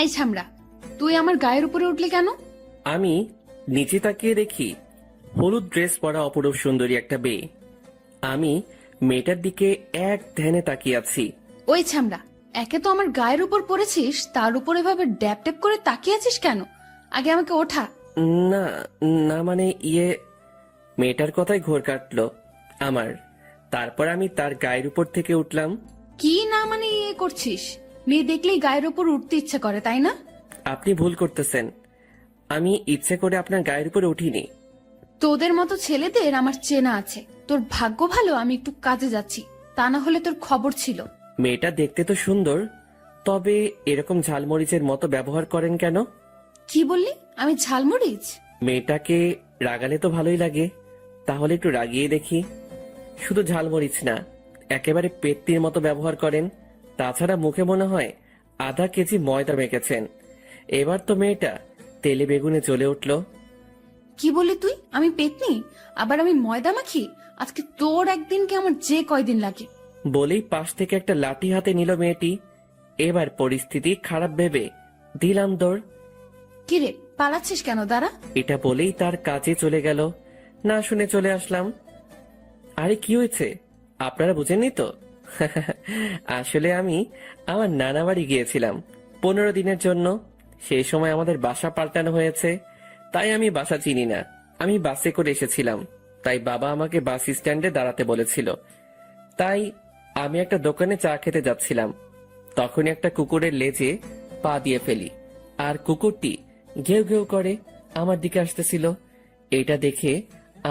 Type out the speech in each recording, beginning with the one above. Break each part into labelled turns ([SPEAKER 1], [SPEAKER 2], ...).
[SPEAKER 1] এই ছামড়া, তুই আমার গায়ের উপরে উঠলি কেন?
[SPEAKER 2] আমি নিচে তাকিয়ে দেখি হলুদ ড্রেস পরা অপরূপ সুন্দরী একটা মেয়ে। আমি মেয়েটার দিকে এক ধ্যানে তাকিয়ে আছি।
[SPEAKER 1] ওই ছামড়া, একে তো আমার গায়ের উপর পড়েছিস, তার উপর এভাবে ড্যাপ ড্যাপ করে তাকিয়ে আছিস কেন? আগে আমাকে ওঠা।
[SPEAKER 2] না না মানে মেয়েটার কথাই ঘোর কাটলো আমার। তারপর আমি তার গায়ের উপর থেকে উঠলাম।
[SPEAKER 1] কি না মানে করছিস? মেয়ে দেখলেই গায়ের উপর উঠতে ইচ্ছে করে, তাই না?
[SPEAKER 2] আপনি ভুল করতেছেন। আমি ইচ্ছে করে আপনার গায়ের উপরে উঠিনি।
[SPEAKER 1] তোদের মতো ছেলেদের আমার চেনা আছে। তোর ভাগ্য ভালো আমি একটু কাজে যাচ্ছি, তা না হলে তোর খবর ছিল।
[SPEAKER 2] মেয়েটা দেখতে তো সুন্দর, তবে এরকম ঝালমরিচের মতো ব্যবহার করেন কেন?
[SPEAKER 1] কি বললি? আমি ঝালমরিচ?
[SPEAKER 2] মেয়েটাকে রাগালে তো ভালোই লাগে, তাহলে একটু রাগিয়ে দেখি। শুধু ঝালমরিচ না, একেবারে পেত্তির মতো ব্যবহার করেন। তাছাড়া মুখে মনে হয় আধা কেজি ময়দা মেখেছেন। এবার তো মেয়েটা তেলে বেগুনে জ্বলে উঠল।
[SPEAKER 1] কি বললি তুই? আমি পেতনি? আবার আমি ময়দা মাখি? আজকে তোর একদিনকে আমার যে কয়দিন লাগে।
[SPEAKER 2] বলেই পাশ থেকে একটা লাঠি হাতে নিল মেয়েটি। এবার পরিস্থিতি খারাপ ভেবে দিলাম দৌড়।
[SPEAKER 1] কিরে, পালাচ্ছিস কেন? দাঁড়া।
[SPEAKER 2] এটা বলেই তার কাজে চলে গেল। না শুনে চলে আসলাম। আরে কি হয়েছে, আপনারা বুঝেননি তো? আসলে আমি আমার নানা বাড়ি গিয়েছিলাম 15 দিনের জন্য। সেই সময় আমাদের বাসা পাল্টানো হয়েছে, তাই আমি বাসা চিনি না। আমি বাসে করে এসেছিলাম, তাই বাবা আমাকে বাস স্ট্যান্ডে দাঁড়াতে বলেছিল। তাই আমি একটা দোকানে চা খেতে যাচ্ছিলাম, তখনই একটা কুকুরের লেজে পা দিয়ে ফেলি, আর কুকুরটি ঘেউ ঘেউ করে আমার দিকে আসতেছিল। এটা দেখে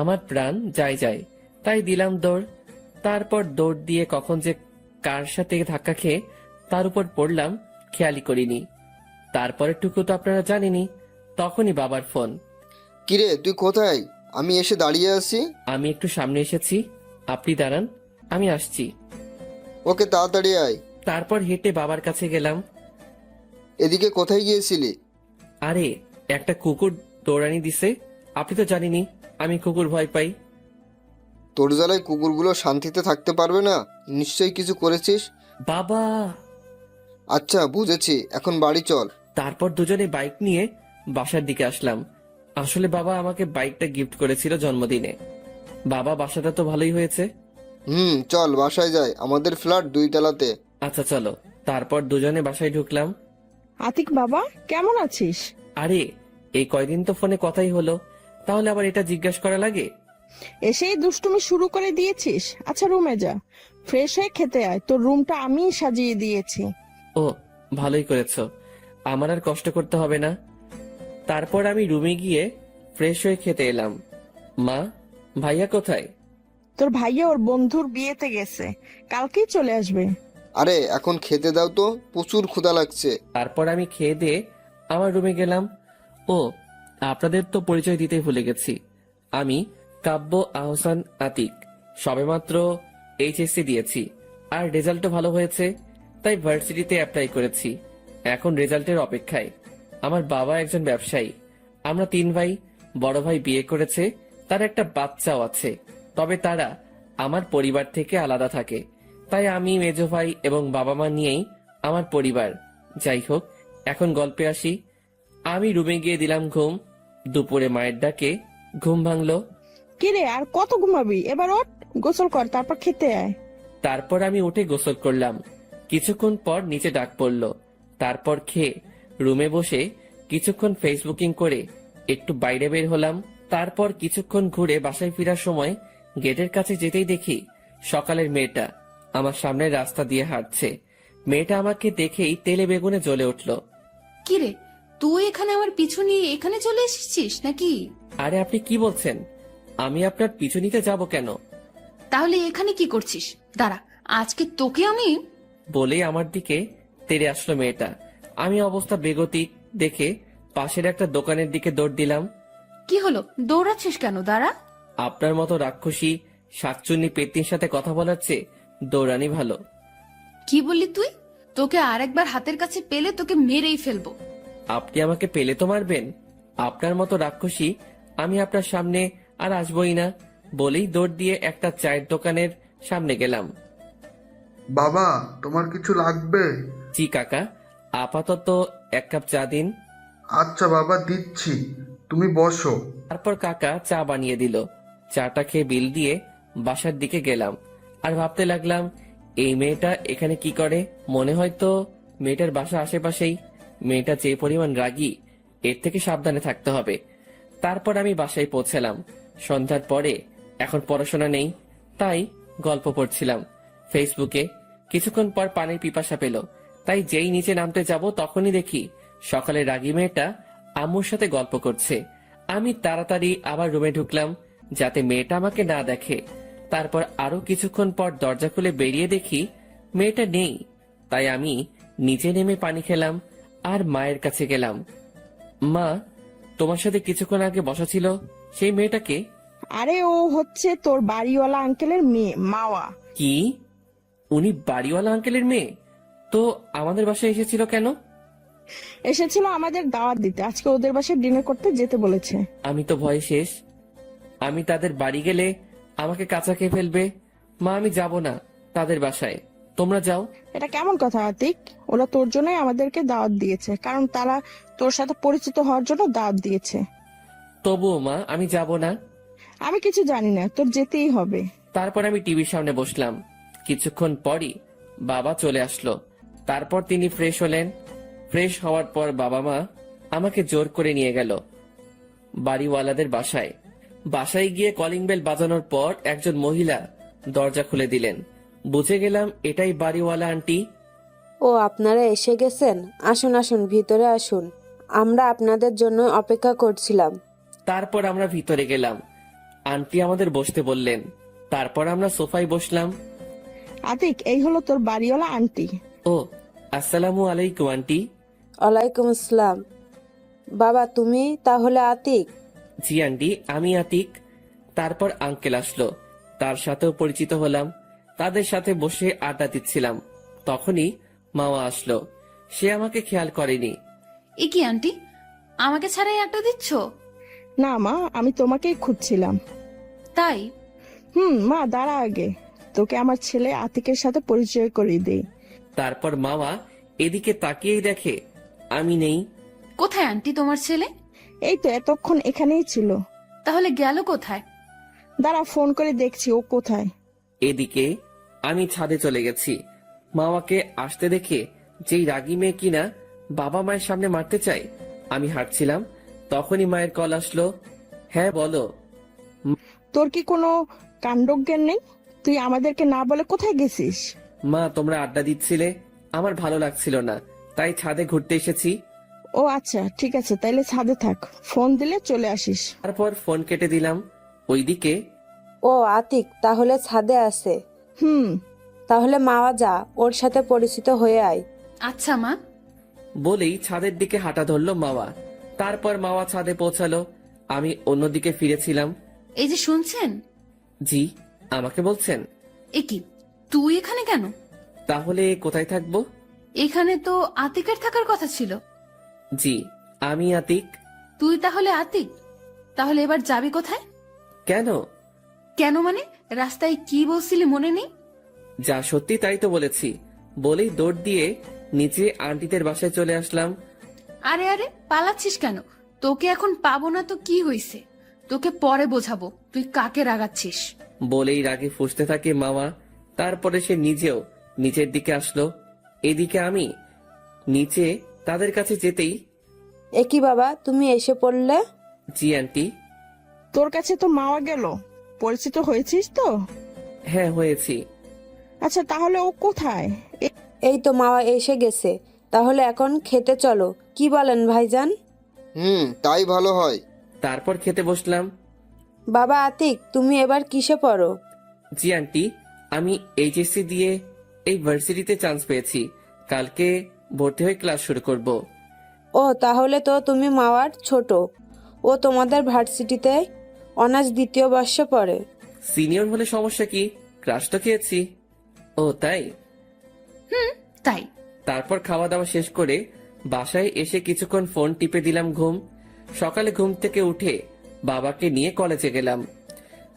[SPEAKER 2] আমার প্রাণ যায় যায়, তাই দিলাম দৌড়। তারপর দৌড় দিয়ে কখন যে কার সাথে ধাক্কা খেয়ে তার উপর পড়লাম খেয়ালই করিনি। তারপরের টুকু তো আপনারা জানেনই। তখনই বাবার ফোন।
[SPEAKER 3] কিরে তুই কোথায়? আমি এসে দাঁড়িয়ে আছি।
[SPEAKER 2] আমি একটু সামনে এসেছি, আপনি দাঁড়ান, আমি আসছি।
[SPEAKER 3] ওকে তাড়াতাড়ি আয়।
[SPEAKER 2] তারপর হেঁটে বাবার কাছে গেলাম।
[SPEAKER 3] এদিকে কোথায় গিয়েছিলি?
[SPEAKER 2] আরে একটা কুকুর দৌড়ানি দিছে, আপনি তো জানেনই আমি কুকুর ভয় পাই।
[SPEAKER 3] তোর জ্বালায় কুকুরগুলো শান্তিতে থাকতে পারবে না, নিশ্চয়ই কিছু করেছিস।
[SPEAKER 2] বাবা!
[SPEAKER 3] আচ্ছা বুঝেছি, এখন বাড়ি চল।
[SPEAKER 2] তারপর দুজনে বাইক নিয়ে বাসার দিকে আসলাম। আসলে বাবা আমাকে বাইকটা গিফট করেছিল জন্মদিনে। বাবা, বাসাটা তো ভালোই হয়েছে।
[SPEAKER 3] চল বাসায় যাই, আমাদের ফ্ল্যাট 2 তলাতে।
[SPEAKER 2] আচ্ছা চলো। তারপর দুজনে বাসায় ঢুকলাম।
[SPEAKER 4] আতিক বাবা, কেমন আছিস?
[SPEAKER 2] আরে এই কয়দিন তো ফোনে কথাই হলো, তাহলে আবার এটা জিজ্ঞাসা করা লাগে?
[SPEAKER 4] এসেই দুষ্টুমি শুরু করে দিয়েছিস। আচ্ছা রুমে যা, ফ্রেশ হয়ে খেতে আয়, তোর রুমটা আমিই সাজিয়ে দিয়েছি।
[SPEAKER 2] ও, ভালোই করেছো, আমার আর কষ্ট করতে হবে না। তারপর আমি রুমে গিয়ে ফ্রেশ হয়ে খেতে এলাম। মা, ভাইয়া কোথায়?
[SPEAKER 4] তোর ভাইয়া ওর বন্ধুর বিয়েতে গেছে, কালকেই চলে আসবে।
[SPEAKER 3] আরে এখন খেতে দাও তো, প্রচুর ক্ষুধা লাগছে।
[SPEAKER 2] তারপর আমি খেয়ে দিয়ে আমার রুমে গেলাম। ও, আপনাদের তো পরিচয় দিতেই ভুলে গেছি। আমি কাব্য আহসান আতিক। সবেমাত্র এইচএসসি দিয়েছি, আর রেজাল্টও ভালো হয়েছে, তাই ভার্সিটিতে অ্যাপ্লাই করেছি। এখন রেজাল্টের অপেক্ষায়। আমার বাবা একজন ব্যবসায়ী। আমরা 3 ভাই। বড় ভাই বিয়ে করেছে, তার একটা বাচ্চাও আছে, তবে তারা আমার পরিবার থেকে আলাদা থাকে। তাই আমি, মেজ ভাই এবং বাবা মা নিয়েই আমার পরিবার। যাই হোক, এখন গল্পে আসি। আমি রুমে গিয়ে দিলাম ঘুম। দুপুরে মায়ের ডাকে ঘুম ভাঙলো।
[SPEAKER 4] কিরে আর কত ঘুমাবি? এবার ওঠ, গোসল কর, তারপর খেতে আয়।
[SPEAKER 2] তারপর আমি উঠে গোসল করলাম। কিছুক্ষণ পর নিচে ডাক পড়লো। তারপর খেয়ে রুমে বসে কিছুক্ষণ ফেসবুকিং করে একটু বাইরে বের হলাম। তারপর কিছুক্ষণ ঘুরে বাসায় ফেরার সময় গেটের কাছে যেতেই দেখি সকালের মেয়েটা আমার সামনের রাস্তা দিয়ে হাঁটছে। মেয়েটা আমাকে দেখেই তেলে বেগুনে জ্বলে উঠল।
[SPEAKER 1] কিরে, তুই এখানে আমার পিছু নিয়ে এখানে চলে এসেছিস নাকি?
[SPEAKER 2] আরে আপনি কি বলছেন? আমি আপনার পিছু নিতে যাব কেন?
[SPEAKER 1] তাহলে এখানে কি করছিস? দাঁড়া, আজকে তোকে আমি।
[SPEAKER 2] বলেই আমার দিকে তেড়ে আসলো মেয়েটা। আমি অবস্থা বেগতিক দেখে পাশের একটা দোকানের দিকে দৌড় দিলাম।
[SPEAKER 1] কি হলো, দৌড়াচ্ছিস কেন? দাঁড়া।
[SPEAKER 2] আপনার মতো রাক্ষসী শাকচুন্নি পেত্নির সাথে কথা বলার চেয়ে দৌড়ানি ভালো।
[SPEAKER 1] কি বললি তুই? তোকে আরেকবার হাতের কাছে পেলে তোকে মেরেই ফেলবো।
[SPEAKER 2] আপনি আমাকে পেলে তো মারবেন? আপনার মতো রাক্ষসী আমি আপনার সামনে আর আসবই না। বলেই দৌড় দিয়ে একটা চায়ের দোকানের সামনে গেলাম।
[SPEAKER 5] বাবা, তোমার কিছু লাগবে?
[SPEAKER 2] জি কাকা, আপাতত এক কাপ চা দিন।
[SPEAKER 5] আচ্ছা বাবা, দিচ্ছি, তুমি বসো।
[SPEAKER 2] তারপর কাকা চা বানিয়ে দিল। চাটা খেয়ে বিল দিয়ে বাসার দিকে গেলাম। আর ভাবতে লাগলাম, এই মেয়েটা এখানে কি করে? মনে হয় তো মেয়েটার বাসা আশেপাশেই। মেয়েটা যে পরিমাণ রাগী, এর থেকে সাবধানে থাকতে হবে। তারপর আমি বাসায় পৌঁছালাম সন্ধ্যার পরে। এখন পড়াশোনা নেই, তাই গল্প পড়ছিলাম ফেসবুকে। কিছুক্ষণ পর পানির পিপাসা পেল, তাই যেই নিচে নামতে যাব তখনই দেখি সকালে রাগী মেয়েটা আম্মুর সাথে গল্প করছে। আমি তাড়াতাড়ি আবার রুমে ঢুকলাম যাতে মেয়েটা আমাকে না দেখে। তারপর আরো কিছুক্ষণ পর দরজা খুলে বেরিয়ে দেখি মেয়েটা নেই। তাই আমি নিচে নেমে পানি খেলাম আর মায়ের কাছে গেলাম। মা, তোমার সাথে কিছুক্ষণ আগে বসা ছিল সেই মেয়েটাকে?
[SPEAKER 4] আরে ও হচ্ছে তোর বাড়িওয়ালা আঙ্কেলের মেয়ে, মাওয়া।
[SPEAKER 2] কি? উনি বাড়িওয়ালা আঙ্কেলের মেয়ে? তো আমাদের বাসায় এসেছিল কেন?
[SPEAKER 4] এসেছিল আমাদের দাওয়াত দিতে, আজকে ওদের বাসায় ডিনার করতে যেতে বলেছে।
[SPEAKER 2] আমি তো ভয়ে শেষ। আমি তাদের বাড়ি গেলে আমাকে কাঁচা খেয়ে ফেলবে। মা, আমি যাব না তাদের বাসায়, তোমরা যাও।
[SPEAKER 4] এটা কেমন কথা আতিক? ওরা তোর জন্যই আমাদেরকে দাওয়াত দিয়েছে, কারণ তারা তোর সাথে পরিচিত হওয়ার জন্য দাওয়াত দিয়েছে।
[SPEAKER 2] তবুও মা, আমি যাব না।
[SPEAKER 4] আমি কিছু জানি না, তোর যেতেই হবে।
[SPEAKER 2] তারপর আমি টিভির সামনে বসলাম। কিছুক্ষণ পরই বাবা চলে আসলো। তারপর তিনি ফ্রেশ হলেন। ফ্রেশ হওয়ার পর বাবা মা আমাকে জোর করে নিয়ে গেল বাড়িওয়ালাদের বাসায়। বাসায় গিয়ে কলিং বেল বাজানোর পর একজন মহিলা দরজা খুলে দিলেন। বুঝে গেলাম এটাই বাড়িওয়ালা আন্টি।
[SPEAKER 6] ও, আপনারা এসে গেছেন? আসুন আসুন, ভিতরে আসুন, আমরা আপনাদের জন্য অপেক্ষা করছিলাম।
[SPEAKER 2] তারপর আমরা ভিতরে গেলাম। আন্টি আমাদের বসতে বললেন। তারপর আমরা সোফায় বসলাম।
[SPEAKER 4] আতিক, এই হলো তোর বাড়িওয়ালা আন্টি।
[SPEAKER 2] ও, আসসালামু আলাইকুম আন্টি।
[SPEAKER 6] ওয়ালাইকুম আসসালাম। বাবা, তুমি তাহলে আতিক?
[SPEAKER 2] জি আন্টি, আমি আতিক। তারপর আঙ্কেল আসলো, তার সাথেও পরিচিত হলাম। তাদের সাথে বসে আড্ডা দিচ্ছিলাম। তখনই মামা আসলো। সে আমাকে খেয়াল করেনি।
[SPEAKER 1] এ কি আন্টি, আমাকে ছাড়াই আড্ডা দিচ্ছ?
[SPEAKER 4] না মা, আমি তোমাকেই খুঁজছিলাম।
[SPEAKER 1] তাই?
[SPEAKER 4] মা দাঁড়া, আগে তোকে আমার ছেলে আতিকের সাথে পরিচয় করিয়ে দেই।
[SPEAKER 2] তারপর মামা এদিকে তাকিয়েই দেখে আমি নেই।
[SPEAKER 1] কোথায় আন্টি তোমার ছেলে?
[SPEAKER 4] এই তো এতক্ষণ এখানেই ছিল।
[SPEAKER 1] তাহলে গেল কোথায়?
[SPEAKER 4] দাঁড়া, ফোন করে দেখছি ও কোথায়।
[SPEAKER 2] এদিকে আমি ছাদে চলে গেছি। মামাকে আসতে দেখে যেই রাগী মেয়ে কিনা বাবা মায়ের সামনে মারতে চায়। আমি হাঁটছিলাম, তখনই মায়ের কল আসলো। হ্যাঁ বলো।
[SPEAKER 4] তোর কি কোনো কাণ্ডজ্ঞান নেই? তুই আমাদেরকে না বলে কোথায় গেছিস?
[SPEAKER 2] মা, তোমরা আড্ডা দিচ্ছিলে, আমার ভালো লাগছিল না, তাই ছাদে ঘুরতে এসেছি।
[SPEAKER 4] ও আচ্ছা, ঠিক আছে, তাইলে ছাদে থাক, ফোন দিলে চলে আসিস।
[SPEAKER 2] তারপর ফোন কেটে দিলাম। ওইদিকে
[SPEAKER 6] ও আতিক তাহলে ছাদে আছে।
[SPEAKER 4] হুম
[SPEAKER 6] তাহলে মাওয়া যা, ওর সাথে পরিচিত হয়ে আয়।
[SPEAKER 1] আচ্ছা মা।
[SPEAKER 2] বলেই ছাদের দিকে হাঁটা ধরলো মাওয়া। তারপর মাওয়া ছাদে পৌঁছালো। আমি অন্যদিকে ফিরেছিলাম।
[SPEAKER 1] এই যে শুনছেন?
[SPEAKER 2] জি, আমাকে বলছেন?
[SPEAKER 1] এ কি, তুই এখানে কেন?
[SPEAKER 2] তাহলে কোথায় থাকবো?
[SPEAKER 1] এখানে তো আতিকের থাকার কথা ছিল।
[SPEAKER 2] জি, আমি আতিক।
[SPEAKER 1] তুই তাহলে আতিক? তাহলে এবার যাবি কোথায়?
[SPEAKER 2] কেন?
[SPEAKER 1] কেন মানে? রাস্তায় কি বলছিলি মনে নেই?
[SPEAKER 2] যা সত্যি তাই তো বলেছি। বলেই দৌড় দিয়ে নিচে আন্টিদের বাসায় চলে আসলাম।
[SPEAKER 1] আরে আরে, পালাচ্ছিস কেন? তোকে এখন পাবো না তো কি হইছে? তোকে পরে বোঝাবো তুই কাকে রাগাচ্ছিস।
[SPEAKER 2] বলেই রাগে ফুঁসতে থাকে মামা। তারপরে সে নিজেও নিচের দিকে আসলো। এদিকে আমি নিচে তাদের কাছে যেতেই,
[SPEAKER 6] এ কি বাবা, তুমি এসে পড়লে?
[SPEAKER 2] জি আন্টি।
[SPEAKER 4] তোর কাছে তো মাওয়া গেল, পরিচিত হয়েছিস তো?
[SPEAKER 2] হ্যাঁ, হয়েছি।
[SPEAKER 4] আচ্ছা, তাহলে ও কোথায়?
[SPEAKER 6] এই তো মাওয়া এসে গেছে, তাহলে এখন খেতে চলো, কি বলেন ভাইজান?
[SPEAKER 3] তাই ভালো হয়।
[SPEAKER 2] তারপর খেতে বসলাম।
[SPEAKER 6] বাবা আতিক, তুমি এবার কিসে পড়ো?
[SPEAKER 2] জি আন্টি, আমি এইচএসসি দিয়ে এই ভার্সিটিতে চান্স পেয়েছি। কালকে ভর্তি হয়ে ক্লাস শুরু করব।
[SPEAKER 6] ও, তাহলে তো তুমি মাওয়ার ছোট। ও তোমাদের ভার্সিটিতে অনার্স দ্বিতীয় বর্ষে পড়ে।
[SPEAKER 2] সিনিয়র হলে সমস্যা কি? ক্লাস তো খেয়েছি। ও তাই?
[SPEAKER 1] তাই?
[SPEAKER 2] তারপর খাওয়া দাওয়া শেষ করে বাসায় এসে কিছুক্ষণ ফোন টিপে দিলাম ঘুম। সকালে ঘুম থেকে উঠে বাবাকে নিয়ে কলেজে গেলাম।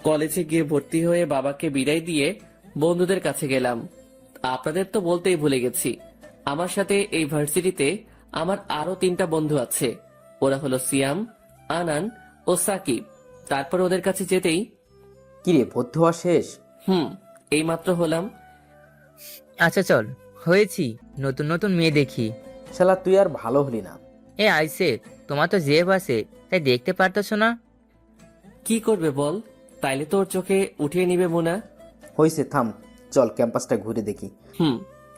[SPEAKER 2] কলেজে গিয়ে ভর্তি হয়ে বাবাকে বিদায় দিয়ে বন্ধুদের কাছে গেলাম। আপনাদের তো বলতেই ভুলে গেছি, আমার সাথে এই ভার্সিটিতে আমার আরো 3টা বন্ধু আছে। ওরা হলো সিয়াম, আনান ও সাকিব। তারপর ওদের কাছে যেতেই,
[SPEAKER 7] কিরে ভর্তি হওয়া শেষ?
[SPEAKER 2] এই মাত্র হলাম।
[SPEAKER 8] আচ্ছা চল, হয়েছি, নতুন নতুন মেয়ে দেখি।
[SPEAKER 7] শালা তুই আর ভালো হলি না।
[SPEAKER 8] এ আইসে, তোমার তো জেব আছে, তাই দেখতে পারতেছো না?
[SPEAKER 2] কি করবে বল, তাইলে তো ওর চোখে উঠিয়ে নিবে মোনা।
[SPEAKER 7] হয়েছে, থাম, চল ক্যাম্পাসটা ঘুরে দেখি।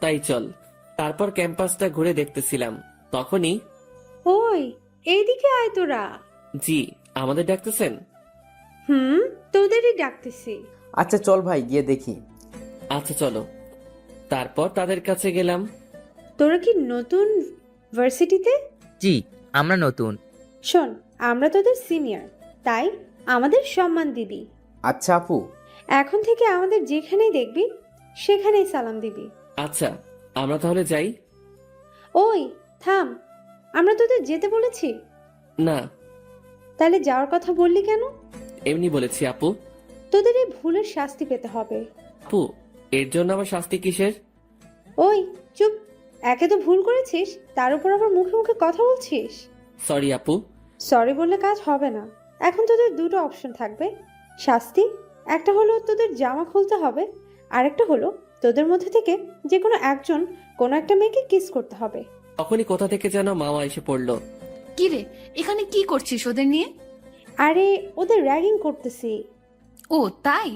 [SPEAKER 2] তাই চল। তারপর ক্যাম্পাসটা ঘুরে দেখতেছিলাম, তখনই
[SPEAKER 9] ওই এইদিকে আয় তোরা।
[SPEAKER 2] জি, আমাদের ডাকতেছেন?
[SPEAKER 9] তোদেরই ডাকতেছি।
[SPEAKER 7] আচ্ছা চল ভাই গিয়ে দেখি।
[SPEAKER 2] আচ্ছা চলো। তারপর তাদের কাছে গেলাম।
[SPEAKER 9] তোরা কি নতুন ভার্সিটিতে?
[SPEAKER 8] জি, আমরা নতুন।
[SPEAKER 9] শোন, আমরা তোদের সিনিয়র, তাই আমাদের সম্মান দিবি।
[SPEAKER 7] আচ্ছা আপু।
[SPEAKER 9] এখন থেকে আমাদের যেখানেই দেখবি সেখানেই সালাম দিবি।
[SPEAKER 2] আচ্ছা, আমরা তাহলে যাই?
[SPEAKER 9] ওই থাম, আমরা তোদের যেতে বলেছি?
[SPEAKER 2] না,
[SPEAKER 9] তাহলে যাওয়ার কথা বললি কেন?
[SPEAKER 2] এমনি বলেছি আপু।
[SPEAKER 9] তোদের এই ভুলের শাস্তি পেতে হবে।
[SPEAKER 2] আপু, এর জন্য আমার শাস্তি কিসের?
[SPEAKER 9] ওই চুপ, একে তো ভুল করেছিস, তার উপর আবার মুখে মুখে কথা বলছিস।
[SPEAKER 2] সরি আপু।
[SPEAKER 9] সরি বললে কাজ হবে না। এখন তোদের দুটো অপশন থাকবে শাস্তি। একটা হলো তোদের জামা খুলতে হবে, আর একটা হলো তোদের মধ্যে থেকে যে কোনো একজন কোনো একটা মেয়েকে কিস করতে হবে।
[SPEAKER 2] তখনই কোথা থেকে যেন মামা এসে পড়লো।
[SPEAKER 1] কি রে, এখানে কি করছিস ওদের নিয়ে?
[SPEAKER 9] আরে ওদের র্যাগিং করতেছি।
[SPEAKER 1] ও তাই,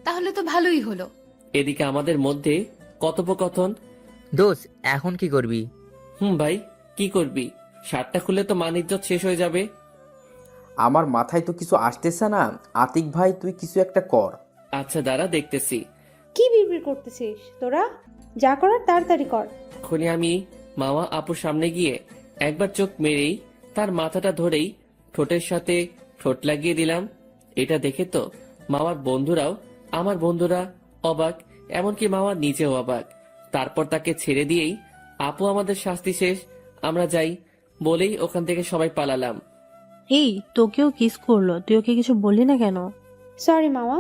[SPEAKER 1] তাহলে তো ভালোই হলো।
[SPEAKER 2] এদিকে আমাদের মধ্যে কথোপকথন।
[SPEAKER 8] দোষ, এখন কি করবি?
[SPEAKER 2] ভাই, কি করবি? শার্টটা খুললে তো মান ইজ্জত শেষ হয়ে যাবে।
[SPEAKER 7] আমার মাথায় তো কিছু আসতেছে না। আতিক ভাই তুই কিছু একটা কর।
[SPEAKER 2] আচ্ছা দাঁড়া, দেখতেছি।
[SPEAKER 9] কি বিড়বিড় করতেছিস তোরা? যা করার তাড়াতাড়ি কর।
[SPEAKER 2] তখনই আমি মামা আপুর সামনে গিয়ে একবার চোখ মেরেই তার মাথাটা ধরেই ঠোঁটের সাথে ঠোঁট লাগিয়ে দিলাম। এটা দেখে তো মামার বন্ধুরাও, আমার বন্ধুরা অবাক, এমনকি মামা নিজেও অবাক। তারপর তাকে ছেড়ে দিয়েই আপু আমাদের শাস্তি শেষ, আমরা যাই বলেই ওখান থেকে সবাই পালালাম।
[SPEAKER 10] এই তোকেও কিস করলো, তুই ওকে কিছু বললি না কেন?
[SPEAKER 9] সরি মামা,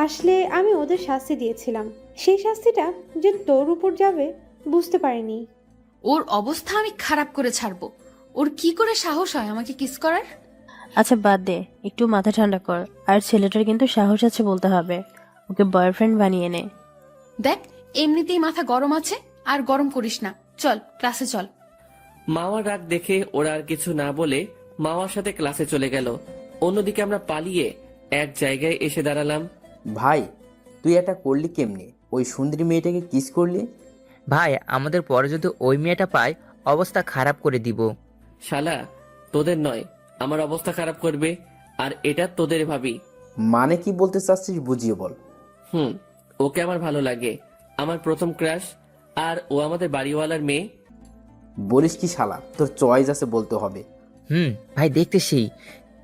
[SPEAKER 9] আসলে আমি ওদের শাস্তি দিয়েছিলাম, সেই শাস্তিটা যে তোর উপর যাবে বুঝতে পারিনি।
[SPEAKER 1] ওর অবস্থা আমি খারাপ করে ছাড়বো। ওর কি করে সাহস হয় আমাকে কিস করার?
[SPEAKER 10] আচ্ছা বাদ দে, একটু মাথা ঠান্ডা কর। আর ছেলেটার কিন্তু সাহস আছে বলতে হবে, ওকে বয়ফ্রেন্ড বানিয়ে নে।
[SPEAKER 1] দেখ, এমনিতেই মাথা গরম আছে, আর গরম করিস না। চল ক্লাসে চল।
[SPEAKER 2] মামার রাগ দেখে ওরা আর কিছু না বলে মামার সাথে ক্লাসে চলে গেল। অন্যদিকে আমরা পালিয়ে এক জায়গায় এসে দাঁড়ালাম।
[SPEAKER 7] ভাই তুই এটা করলি কেমনে? ওই সুন্দরী মেয়েটাকে কিস করলি?
[SPEAKER 8] ভাই, আমাদের পরে যদি ওই মেয়েটা পায়, অবস্থা খারাপ করে দিব।
[SPEAKER 2] শালা, তোদের নয়, আমার অবস্থা খারাপ করবে, আর এটা তোদের ভাবি।
[SPEAKER 7] মানে কি বলতে চাচ্ছিস বুঝিয়ে বল।
[SPEAKER 2] ওকে আমার ভালো লাগে, আমার প্রথম ক্রাশ, আর ও আমাদের বাড়িওয়ালার মেয়ে।
[SPEAKER 7] বলিস কি শালা, তোর চয়েস আছে বলতে হবে।
[SPEAKER 8] ভাই দেখতে সেই,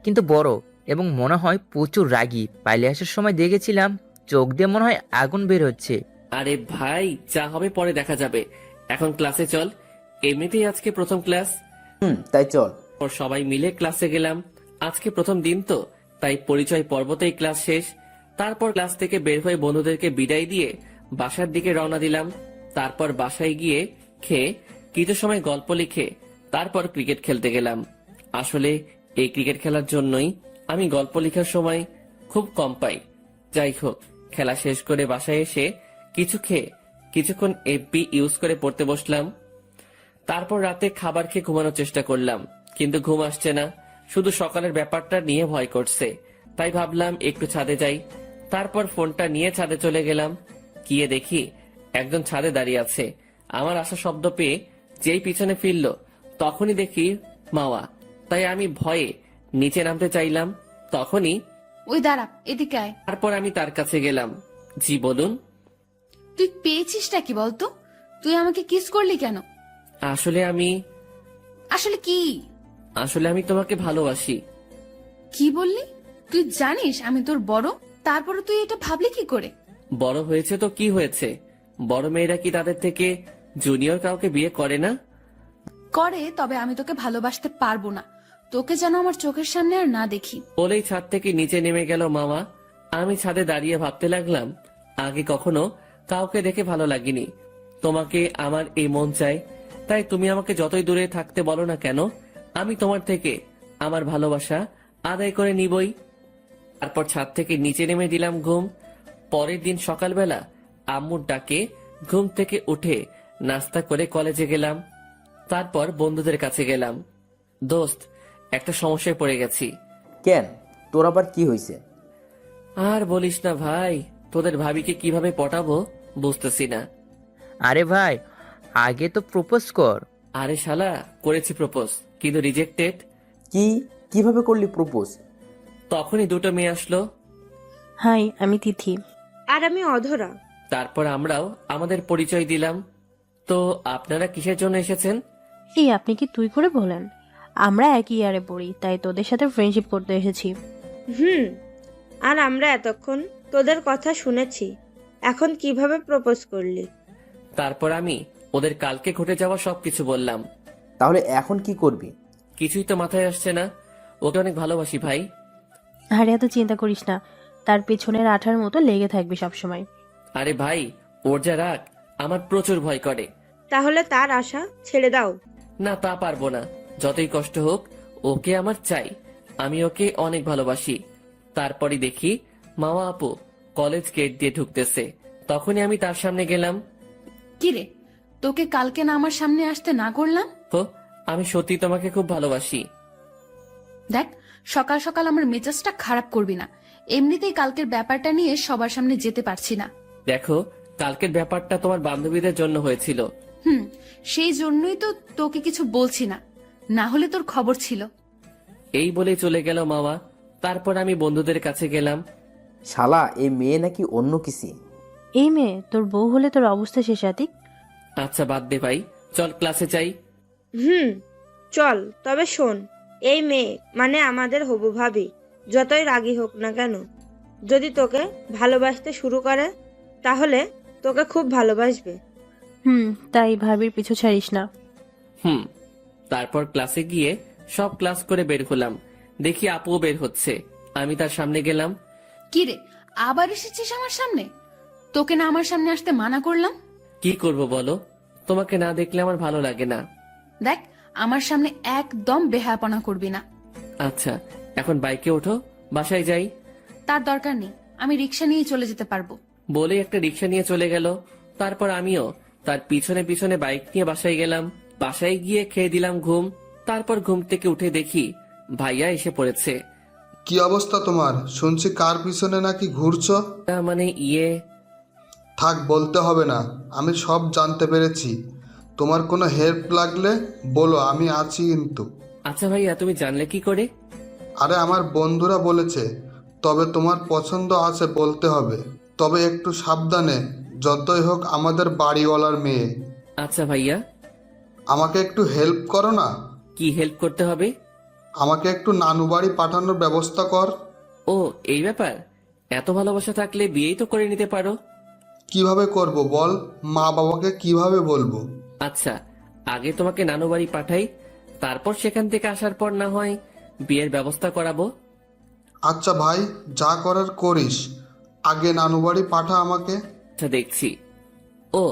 [SPEAKER 8] কিন্তু বড়, এবং মনে হয় প্রচুর রাগী। পাইলে আসার সময় দেখেছিলাম, চোখ দিয়ে মনে হয় আগুন বের হচ্ছে।
[SPEAKER 2] আরে ভাই, যা হবে পরে দেখা যাবে, এখন ক্লাসে চল। এমনিতেই আজকে প্রথম ক্লাস।
[SPEAKER 7] তাই চল।
[SPEAKER 2] পর সবাই মিলে ক্লাসে গেলাম। আজকে প্রথম দিন তো, তাই পরিচয় পর্বতেই ক্লাস শেষ। তারপর ক্লাস থেকে বের হয়ে বন্ধুদেরকে বিদায় দিয়ে বাসার দিকে রওনা দিলাম। তারপর বাসায় গিয়ে খেয়ে কিছু সময় গল্প লিখে তারপর ক্রিকেট খেলতে গেলাম। আসলে এই ক্রিকেট খেলার জন্যই আমি গল্প লেখার সময় খুব কম পাই। যাই হোক, খেলা শেষ করে বাসায় এসে কিছু খেয়ে কিছুক্ষণ এফবি ইউজ করে পড়তে বসলাম। তারপর রাতে খাবার খেয়ে ঘুমানোর চেষ্টা করলাম, কিন্তু ঘুম আসছে না, শুধু সকালের ব্যাপারটা নিয়ে ভয় করছে। তাই ভাবলাম একটু ছাদে যাই। তারপর ফোনটা নিয়ে ছাদে চলে গেলাম। গিয়ে দেখি একজন ছাদে দাঁড়িয়ে আছে। আমার আসা শব্দ পেয়ে যেই পিছনে ফিরল, তখনই দেখি মাওয়া। তাই আমি ভয়ে নিচে নামতে চাইলাম, তখনই
[SPEAKER 1] ওই দাঁড়া, এদিকে আয়।
[SPEAKER 2] তারপর আমি তার কাছে গেলাম। জি বলুন।
[SPEAKER 1] তুই পেয়েছিসটা কি বলতো? তুই আমাকে কিস করলি কেন?
[SPEAKER 2] আসলে
[SPEAKER 1] কি?
[SPEAKER 2] আসলে আমি তোমাকে ভালোবাসি।
[SPEAKER 1] কি বললি? তুই জানিস আমি তোর বড়, তারপরে তুই এটা ভাবলি কি করে?
[SPEAKER 2] বড় হয়েছে তো কি হয়েছে, বড় মেয়েরা কি তাদের থেকে জুনিয়র কাউকে বিয়ে করে না?
[SPEAKER 1] করে, তবে আমি তোকে ভালোবাসতে পারবো না। তোকে যেন আমার চোখের সামনে আর না দেখি।
[SPEAKER 2] বলেই ছাদ থেকে নিচে নেমে গেল মামা। আমি ছাদে দাঁড়িয়ে ভাবতে লাগলাম, আগে কখনো কাউকে দেখে ভালো লাগেনি, তোমাকে আমার এই মন চাই, তাই তুমি আমাকে যতই দূরে থাকতে বলো না কেন, আমি তোমার থেকে আমার ভালোবাসা আদায় করে নিবই। তারপর ছাদ থেকে নিচে নেমে দিলাম ঘুম। পরের দিন সকালবেলা আম্মুর ডাকে ঘুম থেকে উঠে নাস্তা করে কলেজে গেলাম। তারপর বন্ধুদের কাছে গেলাম। দোস্ত, একটা সমস্যায় পড়ে গেছি।
[SPEAKER 7] কেন, তোর আবার কি হয়েছে?
[SPEAKER 2] আর বলিস না ভাই, তোদের ভাবিকে কিভাবে পটাবো বুঝতেছি না।
[SPEAKER 8] আরে ভাই, আগে তো প্রপোজ কর।
[SPEAKER 2] আরে শালা, করেছি প্রপোজ, কিন্তু রিজেক্টেড।
[SPEAKER 7] কিভাবে করলি প্রপোজ?
[SPEAKER 2] তখনই দুটো মেয়ে আসলো।
[SPEAKER 10] হাই, আমি তিথি।
[SPEAKER 6] আর আমি অধরা।
[SPEAKER 2] তারপর আমরাও আমাদের পরিচয় দিলাম। তো আপনারা কিসের জন্য এসেছেন?
[SPEAKER 10] এই, আপনি কি তুই করে বলেন? আমরা একই ইয়ারে পড়ি, তাই তোদের সাথে ফ্রেন্ডশিপ করতে এসেছি।
[SPEAKER 6] আর আমরা এতক্ষণ তোদের কথা শুনেছি, এখন কিভাবে প্রপোজ করলি?
[SPEAKER 2] তারপর আমি ওদের কালকে ঘটে যাওয়া সবকিছু বললাম।
[SPEAKER 7] তাহলে এখন কি করবি?
[SPEAKER 2] কিছুই তো মাথায় আসছে না। ওকে অনেক ভালোবাসি ভাই।
[SPEAKER 10] আরে এত চিন্তা করিস না, তার পেছনের আঠার মতো লেগে থাকবি সবসময়।
[SPEAKER 2] আরে ভাই, ওর যা রাগ আমার প্রচুর ভয় করে।
[SPEAKER 6] তাহলে তার আশা ছেড়ে দাও।
[SPEAKER 2] না, তা পারবো না। যতই কষ্ট হোক, ওকে আমার চাই। আমি ওকে অনেক ভালোবাসি। তারপরই দেখি মামা আপু কলেজ গেট দিয়ে ঢুকতেছে। তখনই আমি তার সামনে গেলাম।
[SPEAKER 1] কিরে, তোকে কালকে না আমার সামনে আসতে না করলাম?
[SPEAKER 2] তো আমি সত্যি তোমাকে খুব ভালোবাসি।
[SPEAKER 1] দেখ, সকাল সকাল আমার মেজাজটা খারাপ করবি না। এমনিতেই কালকের ব্যাপারটা নিয়ে সবার সামনে যেতে পারছি না।
[SPEAKER 2] দেখো, কালকের ব্যাপারটা তোমার বান্ধবীদের জন্য হয়েছিল।
[SPEAKER 1] সেই জন্যই তো তোকে কিছু বলছি না, না হলে তোর খবর ছিল।
[SPEAKER 2] এই বলে চলে গেল মামা। তারপর আমি বন্ধুদের কাছে গেলাম।
[SPEAKER 7] শালা, এই মেয়ে নাকি অন্য কিছু।
[SPEAKER 10] এই মেয়ে তোর বউ হলে তোর অবস্থা শেষ। আতিক,
[SPEAKER 2] আচ্ছা বাদ দে ভাই, চল ক্লাসে যাই।
[SPEAKER 6] চল, তবে শোন, এই মেয়ে মানে আমাদের হবু ভাবি, যতই রাগী হোক না কেন, যদি তোকে ভালোবাসতে শুরু করে তাহলে তোকে খুব ভালোবাসবে।
[SPEAKER 10] তাই ভাবির পিছু ছাড়িস না।
[SPEAKER 2] তারপর ক্লাসে গিয়ে সব ক্লাস করে বের হলাম। দেখি আপুও বের হচ্ছে। আমি তার সামনে গেলাম।
[SPEAKER 1] কিরে, আবার এসেছিস আমার সামনে? তোকে না আমার সামনে আসতে মানা করলাম?
[SPEAKER 2] কি করব বলো, তোমাকে না দেখলে আমার ভালো লাগে না।
[SPEAKER 1] দেখ, আমার সামনে একদম বেহায়াপনা করবি না।
[SPEAKER 2] আচ্ছা, এখন বাইকে ওঠো, বাসায় যাই।
[SPEAKER 1] তার দরকার নেই, আমি রিক্সা নিয়ে চলে যেতে পারবো।
[SPEAKER 2] বলে একটা রিক্সা নিয়ে চলে গেল। তারপর আমিও তার পিছনে পিছনে বাইক নিয়ে বাসায় গেলাম। বাসায় গিয়ে খেয়ে দিলাম ঘুম। তারপর ঘুম থেকে উঠে দেখি ভাইয়া এসে পড়েছে।
[SPEAKER 5] কি অবস্থা তোমার? শুনছি কার পিছনে নাকি ঘুরছো।
[SPEAKER 2] মানে
[SPEAKER 5] থাক, বলতে হবে না, আমি সব জানতে পেরেছি। তোমার কোনো হেল্প লাগলে বলো, আমি আছি কিন্তু।
[SPEAKER 2] আচ্ছা ভাইয়া, তুমি জানলে কি করে?
[SPEAKER 5] আরে আমার বন্ধুরা বলেছে। তবে তোমার পছন্দ আছে বলতে হবে, তবে একটু সাবধানে, যতই হোক আমাদের বাড়িওয়ালার মেয়ে।
[SPEAKER 2] আচ্ছা ভাইয়া।
[SPEAKER 5] আমাকে একটু হেল্প করো না।
[SPEAKER 2] কি হেল্প করতে হবে?
[SPEAKER 5] আমাকে একটু নানু বাড়ি পাঠানোর ব্যবস্থা কর।
[SPEAKER 2] ও, এই ব্যাপার? এত ভালোবাসা থাকলে বিয়েই তো করে নিতে পারো।
[SPEAKER 5] কিভাবে করব বল, মা বাবাকে কিভাবে বলবো?
[SPEAKER 2] আচ্ছা, আগে তোমাকে নানু বাড়ি পাঠাই, তারপর সেখান থেকে আসার পর না হয় বিয়ের ব্যবস্থা করাবো।
[SPEAKER 5] আচ্ছা ভাই, যা করার করিস, আগে নানু বাড়ি পাঠা আমাকে।
[SPEAKER 2] আচ্ছা, দেখছি। ও,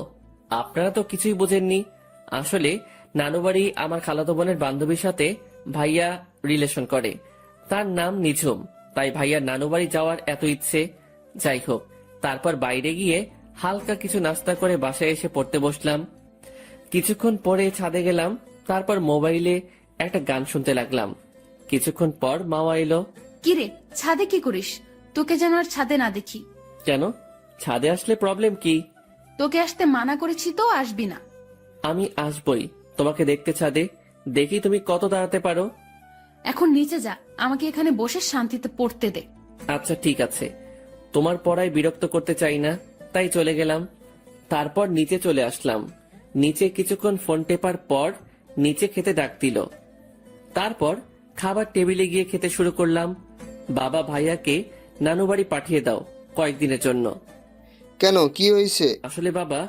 [SPEAKER 2] আপনারা তো কিছুই বোঝেননি। আসলে নানু বাড়ি আমার খালাতো বোনের বান্ধবীর সাথে ভাইয়া রিলেশন করে। তার নাম নিঝুম, তাই ভাইয়ার নানু বাড়ি যাওয়ার এত ইচ্ছে। যাই হোক, তারপর বাইরে গিয়ে হালকা কিছু নাস্তা করে বাসায় এসে পড়তে বসলাম। কিছুক্ষণ পরে ছাদে গেলাম। তারপর মোবাইলে একটা গান শুনতে লাগলাম। কিছুক্ষণ পর মামা এলো।
[SPEAKER 1] কিরে, ছাদে কি করিস? তোকে যেন আর ছাদে না দেখি।
[SPEAKER 2] কেন, ছাদে আসলে প্রবলেম কি?
[SPEAKER 1] তোকে আসতে মানা করেছি তো, আসবি না।
[SPEAKER 2] আমি আসবই তোমাকে দেখতে ছাদে, দেখি তুমি কত দাঁড়াতে পারো।
[SPEAKER 1] এখন নিচে যা, আমাকে এখানে বসে শান্তিতে পড়তে দে।
[SPEAKER 2] আচ্ছা ঠিক আছে, তোমার পড়ায় বিরক্ত করতে চাই না, তাই চলে গেলাম। তারপর নিচে চলে আসলাম। নিচে কিছুক্ষণ ফোন টেপার পর নিচে খেতে ডাক দিল। তারপর খাবার টেবিলে গিয়ে খেতে শুরু করলাম। বাবা ভাইয়াকে নানু বাড়ি পাঠিয়ে দাও কয়েকদিনের জন্য।
[SPEAKER 3] কেন, কি হয়েছে?
[SPEAKER 2] আসলে বাবা,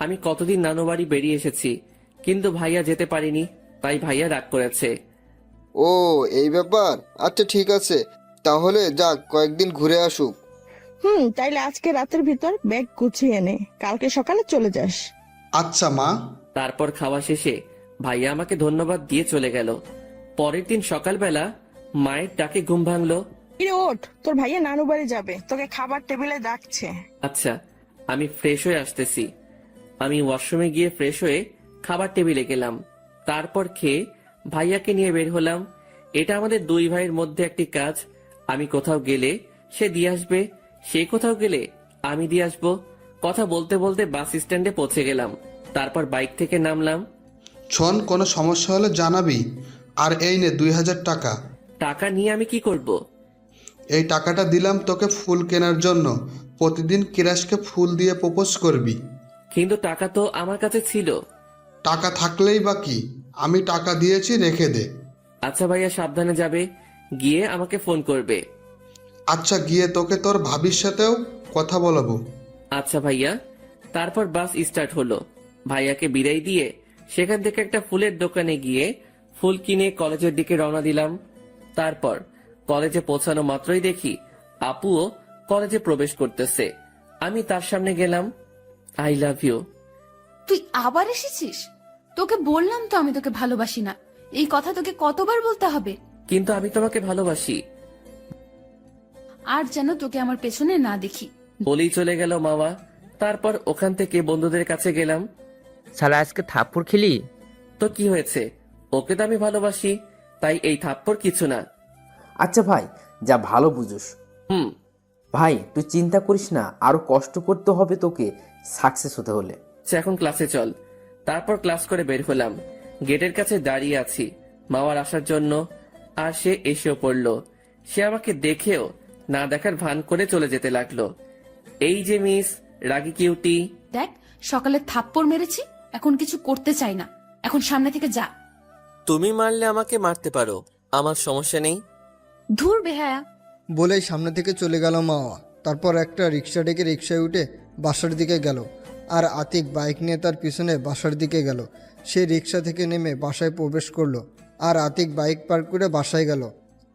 [SPEAKER 2] আমি কতদিন নানু বাড়ি বেরিয়ে এসেছি, কিন্তু ভাইয়া যেতে পারিনি, তাই ভাইয়া রাগ করেছে।
[SPEAKER 3] ও, এই ব্যাপার। আচ্ছা ঠিক আছে, তাহলে যাক, কয়েকদিন ঘুরে আসুক।
[SPEAKER 4] তাইলে আজকে রাতের ভিতর ব্যাগ গুছিয়ে নে, কালকে সকালে চলে যাস।
[SPEAKER 5] আচ্ছা মা।
[SPEAKER 2] তারপর খাওয়া শেষে ভাইয়া আমাকে ধন্যবাদ দিয়ে চলে গেল। পরের দিন সকালবেলা মায়ের ডাকে ঘুম ভাঙলো।
[SPEAKER 4] কিরে ওঠ, তোর ভাইয়া নানু বাড়ি যাবে, তোকে খাবার টেবিলে ডাকছে।
[SPEAKER 2] আচ্ছা, আমি ফ্রেশ হয়ে আসতেছি। আমি ওয়াশরুমে গিয়ে ফ্রেশ হয়ে খাবার টেবিলে গেলাম। তারপর খেয়ে ভাইয়াকে নিয়ে বের হলাম। এটা আমাদের দুই ভাইয়ের মধ্যে একটি কাজ। আমি কোথাও গেলে সে দিয়ে আসবে, সে কোথাও গেলে আমি দিয়ে আসবো। কথা বলতে বলতে বাস স্ট্যান্ডে পৌঁছে গেলাম। তারপর বাইক থেকে নামলাম।
[SPEAKER 5] শোন, কোনো সমস্যা হলে জানাবি। আর এই নে 2000 টাকা।
[SPEAKER 2] টাকা নিয়ে আমি কি করব?
[SPEAKER 5] এই টাকাটা দিলাম তোকে ফুল কেনার জন্য। প্রতিদিন কিরাশকে ফুল দিয়ে প্রপোজ করবি।
[SPEAKER 2] কিন্তু টাকা তো আমার কাছে ছিল।
[SPEAKER 5] টাকা থাকলেই বা কি, আমি টাকা দিয়েছি, রেখে দে।
[SPEAKER 2] আচ্ছা ভাইয়া, সাবধানে যাবে, গিয়ে আমাকে ফোন করবে।
[SPEAKER 5] আচ্ছা, গিয়ে তোকে তোর ভাবির সাথেও কথা বলাবো।
[SPEAKER 2] আচ্ছা ভাইয়া। তারপর বাস স্টার্ট হলো। ভাইয়াকে বিদায় দিয়ে সেখান থেকে একটা ফুলের দোকানে গিয়ে ফুল কিনে কলেজের দিকে রওনা দিলাম। তারপর কলেজে পৌঁছানো মাত্রই দেখি আপুও কলেজে প্রবেশ করতেছে। আমি তার সামনে গেলাম। I love you.
[SPEAKER 1] তুই আবার এসেছিস? তোকে বললাম তো আমি তোকে ভালোবাসি না। এই কথা তোকে কতবার বলতে হবে?
[SPEAKER 2] কিন্তু আমি তোমাকে ভালোবাসি।
[SPEAKER 1] আর যেন তোকে আমার পেছনে না দেখি।
[SPEAKER 2] বলেই চলে গেল মামা। তারপর ওখান থেকে বন্ধুদের কাছে গেলাম।
[SPEAKER 8] শালা আজকে থাপ্পড় খেলি?
[SPEAKER 2] তো কি হয়েছে, ওকে তো আমি ভালোবাসি, তাই এই থাপ্পড় কিছু না।
[SPEAKER 7] আচ্ছা ভাই, যা ভালো বুঝোস।
[SPEAKER 2] হুম।
[SPEAKER 7] ভাই তুই চিন্তা করিস না, আরো কষ্ট করতে হবে তোকে সাকসেস হতে হলে।
[SPEAKER 2] আচ্ছা, এখন ক্লাসে চল। তারপর ক্লাস করে বের হলাম। গেটের কাছে দাঁড়িয়ে আছি মামার আসার জন্য, আর সে এসেও পড়লো। সে আমাকে দেখেও না দেখার ভান করে চলে যেতে লাগলো। এই যে মিস রাগী কিউটি।
[SPEAKER 1] দেখ, সকালে থাপ্পড় মেরেছি, এখন কিছু করতে চাই না। এখন সামনে থেকে যা।
[SPEAKER 2] তুমি মারলে আমাকে মারতে পারো, আমার সমস্যা নেই।
[SPEAKER 1] ধুর বেহায়া।
[SPEAKER 3] বলেই সামনে থেকে চলে গেল মাওয়া। তারপর একটা রিক্সা ডেকে রিক্সায় উঠে বাসার দিকে গেল, আর আতিক বাইক নিয়ে তার পিছনে বাসার দিকে গেল। সে রিক্সা থেকে নেমে বাসায় প্রবেশ করলো, আর আতিক বাইক পার্ক করে বাসায় গেল।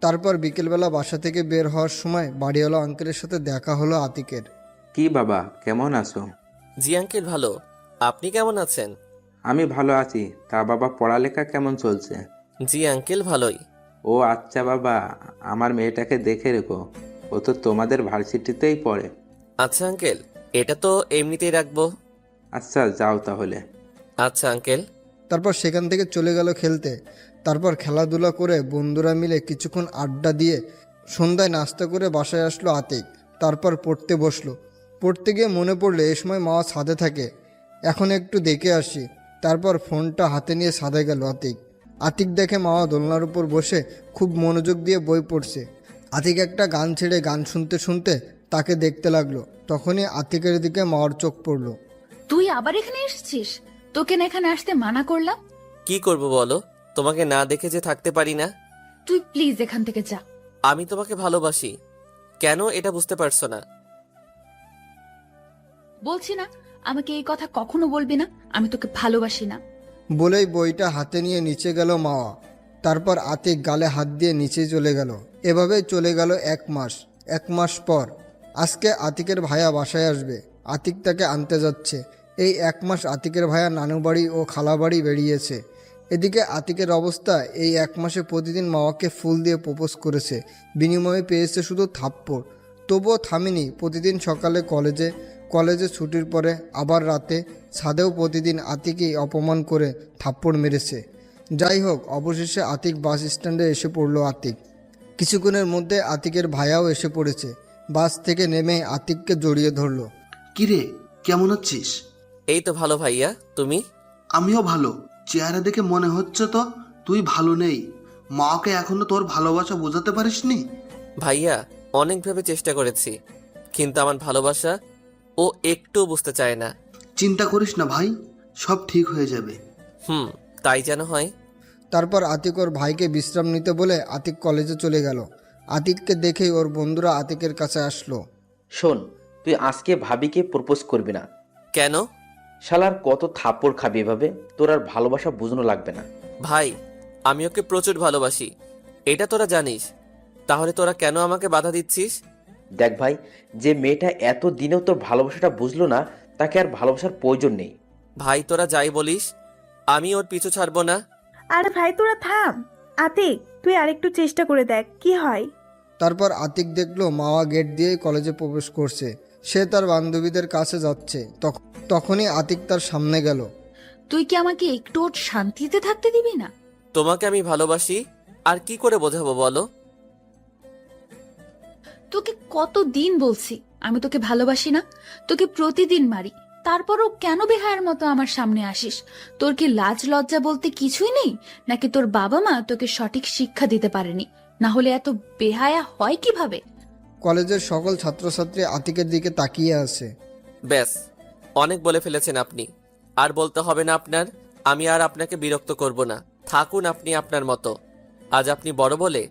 [SPEAKER 3] তারপর বিকেলবেলা বাসা থেকে বের হওয়ার সময় বাড়িওয়ালা আঙ্কেলের সাথে দেখা হলো আতিকের।
[SPEAKER 11] কি বাবা, কেমন আছো?
[SPEAKER 2] জি আঙ্কেল, ভালো। আপনি কেমন আছেন?
[SPEAKER 11] আমি ভালো আছি। তা বাবা, পড়ালেখা কেমন চলছে?
[SPEAKER 2] জি আঙ্কেল, ভালোই।
[SPEAKER 11] ও আচ্ছা বাবা, আমার মেয়েটাকে দেখে রেখো, ও তো তোমাদের ভার্সিটিতেই পড়ে।
[SPEAKER 2] আচ্ছা আঙ্কেল, এটা তো এমনিতেই রাখবো।
[SPEAKER 11] আচ্ছা যাও তাহলে।
[SPEAKER 2] আচ্ছা আঙ্কেল।
[SPEAKER 3] তারপর সেখান থেকে চলে গেল খেলতে। তারপর খেলাধুলা করে বন্ধুরা মিলে কিছুক্ষণ আড্ডা দিয়ে সন্ধ্যায় নাস্তা করে বাসায় আসলো আতিক। তারপর পড়তে বসলো। পড়তে গিয়ে মনে পড়লো এই সময় মাওয়া ছাদে থাকে, এখন একটু দেখে আসি। তারপর ফোনটা হাতে নিয়ে ছাদে গেল আতিক। আতিক দেখে মাওয়া দোলনার উপর বসে খুব মনোযোগ দিয়ে বই পড়ছে। আতিক একটা গান ছেড়ে গান শুনতে শুনতে তাকে দেখতে লাগলো। তখনই আতিকের দিকে মাওয়ার চোখ পড়লো।
[SPEAKER 1] তুই আবার এখানে এসেছিস? তোকে না এখানে আসতে মানা করলাম।
[SPEAKER 2] কি করব বলো, তোমাকে না দেখে যে থাকতে পারি না।
[SPEAKER 1] তুই প্লিজ এখান থেকে যা।
[SPEAKER 2] আমি তোমাকে ভালোবাসি, কেন এটা বুঝতে পারছো না?
[SPEAKER 1] বলছি না, আমাকে এই কথা কখনো বলবি না। আমি তোকে ভালোবাসি না।
[SPEAKER 3] বলেই বইটা হাতে নিয়ে নিচে গেল মাওয়া। তারপর আতিক গালে হাত দিয়ে নিচে চলে গেল। এভাবেই চলে গেল 1 মাস। 1 মাস পর আজকে আতিকের ভাইয়া বাসায় আসবে। আতিক তাকে আনতে যাচ্ছে। এই 1 মাস আতিকের ভাইয়া নানু বাড়ি ও খালা বাড়ি বেরিয়েছে। এদিকে আতিকের অবস্থা, এই 1 মাসে প্রতিদিন মাওয়াকে ফুল দিয়ে প্রপোজ করেছে, বিনিময়ে পেয়েছে শুধু থাপ্পড়। তবুও থামেনি। প্রতিদিন সকালে কলেজে ছুটির পরে আবার রাতে ছাদেও প্রতিদিন আতিকই অপমান করে থাপ্পড় মেরেছে। যাই হোক, অবশেষে আতিক বাস স্ট্যান্ডে এসে পড়লো। আতিক কিছুক্ষণের মধ্যে আতিকের ভাইয়াও এসে পড়েছে। বাস থেকে নেমে আতিককে জড়িয়ে ধরলো।
[SPEAKER 12] কিরে, কেমন আছিস?
[SPEAKER 2] এই তো ভালো ভাইয়া, তুমি?
[SPEAKER 12] আমিও ভালো। চেহারা দেখে মনে হচ্ছে তো তুই ভালো নেই। মাকে এখনো তোর ভালোবাসা বোঝাতে পারিসনি?
[SPEAKER 2] ভাইয়া, অনেকভাবে চেষ্টা করেছি, কিন্তু আমার ভালোবাসা ও একটু বুঝতে চায় না।
[SPEAKER 12] চিন্তা করিস না ভাই, সব ঠিক হয়ে যাবে।
[SPEAKER 2] তাই যেন হয়।
[SPEAKER 3] তারপর আতিক ওর ভাইকে বিশ্রাম নিতে বলে আতিক কলেজে চলে গেল। আতিককে দেখেই ওর বন্ধুরা আতিকের কাছে আসলো।
[SPEAKER 7] শোন, তুই আজকে ভাবিকে প্রপোজ করবি না।
[SPEAKER 2] কেন?
[SPEAKER 7] শালার কত থাপ্পড় খাবি এভাবে, তোর আর ভালোবাসা বুঝনো লাগবে না।
[SPEAKER 2] ভাই, আমি ওকে প্রচুর ভালোবাসি, এটা তোরা জানিস, তাহলে তোরা কেন আমাকে বাধা দিচ্ছিস?
[SPEAKER 7] দেখ ভাই, যে মেয়েটা এত দিনেও তোর ভালোবাসাটা বুঝলো না, তাকে আর ভালোবাসার প্রয়োজন নেই।
[SPEAKER 2] ভাই তোরা যাই বলিস, আমি ওর পিছু ছাড়বো না।
[SPEAKER 13] আরে ভাই তোরা থাম। আতিক, তুই আরেকটু চেষ্টা করে দেখ কি হয়।
[SPEAKER 3] তারপর আতিক দেখলো মাওয়া গেট দিয়েই কলেজে প্রবেশ করছে। সে তার বান্ধবীদের কাছে যাচ্ছে। তখনই আতিক তার সামনে গেল।
[SPEAKER 1] তুই কি আমাকে একটু শান্তিতে থাকতে দিবি না?
[SPEAKER 2] তোমাকে আমি ভালোবাসি, আর কি করে বোঝাবো বলো?
[SPEAKER 1] তোকে কতদিন বলছি আমি তোকে ভালোবাসি না, তোকে প্রতিদিন মারি, তারপরও কেন বেহায়ার মতো আমার সামনে আসিস? তোর কি লাজ লজ্জা বলতে কিছুই নেই? নাকি তোর বাবা মা তোকে সঠিক শিক্ষা দিতে পারেনি? না হলে এত বেহায়া হয় কিভাবে?
[SPEAKER 3] কলেজের সকল ছাত্রছাত্রী আতিকের দিকে তাকিয়ে আছে।
[SPEAKER 2] ব্যাস, অনেক বলে ফেলেছেন আপনি, আর বলতে হবে না আপনার। আমি আর আপনাকে বিরক্ত করব না, থাকুন আপনি আপনার মতো। আজ আপনি বড় বলে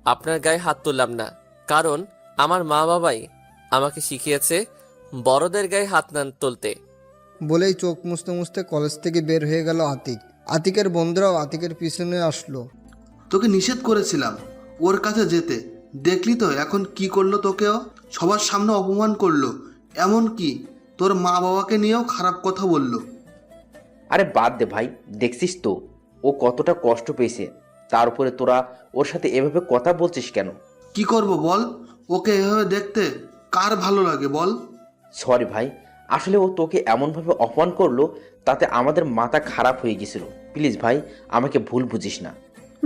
[SPEAKER 2] আপনার গায়ে হাত তুললাম না, কারণ আমার মা বাবাই আমাকে শিখিয়েছে বড়দের গায়ে হাত না তুলতে।
[SPEAKER 3] বলেই চোখ মুছতে মুছতে কলেজ থেকে বের হয়ে গেল আতিক। আতিকের বন্ধুরাও আতিকের পিছনে আসলো।
[SPEAKER 12] তোকে নিষেধ করেছিলাম ওর কাছে যেতে, দেখলি তো এখন কি করলো তোকেও? সবার সামনে অপমান করলো, এমন কি তোর মা বাবাকে নিয়েও খারাপ কথা বললো।
[SPEAKER 7] আরে বাদ দে ভাই, দেখছিস তো ও কতটা কষ্ট পেয়েছে, তার উপরে তোরা ওর সাথে এভাবে কথা বলছিস কেন?
[SPEAKER 12] কি করব বল, ওকে এভাবে দেখতে কার ভালো লাগে বল?
[SPEAKER 7] সরি ভাই, আসলে ও তোকে এমনভাবে অপমান করলো তাতে আমাদের মাথা খারাপ হয়ে গেছিল। প্লিজ ভাই, আমাকে ভুল বুঝিস না।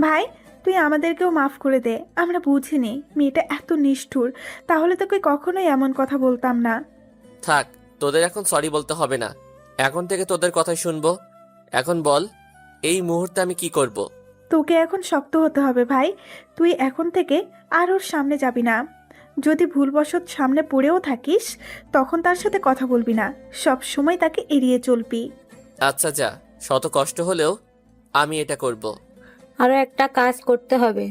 [SPEAKER 13] ভাই তুই আমাদেরকেও মাফ করে দে, আমরা বুঝিনি মেয়েটা এত নিষ্ঠুর, তাহলে তোকে কখনোই এমন কথা বলতাম না।
[SPEAKER 2] থাক, তোদের এখন সরি বলতে হবে না, এখন থেকে তোদের কথাই শুনবো। এখন বল, এই মুহূর্তে আমি কি করব?
[SPEAKER 13] তোকে এখন শক্ত হতে হবে ভাই। তুই এখন থেকে আর ওর সামনে যাবি না। যদি ভুলবশত সামনে পড়েও থাকিস তখন তার সাথে কথা বলবি না, সব সময় তাকে এড়িয়ে চলবি।
[SPEAKER 2] আচ্ছা যা, শত কষ্ট হলেও আমি এটা করব।
[SPEAKER 14] আরও একটা কাজ করতে হবে,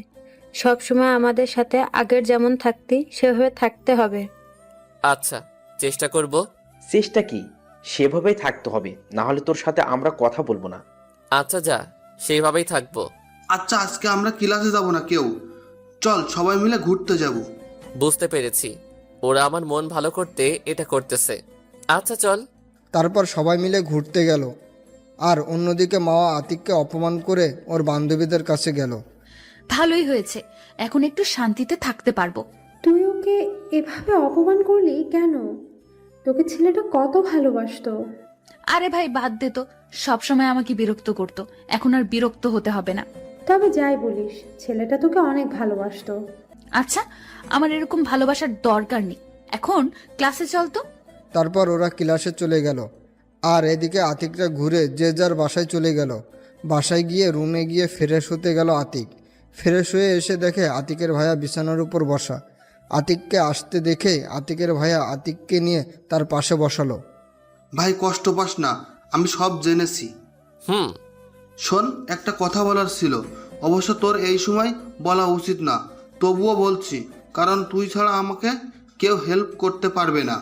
[SPEAKER 14] সব সময় আমাদের সাথে আগের যেমন থাকতি সেভাবে থাকতে হবে।
[SPEAKER 2] আচ্ছা, চেষ্টা করব।
[SPEAKER 7] চেষ্টা কি, সেভাবেই থাকতে হবে, না হলে তোর সাথে আমরা কথা বলবো না।
[SPEAKER 2] আচ্ছা যা, সেইভাবেই থাকবো।
[SPEAKER 12] আচ্ছা আজকে আমরা ক্লাসে যাব না কেউ, চল সবাই মিলে ঘুরতে যাব।
[SPEAKER 2] বুঝতে পেরেছি, ওরা আমার মন ভালো করতে এটা করতেছে। আচ্ছা চল।
[SPEAKER 3] তারপর সবাই মিলে ঘুরতে গেল। আর অন্যদিকে মাওয়া আতিককে অপমান করে ওর বান্ধবীদের কাছে গেল।
[SPEAKER 1] ভালোই হয়েছে, এখন একটু শান্তিতে থাকতে পারবো।
[SPEAKER 9] তুই ওকে এভাবে অপমান করলি কেন? তোকে ছেলেটা কত ভালোবাসতো।
[SPEAKER 1] আরে ভাই বাদ দে তো, সবসময় আমাকে বিরক্ত করতো, এখন আর বিরক্ত হতে হবে না।
[SPEAKER 9] তবে যাই বলিস, ছেলেটা তোকে অনেক ভালোবাসতো।
[SPEAKER 1] আচ্ছা, আমার এরকম ভালোবাসার দরকার নেই, এখন ক্লাসে চল তো।
[SPEAKER 3] তারপর ওরা ক্লাসে চলে গেল। আর এদিকে আতিকরা ঘুরে যে যার বাসায় চলে গেল। বাসায় গিয়ে রুমে গিয়ে ফ্রেশ হতে গেল আতিক। ফ্রেশ হয়ে এসে দেখে আতিকের ভাইয়া বিছানার উপর বসা। আতিককে আসতে দেখে আতিকের ভাইয়া আতিককে নিয়ে তার পাশে বসালো।
[SPEAKER 12] ভাই কষ্ট পাস না, আমি সব জেনেছি। শোন, একটা কথা বলার ছিল, অবশ্য তোর এই সময় বলা উচিত না, তবুও বলছি, কারণ তুই ছাড়া আমাকে কেউ হেল্প করতে পারবে না।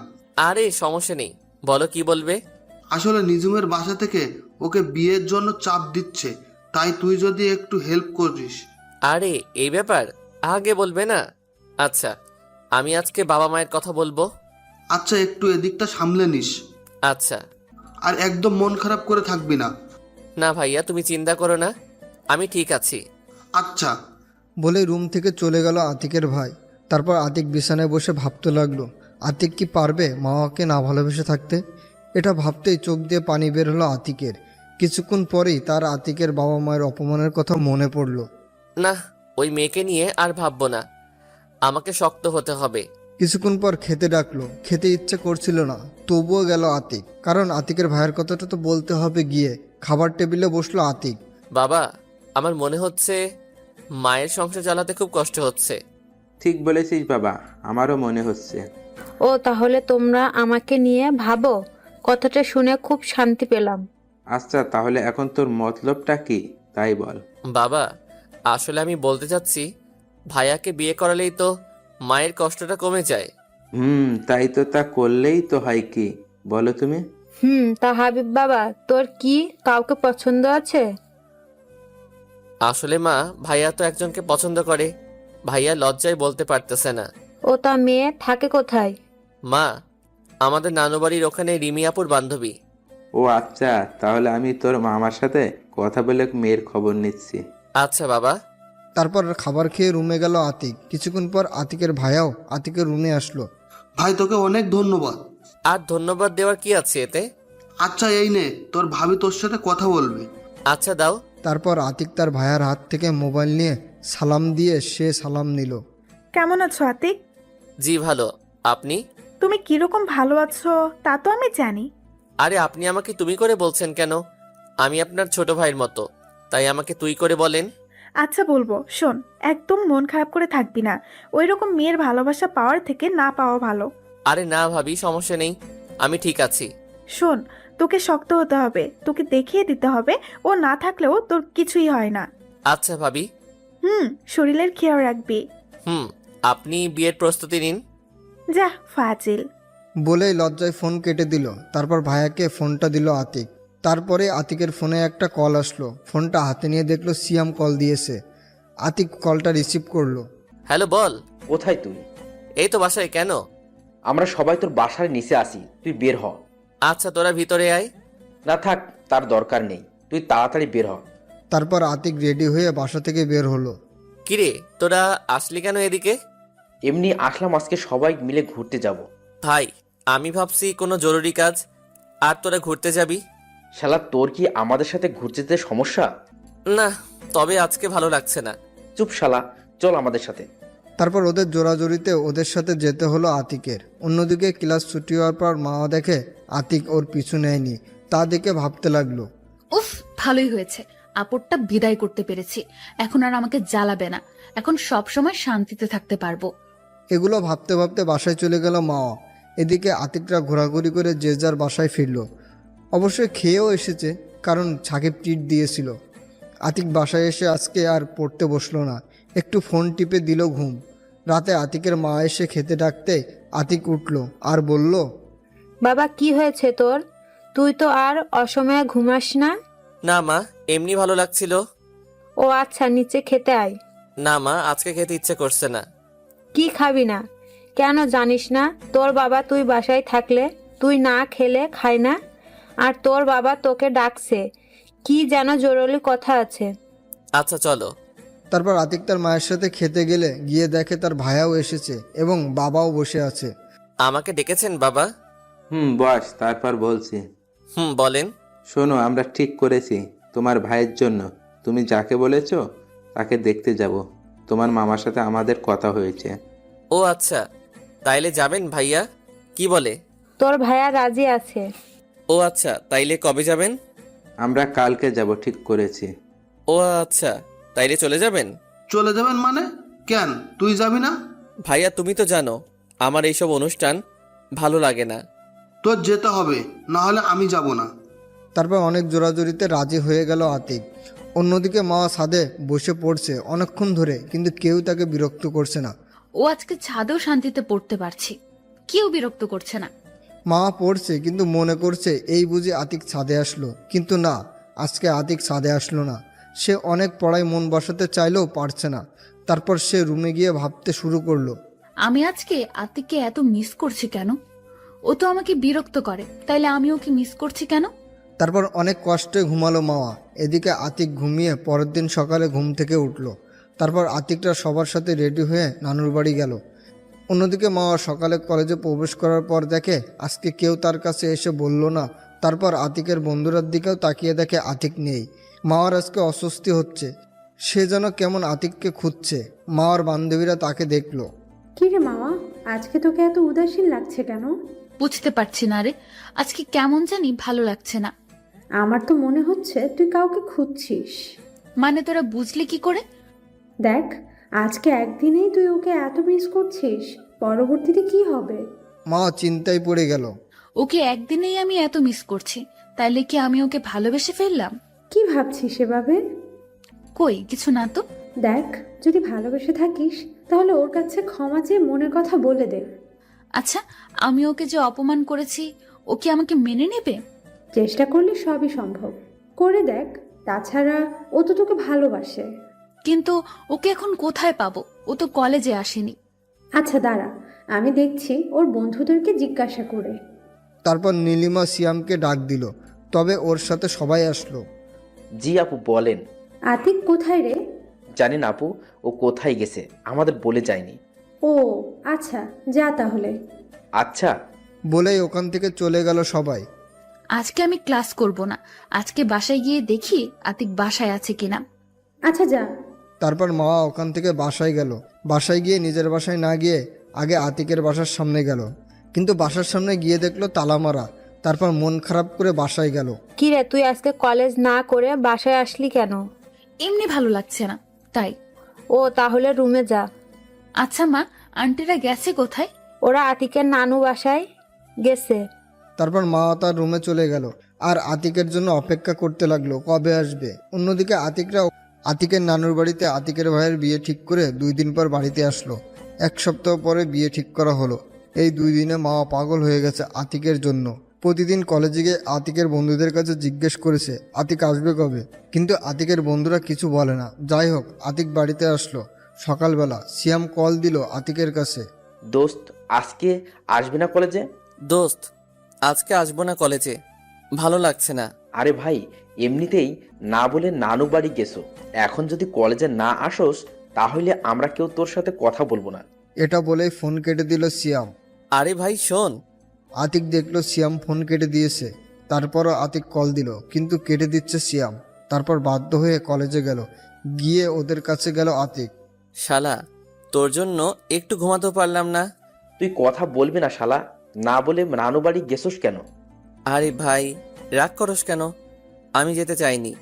[SPEAKER 2] আরে সমস্যা নেই, বলো কি বলবে।
[SPEAKER 12] আসলে নিজুমের বাসা থেকে ওকে বিয়ের জন্য চাপ দিচ্ছে, তাই তুই যদি একটু হেল্প করিস।
[SPEAKER 2] আরে এই ব্যাপার আগে বলবে না? আচ্ছা, আমি আজকে বাবা মায়ের কথা বলবো।
[SPEAKER 12] আচ্ছা একটু এদিকটা সামলে নিস।
[SPEAKER 2] আচ্ছা।
[SPEAKER 12] আর একদম মন খারাপ করে থাকবি না।
[SPEAKER 2] না ভাইয়া, তুমি চিন্তা করো না, আমি ঠিক আছি।
[SPEAKER 12] আচ্ছা।
[SPEAKER 3] বলে রুম থেকে চলে গেল আতিকের ভাই। তারপর আতিক বিছানায় বসে ভাবতে লাগলো, আতিক কি পারবে মাওয়াকে না ভালোবেসে থাকতে? এটা ভাবতেই চোখ দিয়ে পানি বের হলো আতিকের। কিছুক্ষণ পরেই তার আতিকের বাবা মায়ের অপমানের কথা মনে পড়ল।
[SPEAKER 2] না, ওই মেয়েকে নিয়ে আর ভাববো না, আমাকে শক্ত হতে হবে।
[SPEAKER 3] কিছুক্ষণ পর খেতে ডাকলো। খেতে ইচ্ছে করছিল না, তবুও গেল আতিক, কারণ আতিকের ভাইয়ের কথাটা তো বলতে হবে গিয়ে। খাবার টেবিলে বসলো আতিক।
[SPEAKER 2] বাবা, আমার মনে হচ্ছে মায়ের সংসার চালাতে খুব কষ্ট হচ্ছে।
[SPEAKER 11] ঠিক বলেছিস বাবা, আমারও মনে হচ্ছে।
[SPEAKER 14] ও তাহলে তোমরা আমাকে নিয়ে ভাবো, কথাটা শুনে খুব শান্তি পেলাম।
[SPEAKER 11] আচ্ছা তাহলে এখন তোর মতলবটা কি তাই বল।
[SPEAKER 2] বাবা, আসলে আমি বলতে চাচ্ছি, ভাইয়াকে বিয়ে করালেই তো মায়ের কষ্টটা কমে যায়।
[SPEAKER 11] তাই তো, তা করলেই তো হয় কি বলো তুমি?
[SPEAKER 14] তা হাবিব বাবা, তোর কি কাউকে পছন্দ আছে?
[SPEAKER 2] আসলে মা, ভাইয়া তো একজনকে পছন্দ করে, ভাইয়া লজ্জায় বলতে পারতেছে না।
[SPEAKER 14] ও তা মেয়ে থাকে কোথায়?
[SPEAKER 2] মা, আমাদের নানু বাড়ির ওখানে রিমি আপুর বান্ধবী।
[SPEAKER 11] ও আচ্ছা, তাহলে আমি তোর মামার সাথে কথা বলে মেয়ের খবর নিচ্ছি।
[SPEAKER 2] আচ্ছা বাবা।
[SPEAKER 3] তারপর খাবার খেয়ে রুমে গেল আতিক। কিছুক্ষণ পর আতিকের ভাইয়াও আতিকের রুমে আসলো।
[SPEAKER 12] ভাই তোকে অনেক ধন্যবাদ।
[SPEAKER 2] আর ধন্যবাদ দেওয়ার কি আছে এতে?
[SPEAKER 12] আচ্ছা এই নে, তোর ভাবি তোর সাথে কথা বলবে।
[SPEAKER 2] আচ্ছা দাও।
[SPEAKER 3] তারপর আতিক তার ভাইয়ার হাত থেকে মোবাইল নিয়ে সালাম দিয়ে সে সালাম নিল।
[SPEAKER 13] কেমন আছো আতিক?
[SPEAKER 2] জি ভালো, আপনি?
[SPEAKER 13] তুমি কিরকম ভালো আছো তা তো আমি জানি।
[SPEAKER 2] আরে আপনি আমাকে তুমি করে বলছেন কেন? আমি আপনার ছোট ভাইয়ের মতো, তাই আমাকে তুই করে বলেন।
[SPEAKER 13] আচ্ছা বলবো, শোন, একদম মন খারাপ করে থাকবি না। ওই রকম মেয়ের ভালোবাসা পাওয়ার থেকে না পাওয়া ভালো।
[SPEAKER 2] আরে না ভাবি, সমস্যা নেই, আমি ঠিক আছি।
[SPEAKER 13] শোন, তোকে শক্ত হতে হবে, তোকে দেখিয়ে দিতে হবে ও না থাকলেও তোর কিছুই হয় না।
[SPEAKER 2] আচ্ছা ভাবি।
[SPEAKER 13] শরীরের খেয়াল রাখবি।
[SPEAKER 2] আপনি বিয়ের প্রস্তুতি নিন।
[SPEAKER 13] যা ফাজিল।
[SPEAKER 3] বলেই লজ্জায় ফোন কেটে দিল। তারপর ভাইয়াকে ফোনটা দিল আতিক। তারপরে আতিকের ফোনে একটা কল আসলো। ফোনটা হাতে নিয়ে দেখলো সিয়াম কল দিয়েছে। আতিক কলটা রিসিভ করলো।
[SPEAKER 2] হ্যালো বল।
[SPEAKER 7] কোথায় তুই?
[SPEAKER 2] এই তো বাসায়। কেন?
[SPEAKER 7] আমরা সবাই তোর বাসার নিচে আসি, তুই বের হ।
[SPEAKER 2] আচ্ছা তোরা ভিতরে আয়।
[SPEAKER 7] না থাক, তার দরকার নেই, তুই তাড়াতাড়ি বের হ।
[SPEAKER 3] তারপর আতিক রেডি হয়ে বাসা থেকে বের হলো।
[SPEAKER 2] কিরে তোরা আসলি কেন এদিকে?
[SPEAKER 7] এমনি আসলাম, আজকে সবাই মিলে ঘুরতে যাব।
[SPEAKER 2] ভাই আমি ভাবছি কোনো জরুরি কাজ, আর তোরা ঘুরতে যাবি।
[SPEAKER 7] শালা তোর কি আমাদের সাথে ঘুরতে যেতে সমস্যা?
[SPEAKER 2] না, তবে আজকে ভালো লাগছে না।
[SPEAKER 7] চুপ শালা, চল আমাদের সাথে।
[SPEAKER 3] তারপর ওদের জোরাজোরিতে ওদের সাথে যেতে হলো আতিকের। অন্যদিকে ক্লাস ছুটি হওয়ার পর মা দেখে আতিক ওর পিছু নেয়নি, তা দেখে ভাবতে লাগলো।
[SPEAKER 1] উফ, ভালোই হয়েছে, আপদটা বিদায় করতে পেরেছি। এখন আর আমাকে জ্বালাবে না, এখন সব সময় শান্তিতে থাকতে পারবো।
[SPEAKER 3] এগুলো ভাবতে ভাবতে বাসায় চলে গেল মা। এদিকে আতিকরা ঘোরাঘুরি করে যে যার বাসায় ফিরল। অবশ্যই খেয়েও এসেছে, কারণ সাকিব ট্রিট দিয়েছিল। আতিক বাসায় এসে আজকে আর পড়তে বসলো না, একটু ফোন টিপে দিল ঘুম। রাতে আতিকের মা এসে খেতে ডাকতে আতিক উঠল আর বলল,
[SPEAKER 14] বাবা কি হয়েছে তোর? তুই তো আর অসময়ে ঘুমাস না।
[SPEAKER 2] না মা, এমনি ভালো লাগছিল।
[SPEAKER 14] ও আচ্ছা, নিচে খেতে আয়।
[SPEAKER 2] না মা, আজকে খেতে ইচ্ছে করছে না।
[SPEAKER 14] কি খাবি না? কেন জানিস না তোর বাবা তুই বাসায় থাকলে তুই না খেলে খায় না? আর তোর বাবা তোকে ডাকছে, কি যেন জরুরি কথা আছে।
[SPEAKER 2] আচ্ছা চলো।
[SPEAKER 3] তারপর আতিক তার মায়ের সাথে খেতে গেলে গিয়ে দেখে তার ভাইয়াও এসেছে এবং বাবাও বসে আছে।
[SPEAKER 2] আমাকে ডেকেছেন বাবা?
[SPEAKER 11] বস, তারপর বলছি।
[SPEAKER 2] বলেন।
[SPEAKER 11] শোনো, আমরা ঠিক করেছি তোমার ভাইয়ের জন্য তুমি যাকে বলেছো তাকে দেখতে যাব। তোমার মামার সাথে আমাদের কথা হয়েছে।
[SPEAKER 2] ও আচ্ছা, তাইলে যাবেন ভাইয়া? কি বলে?
[SPEAKER 14] তোর ভাইয়া রাজি আছে।
[SPEAKER 2] ও আচ্ছা, তাইলে কবে যাবেন?
[SPEAKER 11] আমরা কালকে যাব ঠিক করেছি।
[SPEAKER 2] ও আচ্ছা, তাইলে চলে যাবেন?
[SPEAKER 12] চলে যাবেন মানে? কেন, তুই যাবি না?
[SPEAKER 2] ভাইয়া তুমি তো জানো আমার এইসব অনুষ্ঠান ভালো লাগে না।
[SPEAKER 12] তোর যেতে হবে, না হলে আমি যাব না।
[SPEAKER 3] তারপর অনেক জোরাজোরিতে রাজি হয়ে গেল আতিক। অন্যদিকে মা ছাদে বসে পড়ছে অনেকক্ষণ ধরে, কিন্তু কেউ তাকে বিরক্ত করছে না।
[SPEAKER 1] ও আজকে ছাদেও শান্তিতে পড়তে পারছি, কেউ বিরক্ত করছে না।
[SPEAKER 3] মা পড়ছে কিন্তু মনে করছে এই বুঝি আতিক ছাদে আসলো, কিন্তু না, আজকে আতিক ছাদে আসলো না। সে অনেক পড়ায় মন বসাতে চাইলেও পারছে না। তারপর সে রুমে গিয়ে ভাবতে শুরু করলো,
[SPEAKER 1] আমি আজকে আতিককে এত মিস করছি কেন? ও তো আমাকে বিরক্ত করে, তাইলে আমি ওকে মিস করছি কেন?
[SPEAKER 3] তারপর অনেক কষ্টে ঘুমালো মাওয়া। এদিকে আতিক ঘুমিয়ে পরের দিন সকালে ঘুম থেকে উঠল। তারপর আতিকরা সবার সাথে রেডি হয়ে নানুর বাড়ি গেল। অন্যদিকে মাওয়া সকালে কলেজে প্রবেশ করার পর দেখে আজকে কেউ তার কাছে এসে বলল না। তারপর আতিকের বন্ধুরার দিকেও তাকিয়ে দেখে আতিক নেই। মাওয়ার আজকে অস্বস্তি হচ্ছে, সে যেন কেমন আতিককে খুঁজছে। মাওয়ার বান্ধবীরা তাকে দেখলো।
[SPEAKER 9] কি রে মামা, আজকে তোকে এত উদাসীন লাগছে কেন?
[SPEAKER 1] বুঝতে পারছি না রে, আজকে কেমন জানি ভালো লাগছে না।
[SPEAKER 9] আমার তো মনে হচ্ছে তুই কাউকে খুঁজছিস।
[SPEAKER 1] মানে তোরা বুঝলি কি করে?
[SPEAKER 9] দেখ, আজকে একদিনেই তুই ওকে এত মিস করছিস, পরবর্তীতে কি হবে?
[SPEAKER 3] মা চিন্তায় পড়ে গেল।
[SPEAKER 1] ওকে একদিনেই আমি এত মিস করছি, তাইলে কি আমি ওকে ভালোবেসে ফেললাম?
[SPEAKER 9] কি ভাবছিস এভাবে?
[SPEAKER 1] কই কিছু না তো।
[SPEAKER 9] দেখ, যদি ভালোবেসে থাকিস তাহলে ওর কাছে ক্ষমা চেয়ে মনের কথা বলে দে।
[SPEAKER 1] আচ্ছা, আমি ওকে যে অপমান করেছি ও কি আমাকে মেনে নেবে?
[SPEAKER 9] চেষ্টা করলে সবই সম্ভব, করে দেখ। তাছাড়া ও তো তোকে ভালোবাসে।
[SPEAKER 1] কিন্তু ওকে এখন কোথায় পাবো? ও তো কলেজে আসেনি।
[SPEAKER 9] আচ্ছা দাঁড়া, আমি দেখছি ওর বন্ধুদেরকে জিজ্ঞাসা করে।
[SPEAKER 3] তারপর নীলিমা সিয়ামকে ডাক দিল। তবে ওর সাথে সবাই আসলো।
[SPEAKER 7] জি আপু বলেন।
[SPEAKER 9] আতিক কোথায় রে?
[SPEAKER 7] জানেন আপু, ও কোথায় গেছে আমাদের বলে যায়নি।
[SPEAKER 9] ও আচ্ছা, যা তাহলে।
[SPEAKER 7] আচ্ছা।
[SPEAKER 3] বলেই ওখান থেকে চলে গেল সবাই।
[SPEAKER 1] আজকে আমি ক্লাস করব না, আজকে বাসায় গিয়ে দেখি আতিক বাসায় আছে কিনা।
[SPEAKER 9] আচ্ছা যা।
[SPEAKER 3] তারপর মা ওখান থেকে বাসায় গেল। বাসায় গিয়ে নিজের বাসায় না গিয়ে আগে আতিকের বাসার সামনে গেল, কিন্তু বাসার সামনে গিয়ে দেখলো তালা মারা। তারপর মন খারাপ করে বাসায় গেল।
[SPEAKER 14] কি রে, তুই আজকে কলেজ না করে বাসায় আসলি কেন?
[SPEAKER 1] এমনি ভালো লাগছে না তাই।
[SPEAKER 14] ও তাহলে রুমে যা।
[SPEAKER 1] আচ্ছা মা, আন্টিরা গেছে কোথায়?
[SPEAKER 14] ওরা আতিকের নানু বাসায় গেছে।
[SPEAKER 3] তারপর মা তার রুমে চলে গেল আর আতিকের জন্য অপেক্ষা করতে লাগলো কবে আসবে। অন্যদিকে আতিকের নানুর বাড়িতে আতিকের ভাইয়ের বিয়ে ঠিক করে 2 দিন পর বাড়িতে আসলো। 1 সপ্তাহ পরে বিয়ে ঠিক করা হলো। এই 2 দিনে মা পাগল হয়ে গেছে আতিকের জন্য। প্রতিদিন কলেজে গিয়ে আতিকের বন্ধুদের কাছে জিজ্ঞেস করেছে আতিক আসবে কবে, কিন্তু আতিকের বন্ধুরা কিছু বলে না। যাই হোক, আতিক বাড়িতে আসলো। সকালবেলা সিয়াম কল দিল আতিকের কাছে।
[SPEAKER 7] দোস্ত, আজকে আসবি না কলেজে?
[SPEAKER 2] দোস্ত, আজকে আসবো না কলেজে, ভালো লাগছে না।
[SPEAKER 7] আরে ভাই, এমনিতেই না বলে নানু বাড়ি গেছো, এখন যদি কলেজে না আসোস তাহলে আমরা কেউ তোর সাথে কথা বলবো না।
[SPEAKER 3] এটা বলেই ফোন কেটে দিল সিয়াম।
[SPEAKER 2] আরে ভাই শোন।
[SPEAKER 3] আতিক দেখলো সিয়াম ফোন কেটে দিয়েছে। তারপরও আতিক কল দিল, কিন্তু কেটে দিচ্ছে সিয়াম। তারপর বাধ্য হয়ে কলেজে গেল। গিয়ে ওদের কাছে গেল আতিক।
[SPEAKER 2] শালা, তোর জন্য একটু ঘুমাতে পারলাম না।
[SPEAKER 7] তুই কথা বলবি না শালা, না বলে নানু বাড়ি গেছোস কেন?
[SPEAKER 2] আরে ভাই, রাগ করস কেন? আমি যেতে চাইনি,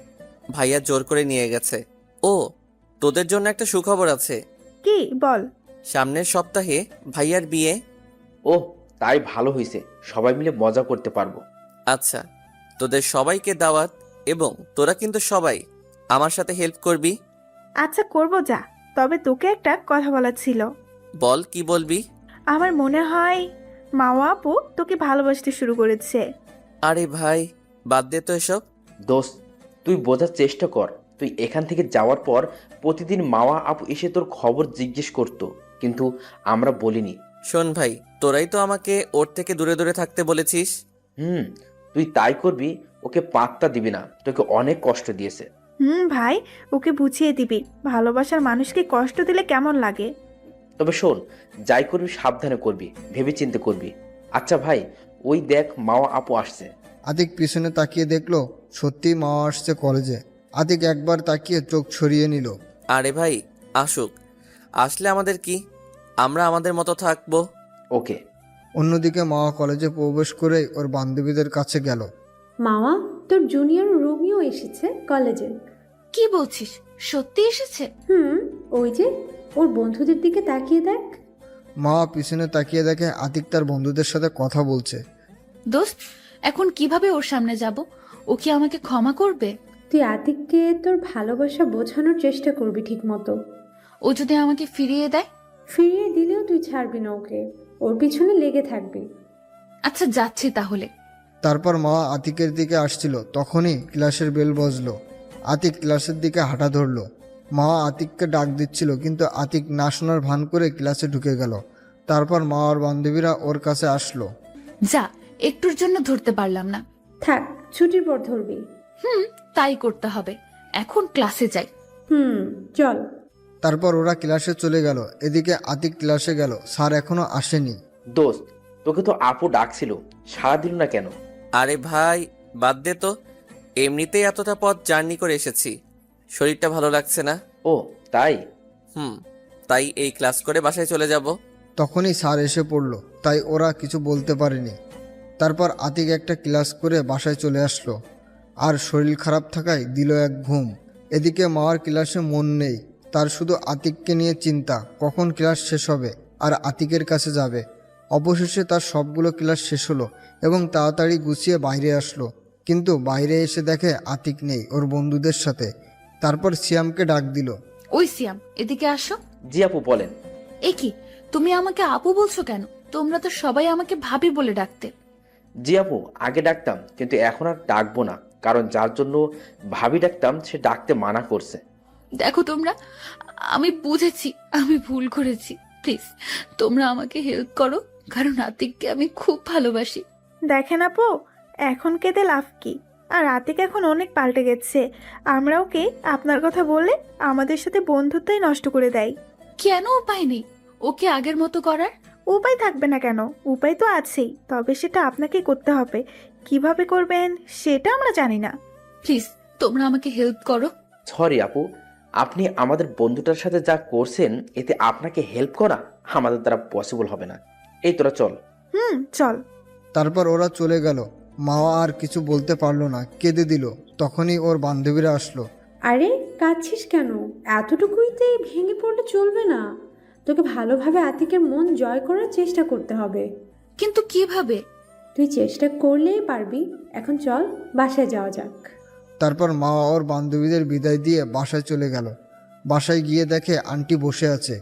[SPEAKER 2] ভাইয়া জোর করে নিয়ে গেছে। ও, তোদের জন্য একটা সুখবর আছে।
[SPEAKER 13] কি বল?
[SPEAKER 2] সামনের সপ্তাহে ভাইয়ার বিয়ে।
[SPEAKER 7] ওহ, তাই ভালো হয়েছে, সবাই মিলে মজা করতে পারবো।
[SPEAKER 2] আচ্ছা, তোদের সবাইকে দাওয়াত, এবং তোরা কিন্তু সবাই আমার সাথে হেল্প করবি।
[SPEAKER 13] আচ্ছা করবো, যা। তবে তোকে একটা কথা বলার ছিল।
[SPEAKER 2] বল, কি বলবি?
[SPEAKER 13] আমার মনে হয় মাওয়া আপু তোকে ভালোবাসতে শুরু করেছে।
[SPEAKER 2] আরে ভাই, বাদ দে তো এসব।
[SPEAKER 7] দোস্ত, তুই বোঝার চেষ্টা কর। তুই এখান থেকে যাওয়ার পর প্রতিদিন মাওয়া আপু এসে তোর খবর জিজ্ঞেস করতো, কিন্তু আমরা বলিনি।
[SPEAKER 2] শোন ভাই, তোরাই তো আমাকে ওর থেকে দূরে দূরে থাকতে বলেছিস।
[SPEAKER 7] তুই তাই করবি, ওকে পাত্তা দিবি না, তোকে অনেক কষ্ট দিয়েছে।
[SPEAKER 13] ভাই, ওকে বুঝিয়ে দিবি ভালোবাসার মানুষকে কষ্ট দিলে কেমন লাগে।
[SPEAKER 7] তবে শোন, যাই করবি সাবধানে করবি, ভেবে চিন্তে করবি। আচ্ছা ভাই, ওই দেখ মাওয়া আপু আসছে।
[SPEAKER 3] আতিক পিছনে তাকিয়ে দেখলো সত্যিই মা আসছে কলেজে। আতিক একবার তাকিয়ে চোখ সরিয়ে নিল।
[SPEAKER 2] আরে ভাই, আসুক, আসলে আমাদের কি, আমরা আমাদের মতো থাকবো।
[SPEAKER 7] ওকে।
[SPEAKER 3] অন্যদিকে মা কলেজে প্রবেশ করে ওর বান্ধবীদের কাছে গেল।
[SPEAKER 9] মামা, তোর জুনিয়র রোমিও এসেছে কলেজে।
[SPEAKER 1] কি বলছিস, সত্যি এসেছে?
[SPEAKER 9] ওই যে ওর বন্ধুদের দিকে তাকিয়ে দেখ।
[SPEAKER 3] মা পিছনে তাকিয়ে দেখে আতিক তার বন্ধুদের সাথে কথা বলছে।
[SPEAKER 1] দোস্ত, এখন কিভাবে ওর সামনে যাব? ও কি আমাকে ক্ষমা করবে?
[SPEAKER 9] তুই আতিককে তোর ভালোবাসা বোঝানোর চেষ্টা করবি ঠিক মতো।
[SPEAKER 1] ও যদি আমাকে ফিরিয়ে দেয়?
[SPEAKER 9] ফিরিয়ে দিলেও তুই ছাড়বি না ওকে, ওর পিছনে লেগে থাকবি।
[SPEAKER 1] আচ্ছা, যাচ্ছি তাহলে।
[SPEAKER 3] তারপর মা আতিকের দিকে আসছিল, তখনই ক্লাসের বেল বাজলো। আতিক ক্লাসের দিকে হাঁটা ধরলো। মা আতিককে ডাক দিচ্ছিল, কিন্তু আতিক না শোনার ভান করে ক্লাসে ঢুকে গেল। তারপর মা আর বান্ধবীরা ওর কাছে আসলো।
[SPEAKER 1] যা, একটুর জন্য ধরতে পারলাম না।
[SPEAKER 9] থাক, ছুটির পর ধরবি।
[SPEAKER 1] তাই করতে হবে। এখন ক্লাসে যাই।
[SPEAKER 9] চল।
[SPEAKER 3] তারপর ওরা ক্লাসে চলে গেল। এদিকে আতিক ক্লাসে গেল, স্যার এখনো আসেনি।
[SPEAKER 7] দোস্ত, তোকে তো আপু ডাকছিল, সাড়া দিল না কেন?
[SPEAKER 2] আরে ভাই, বাদ দে তো, এমনিতেই এতটা পথ জার্নি করে এসেছি, শরীরটা ভালো লাগছে না।
[SPEAKER 7] ও তাই?
[SPEAKER 2] তাই এই ক্লাস করে বাসায় চলে যাব।
[SPEAKER 3] তখনই স্যার এসে পড়লো, তাই ওরা কিছু বলতে পারেনি। তারপর আতিক একটা ক্লাস করে বাসায় চলে আসলো, আর শরীর খারাপ থাকায় দিল এক ঘুম। এদিকে মার ক্লাসে মন নেই, তার শুধু আতিককে নিয়ে চিন্তা, কখন ক্লাস শেষ হবে আর আতিকের কাছে যাবে। অবশেষে তার সবগুলো ক্লাস শেষ হলো এবং তাড়াতাড়ি গুছিয়ে বাইরে আসলো, কিন্তু বাইরে এসে দেখে আতিক নেই ওর বন্ধুদের সাথে। তারপর সিয়ামকে ডাক দিল।
[SPEAKER 1] ওই সিয়াম, এদিকে আসো।
[SPEAKER 7] জি আপু বলেন।
[SPEAKER 1] এ কি, তুমি আমাকে আপু বলছো কেন? তোমরা তো সবাই আমাকে ভাবি বলে ডাকতে।
[SPEAKER 7] জি আপু, আগে ডাকতাম, কিন্তু এখন আর ডাকবো না, কারণ যার জন্য ভাবি ডাকতাম সে ডাকতে মানা করছে।
[SPEAKER 1] দেখো তোমরা, আমি বুঝেছি আমি ভুল করেছি। প্লিজ তোমরা আমাকে হেল্প করো, কারণ আতিককে আমি খুব ভালোবাসি।
[SPEAKER 13] দেখেন আপু, এখন কেঁদে লাভ কি? আর আতিক এখন অনেক পাল্টে গেছে। আমরা ওকে আপনার কথা বললে আমাদের সাথে বন্ধুত্বই নষ্ট করে দেয়।
[SPEAKER 1] কেন উপায় নেই ওকে আগের মতো করার?
[SPEAKER 13] উপায় থাকবে না কেন? উপায় তো আছেই, তবে সেটা আপনাকে করতে হবে। কিভাবে করবেন সেটা আমরা জানি না।
[SPEAKER 1] প্লিজ তোমরা আমাকে হেল্প করো।
[SPEAKER 7] সরি আপু, আপনি আমাদের বন্ধুটার সাথে যা করছেন এতে আপনাকে হেল্প করা আমাদের দ্বারা পসিবল হবে না। এই তোরা চল।
[SPEAKER 13] চল।
[SPEAKER 3] তারপর ওরা চলে গেল। মাওয়া আর কিছু বলতে পারলো না, কেঁদে দিল। তখনই ওর বান্ধবীরা আসলো।
[SPEAKER 9] আরে কাঁদছিস কেন? এতটুকুইতে ভেঙে পড়লে চলবে না। তোকে ভালোভাবে আতিকের মন জয় করার চেষ্টা করতে হবে।
[SPEAKER 1] কিন্তু কিভাবে?
[SPEAKER 9] তুই চেষ্টা করলেই পারবি। এখন চল বাসায় যাওয়া যাক।
[SPEAKER 3] তারপর মাওয়া ওর বান্ধবীদের বিদায় দিয়ে বাসায় চলে গেল। বাসায় গিয়ে দেখে আন্টি বসে আছে।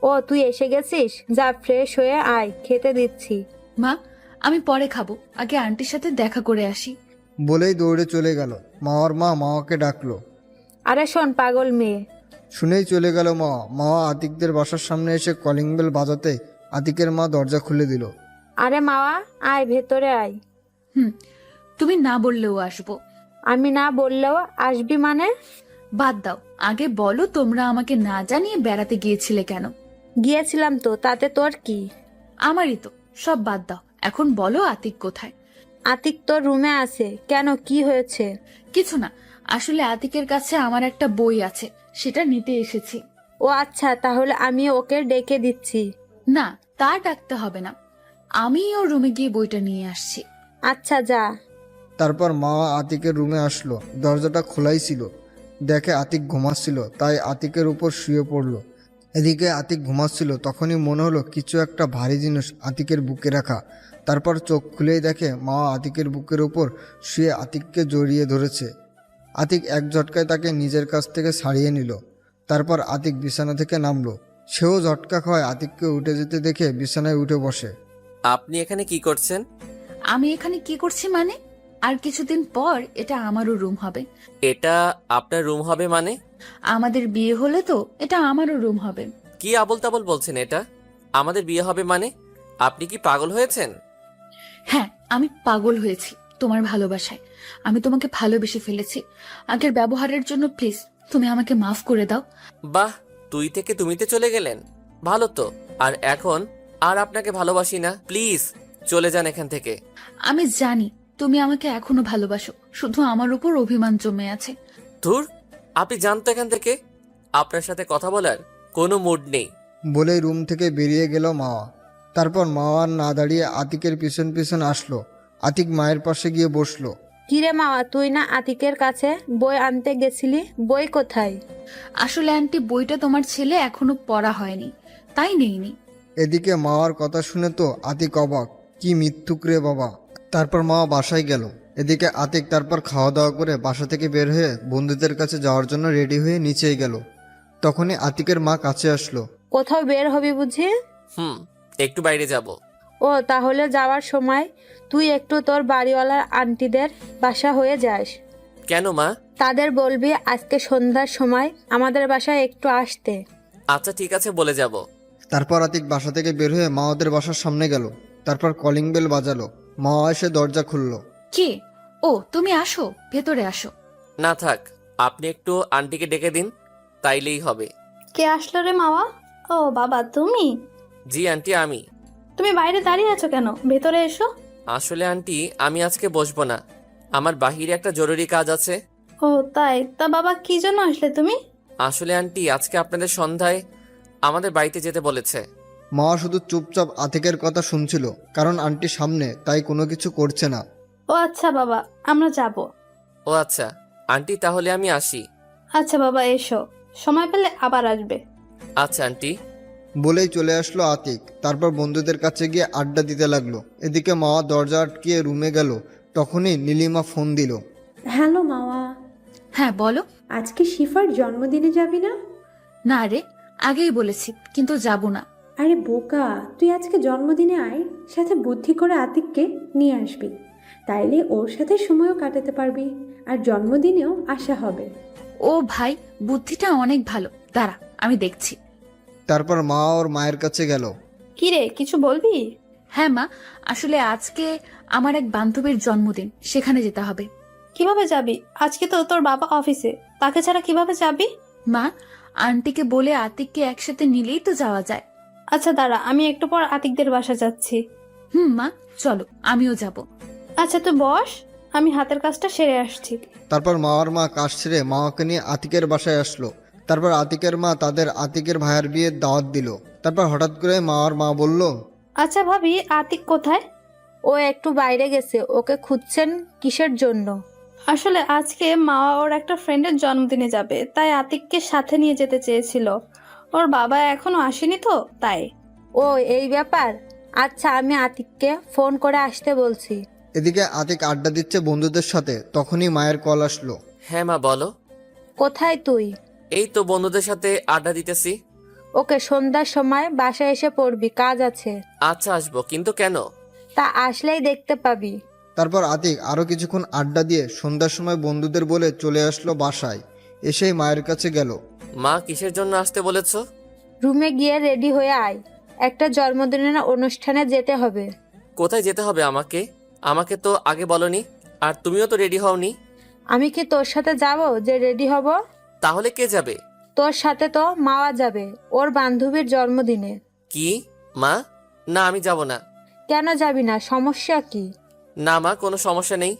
[SPEAKER 14] ও তুই এসে গেছিস, যা ফ্রেশ হয়ে আয়, খেতে দিচ্ছি।
[SPEAKER 1] মা আমি পরে খাবো, আগে আন্টির সাথে দেখা করে আসি।
[SPEAKER 3] বলেই দৌড়ে চলে গেল। মাওয়ার মা মাওয়াকে ডাকলো।
[SPEAKER 14] আরে শোন পাগল মেয়ে,
[SPEAKER 3] শুনেই চলে গেল মাওয়া। মাওয়া আতিকদের বাসার সামনে এসে কলিং বেল বাজাতে আতিকের মা দরজা খুলে দিল।
[SPEAKER 14] আরে মাওয়া আয়, ভেতরে আয়।
[SPEAKER 1] তুমি না বললেও আসবো।
[SPEAKER 14] আমি না বললেও আসবি মানে?
[SPEAKER 1] বাদ দাও, আগে বলো তোমরা আমাকে না জানিয়ে বেড়াতে গিয়েছিলে কেন?
[SPEAKER 14] গিয়েছিলাম তো, তাতে তোর কি?
[SPEAKER 1] আমারই তো, সব বাদ দাও। এখন বলো আতিক কোথায়?
[SPEAKER 14] আতিক তোর রুমে আছে। কেন, কি হয়েছে?
[SPEAKER 1] কিছু না, আসলে আতিকের কাছে আমার একটা বই আছে, সেটা নিতে এসেছি।
[SPEAKER 14] ও আচ্ছা, তাহলে আমি ওকে ডেকে দিচ্ছি।
[SPEAKER 1] না, তা ডাকতে হবে না, আমি ওর রুমে গিয়ে বইটা নিয়ে আসছি।
[SPEAKER 14] আচ্ছা যা।
[SPEAKER 3] তারপর মাওয়া আতিকের রুমে আসলো। দরজাটা খোলাই ছিল। দেখে আতিক ঘুমাচ্ছিল, তাই আতিকের উপর শুয়ে পড়ল। এদিকে আতিক ঘুমাচ্ছিল, তখনই মনে হলো কিছু একটা ভারী জিনিস আতিকের বুকে রাখা। তারপর চোখ খুলেই দেখে মাওয়া আতিকের বুকের উপর শুয়ে আতিককে জড়িয়ে ধরেছে। আতিক এক ঝটকায় তাকে নিজের কাছ থেকে ছাড়িয়ে নিল। তারপর আতিক বিছানা থেকে নামলো। সেও ঝটকা খাওয়ায় আতিককে উঠে যেতে দেখে বিছানায় উঠে বসে।
[SPEAKER 2] আপনি এখানে কি করছেন?
[SPEAKER 1] আমি এখানে কি করছি মানে? আর কিছুদিন পর এটা আমারও রুম হবে।
[SPEAKER 2] এটা আপনার রুম হবে মানে?
[SPEAKER 1] আমাদের বিয়ে হলে তো এটা আমারও রুম হবে।
[SPEAKER 2] কি আবল তাবল বলছেন? এটা আমাদের বিয়ে হবে মানে? আপনি কি পাগল হয়েছেন?
[SPEAKER 1] হ্যাঁ, আমি পাগল হয়েছি তোমার ভালোবাসায়। আমি তোমাকে ভালোবেসে ফেলেছি। আগের ব্যবহারের জন্য প্লিজ তুমি আমাকে মাফ করে দাও।
[SPEAKER 2] বাহ, তুই থেকে তুমিতে চলে গেলেন, ভালো তো। আর এখন আর আপনাকে ভালোবাসি না, প্লিজ চলে যান এখান থেকে।
[SPEAKER 1] আমি জানি তুমি আমাকে এখনো ভালোবাসো, শুধু আমার উপর অভিমান জমে আছে।
[SPEAKER 2] ধুর, আপনি জানতো এখান থেকে, আপনার সাথে কথা বলার কোনো মুড নেই।
[SPEAKER 3] বলেই রুম থেকে বেরিয়ে গেল মাওয়া। তারপর মাওয়া না দাঁড়িয়ে আতিকের পিছন পিছন আসলো। আতিক মায়ের পাশে গিয়ে বসলো।
[SPEAKER 14] কিরে মাওয়া, তুই না আতিকের কাছে বই আনতে গেছিলি? বই কোথায়?
[SPEAKER 1] আসলে আন্টি বইটা তোমার ছেলে এখনো পড়া হয়নি, তাই নেইনি।
[SPEAKER 3] এদিকে মাওয়ার কথা শুনে তো আতিক অবাক। কি মিথ্যুক রে বাবা। তারপর মাওয়া বাসায় গেল। এদিকে আতিক তারপর খাওয়া দাওয়া করে বাসা থেকে বের হয়ে বন্ধুদের কাছে যাওয়ার জন্য রেডি হয়ে নিচেই গেল। তখনই আতিকের মা কাছে আসলো।
[SPEAKER 14] কোথাও বের হবি বুঝি?
[SPEAKER 2] একটু বাইরে যাব।
[SPEAKER 14] ও তাহলে যাওয়ার সময় তুই একটু তোর বাড়িওয়ালার আন্টিদের বাসা হয়ে যাস।
[SPEAKER 2] কেন মা?
[SPEAKER 14] তাদের বলবি আজকে সন্ধ্যার সময় আমাদের বাসায় একটু আসতে।
[SPEAKER 2] আচ্ছা ঠিক আছে, বলে যাব।
[SPEAKER 3] তারপর আতিক বাসা থেকে বের হয়ে মাওয়াদের বাসার সামনে গেল। তারপর কলিং বেল বাজালো। মাওয়া এসে দরজা খুলল।
[SPEAKER 1] কে? ও তুমি আসো, ভেতরে আসো।
[SPEAKER 2] না থাক, আপনি একটু আন্টিকে ডেকে দিন, তাইলেই হবে।
[SPEAKER 15] কে আসলো রে মাওয়া? ও বাবা তুমি?
[SPEAKER 2] জি আন্টি, আমি।
[SPEAKER 15] তুমি বাইরে দাঁড়িয়ে আছো কেন? ভেতরে এসো।
[SPEAKER 2] আসলে আন্টি, আমি আজকে বসবো না, আমার বাহিরে একটা জরুরি কাজ আছে।
[SPEAKER 15] ও তাই? তা বাবা কি জন্য আসলে তুমি?
[SPEAKER 2] আসলে আন্টি, আজকে আপনাদের সন্ধ্যায় আমাদের বাড়িতে যেতে বলেছে।
[SPEAKER 3] মাওয়া শুধু চুপচাপ আতিকের কথা শুনছিল, কারণ আন্টি সামনে, তাই কোনো কিছু করছে না।
[SPEAKER 15] ও আচ্ছা বাবা, আমরা যাব।
[SPEAKER 2] ও আচ্ছা আন্টি, তাহলে আমি আসি।
[SPEAKER 15] আচ্ছা বাবা এসো, সময় পেলে আবার আসবে।
[SPEAKER 2] আচ্ছা আন্টি।
[SPEAKER 3] বলেই চলে আসলো আতিক। তারপর বন্ধুদের কাছে গিয়ে আড্ডা দিতে লাগলো। এদিকে মাওয়া দরজা আটকিয়ে রুমে গেল। তখনই নীলিমা ফোন দিল।
[SPEAKER 9] হ্যালো মাওয়া।
[SPEAKER 1] হ্যাঁ বলো।
[SPEAKER 9] আজকে শিফার জন্মদিনে যাবি না?
[SPEAKER 1] না রে, আগেই বলেছি, কিন্তু যাব না।
[SPEAKER 9] আরে বোকা, তুই আজকে জন্মদিনে আয়, সাথে বুদ্ধি করে আতিককে নিয়ে আসবি। তাইলে ওর সাথে সময়ও কাটাতে পারবি, আর জন্মদিনেও আসা হবে।
[SPEAKER 1] ও ভাই, বুদ্ধিটা অনেক ভালো, দাঁড়া আমি দেখছি।
[SPEAKER 3] তারপর মা ওর মায়ের কাছে গেল।
[SPEAKER 15] কি রে, কিছু বলবি?
[SPEAKER 1] হ্যাঁ মা, আসলে আজকে আমার এক বান্ধবীর জন্মদিন, সেখানে যেতে হবে।
[SPEAKER 15] কিভাবে যাবি? আজকে তো তোর বাবা অফিসে, তাকে ছাড়া কিভাবে যাবি?
[SPEAKER 1] মা, আন্টিকে বলে আতিককে একসাথে নিলেই তো যাওয়া যায়।
[SPEAKER 15] আচ্ছা দাঁড়া, আমি একটু পর আতিকদের বাসা যাচ্ছি।
[SPEAKER 1] মা চলো, আমিও যাব।
[SPEAKER 15] আচ্ছা তুই বস, আমি হাতের কাজটা সেরে আসছি।
[SPEAKER 3] তারপর মাওয়ার মা কাজ ছেড়ে মাওয়াকে নিয়ে আতিকের বাসায় আসলো। তারপর আতিকের মা তাদের আতিকের ভাইয়ের বিয়ের দাওয়াত দিল। তারপর হঠাৎ করে মাওয়ার মা বলল,
[SPEAKER 15] আচ্ছা ভাবি, আতিক কোথায়?
[SPEAKER 14] ও একটু বাইরে গেছে, ওকে খুঁজছেন কিসের জন্য?
[SPEAKER 15] আসলে আজকে মাওয়া ওর একটা ফ্রেন্ডের জন্মদিনে যাবে, তাই আতিককে সাথে নিয়ে যেতে চেয়েছিল। ওর বাবা এখনো আসেনি তো তাই।
[SPEAKER 14] ও এই ব্যাপার। আচ্ছা আমি আতিককে ফোন করে আসতে বলছি।
[SPEAKER 3] এদিকে আতিক আড্ডা দিচ্ছে বন্ধুদের সাথে, তখনই মায়ের কল আসলো।
[SPEAKER 2] হ্যাঁ মা, বলো।
[SPEAKER 14] কোথায় তুই?
[SPEAKER 2] এই তো বন্ধুদের সাথে আড্ডা দিতেছি।
[SPEAKER 14] ওকে সন্ধ্যার সময় বাসায় এসে পড়বি, কাজ আছে।
[SPEAKER 2] আচ্ছা আসবো, কিন্তু কেন?
[SPEAKER 14] তা আসলেই দেখতে পাবি।
[SPEAKER 3] তারপর আতিক আরও কিছুক্ষণ আড্ডা দিয়ে সন্ধ্যার সময় বন্ধুদের বলে চলে আসলো বাসায়। এসেই মায়ের কাছে গেল।
[SPEAKER 2] মা কিসের জন্য আসতে বলেছো?
[SPEAKER 14] রুমে গিয়ে রেডি হয়ে আয়, একটা জন্মদিনের অনুষ্ঠানে যেতে হবে।
[SPEAKER 2] কোথায় যেতে হবে আমাকে? আমাকে তো আগে বলনি, আর তুমিও তো রেডি হওনি।
[SPEAKER 14] আমি কি তোর সাথে যাব যে রেডি হব?
[SPEAKER 2] তাহলে কে যাবে?
[SPEAKER 14] তোর সাথে তো মাওয়া যাবে, ওর বান্ধবীর জন্মদিনে।
[SPEAKER 2] কি মা? না, আমি যাব না।
[SPEAKER 14] কেন যাবি না? সমস্যা কি?
[SPEAKER 2] না মা, কোনো সমস্যা নেই,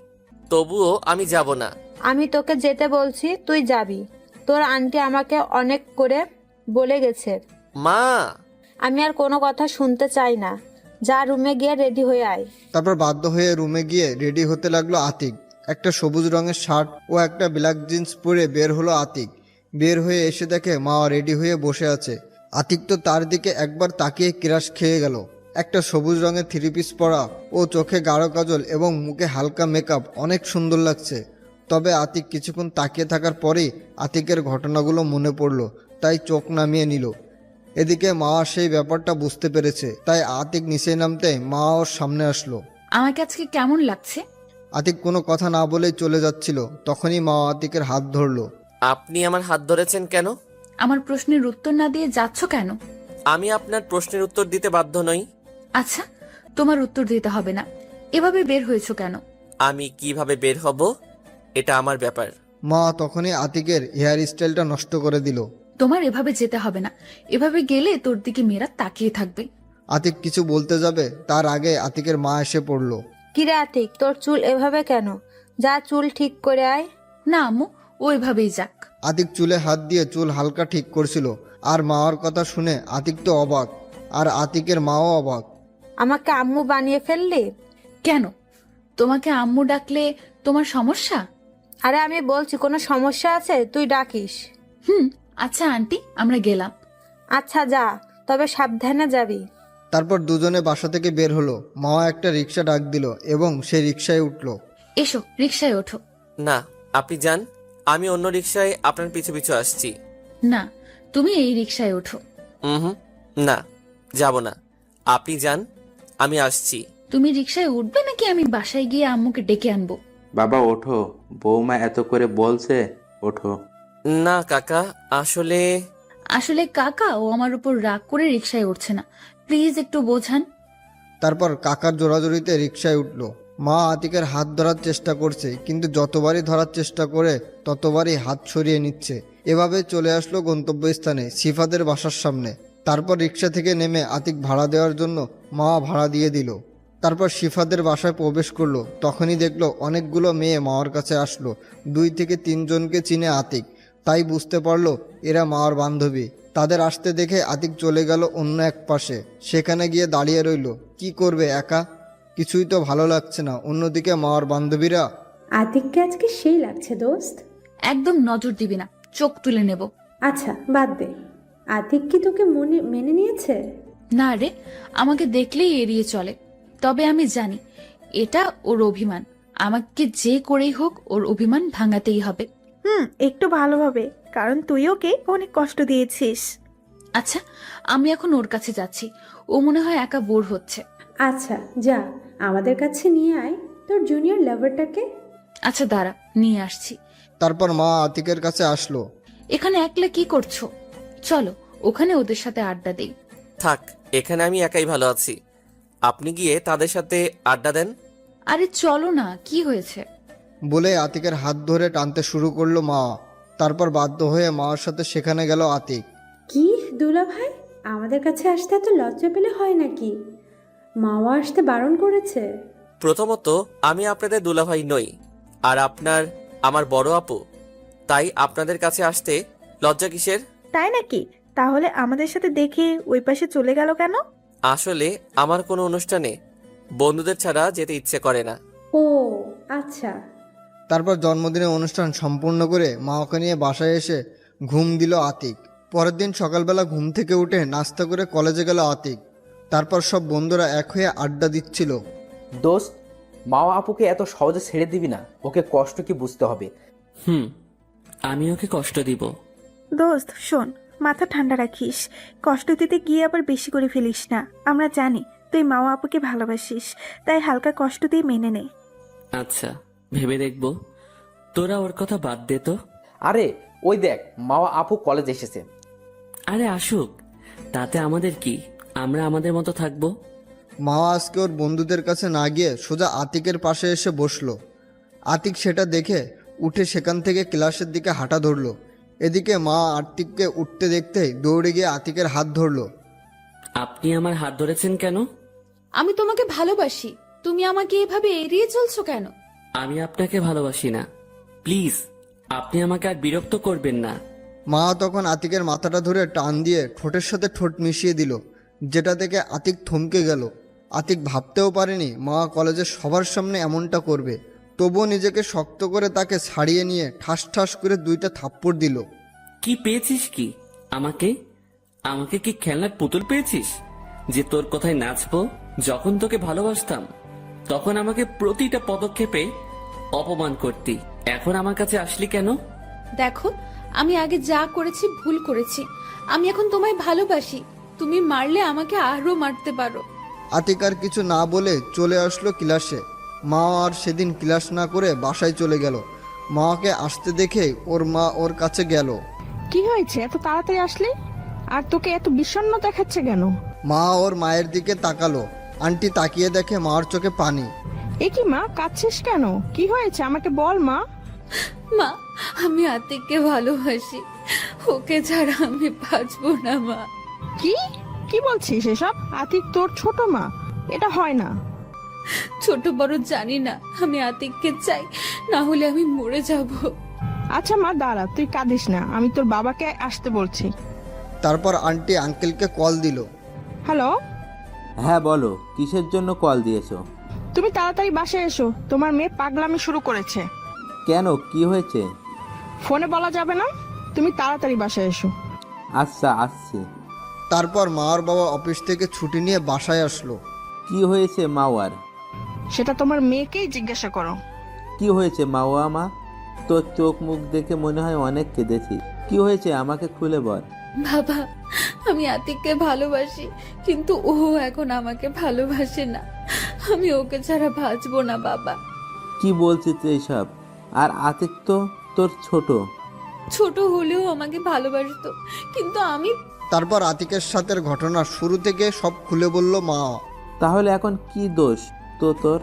[SPEAKER 2] তবুও আমি যাব না।
[SPEAKER 14] আমি তোকে যেতে বলছি, তুই যাবি। তোর আন্টি আমাকে অনেক করে বলে গেছে।
[SPEAKER 2] মা!
[SPEAKER 14] আমি আর কোনো কথা শুনতে চাই না, যা রুমে গিয়ে রেডি হয়ে আয়।
[SPEAKER 3] তারপর বাধ্য হয়ে রুমে গিয়ে রেডি হতে লাগলো আতিক। একটা সবুজ রঙের শার্ট ও একটা ব্ল্যাক জিন্স পরে বের হলো আতিক। বের হয়ে এসে দেখে মা রেডি হয়ে বসে আছে। আতিক তো তার দিকে একবার তাকিয়ে ক্রাশ খেয়ে গেল। একটা সবুজ রঙের থ্রি পিস পরা ও চোখে গাঢ় কাজল এবং মুখে হালকা মেকআপ, অনেক সুন্দর লাগছে। তবে আতিক কিছুক্ষণ তাকিয়ে থাকার পরেই আতিকের ঘটনাগুলো মনে পড়ল, তাই চোখ নামিয়ে নিল। এদিকে মা সেই ব্যাপারটা বুঝতে পেরেছে, তাই আতিক নিচে নামতে মা ওর সামনে আসলো।
[SPEAKER 1] আমাকে আজকে কেমন লাগছে?
[SPEAKER 3] আতিক কোনো কথা না বলেই চলে যাচ্ছিল, তখনই মা আতিকের হাত ধরলো।
[SPEAKER 2] আপনি আমার হাত ধরেছেন কেন?
[SPEAKER 1] আমার প্রশ্নের উত্তর না দিয়ে যাচ্ছ কেন?
[SPEAKER 2] আমি আপনার প্রশ্নের উত্তর দিতে বাধ্য নই।
[SPEAKER 1] আচ্ছা, তোমার উত্তর দিতে হবে না। এভাবে বের হয়েছো কেন?
[SPEAKER 2] আমি কিভাবে বের হব এটা আমার ব্যাপার।
[SPEAKER 3] মা তখনই আতিকের হেয়ার স্টাইলটা নষ্ট করে দিল।
[SPEAKER 1] তোমার এভাবে যেতে হবে না, এভাবে গেলে তোর দিকে মেয়েরা তাকিয়ে থাকবে।
[SPEAKER 3] আতিক কিছু বলতে যাবে, তার আগে আতিকের মা এসে পড়ল।
[SPEAKER 14] কিরে আতিক, তোর চুল এভাবে কেন? যা চুল ঠিক করে আয়।
[SPEAKER 1] না আম্মু, ও এভাবেই যাক।
[SPEAKER 3] আতিক চুলে হাত দিয়ে চুল হালকা ঠিক করছিল, আর মার কথা শুনে আতিক তো অবাক, আর আতিকের মাও অবাক।
[SPEAKER 14] আমাকে আম্মু বানিয়ে ফেললি
[SPEAKER 1] কেন? তোমাকে আম্মু ডাকলে তোমার সমস্যা?
[SPEAKER 14] আরে আমি বলছি, কোনো সমস্যা আছে? তুই ডাকিস।
[SPEAKER 1] আচ্ছা আন্টি, আমরা গেলাম।
[SPEAKER 14] আচ্ছা যা, তবে সাবধানে যাবি।
[SPEAKER 3] তারপর দুজনে বাসা থেকে বের হলো। মা একটা রিক্সা ডাক দিল এবং সে রিক্সায় উঠলো।
[SPEAKER 1] এসো, রিক্সায় ওঠো।
[SPEAKER 2] না, আপনি যান, আমি অন্য রিক্সায় আপনার পিছু পিছু আসছি।
[SPEAKER 1] না, তুমি এই রিক্সায় ওঠো।
[SPEAKER 2] না, যাব না, আপনি যান, আমি আসছি।
[SPEAKER 1] তুমি রিক্সায় উঠবে নাকি আমি বাসায় গিয়ে আম্মুকে ডেকে আনবো?
[SPEAKER 11] বাবা ওঠো, বৌমা এত করে বলছে, ওঠো।
[SPEAKER 2] না কাকা, আসলে
[SPEAKER 1] কাকা ও আমার উপর রাগ করে রিক্সায় উঠছে না, প্লিজ একটু বোঝান।
[SPEAKER 3] তারপর কাকার জোরাজোরিতে রিক্সায় উঠলো। মা আতিকের হাত ধরার চেষ্টা করছে, কিন্তু যতবারই ধরার চেষ্টা করে ততবারই হাত সরিয়ে নিচ্ছে। এভাবে চলে আসলো গন্তব্যস্থানে, সিফাদের বাসার সামনে। তারপর রিক্সা থেকে নেমে আতিক ভাড়া দেওয়ার জন্য মা ভাড়া দিয়ে দিল। তারপর সিফাদের বাসায় প্রবেশ করলো, তখনই দেখলো অনেকগুলো মেয়ে মাওয়ার কাছে আসলো। 2 থেকে 3 জনকে চিনে আতিক, তাই বুঝতে পারলো এরা মাওয়ার বান্ধবী। তাদের আসতে দেখে আতিক চলে গেল অন্য এক পাশে, সেখানে গিয়ে দাঁড়িয়ে রইল। কি করবে একা, কিছুই তো ভালো লাগছে না। অন্যদিকে মাওয়ার বান্ধবীরা,
[SPEAKER 9] আতিককে আজকে সেই লাগছে দোস্ত।
[SPEAKER 1] একদম নজর দিবি না, চোখ তুলে নেব।
[SPEAKER 9] আচ্ছা বাদ দে, আতিক কি তোকে মেনে নিয়েছে?
[SPEAKER 1] না রে, আমাকে দেখলেই এড়িয়ে চলে। তবে আমি জানি এটা ওর অভিমান, আমাকে যে করেই হোক ওর অভিমান ভাঙাতেই হবে।
[SPEAKER 13] একটু ভালোভাবে, কারণ তুই ওকে অনেক কষ্ট দিয়েছিস।
[SPEAKER 1] আচ্ছা, আমি এখন ওর কাছে যাচ্ছি, ও মনে হয় একা বোর হচ্ছে।
[SPEAKER 9] আচ্ছা যা, আমাদের কাছে নিয়ে আয় তোর জুনিয়র লাভারটাকে।
[SPEAKER 1] আচ্ছা দাঁড়া, নিয়ে আসছি।
[SPEAKER 3] তারপর মা আতিকের কাছে আসলো।
[SPEAKER 1] এখানে একলা কি করছো? চলো ওখানে ওদের সাথে আড্ডা দেই।
[SPEAKER 2] থাক, এখানে আমি একাই ভালো আছি, আপনি গিয়ে তাদের সাথে আড্ডা দেন।
[SPEAKER 1] আরে চলো না, কি হয়েছে?
[SPEAKER 3] বলে আতিকের হাত ধরে টানতে শুরু করলো মাওয়া। তারপর বাধ্য হয়ে মাওয়ার সাথে সেখানে গেল আতিক।
[SPEAKER 9] কি দুলা ভাই, আমাদের কাছে আসতে এত লজ্জা পেলে হয় নাকি? মাওয়া আসতে বারণ করেছে?
[SPEAKER 2] প্রথমত আমি আপনাদের দুলাভাই নই, আর আপনার আমার বড় আপু, তাই আপনাদের কাছে আসতে লজ্জা কিসের?
[SPEAKER 13] তাই নাকি? তাহলে আমাদের সাথে দেখে ওই পাশে চলে গেল কেন?
[SPEAKER 2] আসলে আমার কোনো অনুষ্ঠানে বন্ধুদের ছাড়া যেতে ইচ্ছে করে না।
[SPEAKER 9] ও আচ্ছা।
[SPEAKER 3] তারপর জন্মদিনের অনুষ্ঠান সম্পূর্ণ করে মাওয়াকে নিয়ে বাসায় এসে ঘুম দিল আতিক। পরের দিন সকালবেলা ঘুম থেকে উঠে নাস্তা করে কলেজে গেল আতিক। তারপর সব বন্ধুরা এক হয়ে আড্ডা দিচ্ছিল।
[SPEAKER 7] দোস্ত, মাওয়া আপুকে এত সহজে ছেড়ে দিবি না, ওকে কষ্ট কি বুঝতে হবে।
[SPEAKER 2] আমি ওকে কষ্ট দিব?
[SPEAKER 13] দোস্ত শোন, মাথা ঠান্ডা রাখিস, কষ্ট দিতে গিয়ে আবার বেশি করে ফেলিস না। আমরা জানি তুই মাওয়া আপুকে ভালোবাসিস, তাই হালকা কষ্ট দিয়ে মেনে নে।
[SPEAKER 2] আচ্ছা, ভেবে দেখবো। তোরা ওর কথা বাদ দে তো।
[SPEAKER 7] আরে ওই দেখ, মাওয়া আপু কলেজ এসেছে।
[SPEAKER 2] আরে আসুক, তাতে আমাদের কি, আমরা আমাদের মতো থাকবো।
[SPEAKER 3] মাওয়া আজকে ওর বন্ধুদের কাছে না গিয়ে সোজা আতিকের পাশে এসে বসলো। আতিক সেটা দেখে উঠে সেখান থেকে ক্লাসের দিকে হাঁটা ধরলো। এদিকে মা আতিককে উঠতে দেখতেই দৌড়ে গিয়ে আতিকের হাত ধরলো।
[SPEAKER 2] আপনি আমার হাত ধরেছেন কেন?
[SPEAKER 1] আমি তোমাকে ভালোবাসি, তুমি আমাকে এভাবে এড়িয়ে চলছো কেন?
[SPEAKER 2] আমি আপনাকে ভালোবাসি না, প্লিজ আপনি আমাকে আর বিরক্ত করবেন না।
[SPEAKER 3] মা তখন আতিকের মাথাটা ধরে টান দিয়ে ঠোঁটের সাথে ঠোঁট মিশিয়ে দিল, যেটা দেখে আতিক থমকে গেল। আতিক ভাবতেও পারেনি মা কলেজের সবার সামনে এমনটা করবে। তবুও নিজেকে শক্ত করে তাকে ছাড়িয়ে নিয়ে ঠাস ঠাস করে 2টা থাপ্পড় দিল।
[SPEAKER 2] কি পেয়েছিস কি? আমাকে আমাকে কি খেলনার পুতুল পেয়েছিস যে তোর কথায় নাচবো? যখন তোকে ভালোবাসতাম তখন আমাকে প্রতিটা পদক্ষেপে অপমান করতি, এখন আমার কাছে আসলি কেন?
[SPEAKER 1] দেখো, আমি আগে যা করেছি ভুল করেছি, আমি এখন তোমায় ভালোবাসি, তুমি মারলে আমাকে আরো মারতে পারো।
[SPEAKER 3] আতিক আর কিছু না বলে চলে আসলো ক্লাসে। মা আর সেদিন ক্লাস না করে বাসায় চলে গেল। মাকে আসতে দেখে ওর মা ওর কাছে গেল।
[SPEAKER 4] কি হয়েছে, এত তাড়াতাড়ি আসলি? আর তোকে এত বিষণ্ণ দেখাচ্ছে কেন?
[SPEAKER 3] মা ওর মায়ের দিকে তাকালো। আন্টি তাকিয়ে দেখে মার চোখে পানি।
[SPEAKER 4] এ কি মা, কাঁদছিস কেন? কি হয়েছে আমাকে বল মা।
[SPEAKER 1] মা, আমি আতিককে ভালোবাসি, ওকে ছাড়া আমি বাঁচবো না মা।
[SPEAKER 4] কি কি বলছিস এসব? আতিক তোর ছোট মা, এটা হয় না।
[SPEAKER 1] ছোট বড় জানি না, আমি আতিককে চাই, না হলে আমি মরে যাব।
[SPEAKER 4] আচ্ছা মা দাঁড়া, তুই কাঁদিস না, আমি তোর বাবাকে আসতে বলছি।
[SPEAKER 3] তারপর আন্টি আঙ্কেলকে কল দিল।
[SPEAKER 4] হ্যালো।
[SPEAKER 11] হ্যাঁ বলো, কিসের জন্য কল দিয়েছো?
[SPEAKER 4] তুমি তাড়াতাড়ি বাসায় এসো, তোমার মেয়ে পাগলামি শুরু করেছে।
[SPEAKER 11] কেন, কি হয়েছে?
[SPEAKER 4] ফোনে বলা যাবে না, তুমি তাড়াতাড়ি বাসায় এসো।
[SPEAKER 11] আচ্ছা আসছি।
[SPEAKER 3] তারপর মার বাবা অফিস থেকে ছুটি নিয়ে বাসায় আসলো।
[SPEAKER 11] কি হয়েছে মাওয়ার?
[SPEAKER 4] সেটা তোমার মেয়েকেই জিজ্ঞাসা করো।
[SPEAKER 11] কি হয়েছে মাওয়া মা? তোর চোখ মুখ দেখে মনে হয় অনেক কেঁদেছি। কি হয়েছে আমাকে খুলে বল।
[SPEAKER 1] বাবা, আমি আতিককে ভালোবাসি, কিন্তু ও এখন আমাকে ভালোবাসে না, আমি ওকে ছাড়া বাঁচবো না বাবা।
[SPEAKER 11] কি বলছিস এইসব? আর আতিক তো তোর ছোট।
[SPEAKER 1] ছোট হলেও আমাকে ভালোবাসতো, কিন্তু আমি।
[SPEAKER 3] তারপর আতিকের সাথে ঘটনা শুরু থেকে সব খুলে বলল মা।
[SPEAKER 11] তাহলে এখন কি দোষ তো তোর?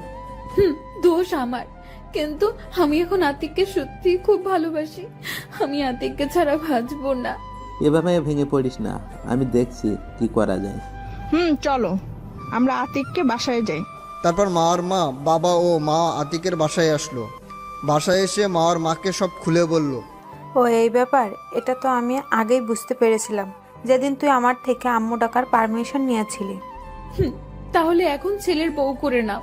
[SPEAKER 1] দোষ আমার, কিন্তু আমি এখন আতিককে সত্যি খুব ভালোবাসি, আমি আতিককে ছাড়া বাঁচবো না।
[SPEAKER 11] এভাবে ভেঙে পড়িস না, আমি দেখছি কি করা যায়।
[SPEAKER 4] চলো আমরা আতিককে বাসায় যাই।
[SPEAKER 3] তারপর মার মা, বাবা ও মা আতিকের বাসায় আসলো। বাসায় এসে মার মাকে সব খুলে বলল।
[SPEAKER 14] ও এই ব্যাপার, এটা তো আমি আগেই বুঝতে পেরেছিলাম, যেদিন তুই আমার থেকে আম্মু ডাকার পারমিশন নিয়েছিলি।
[SPEAKER 1] তাহলে এখন ছেলের বউ করে নাও।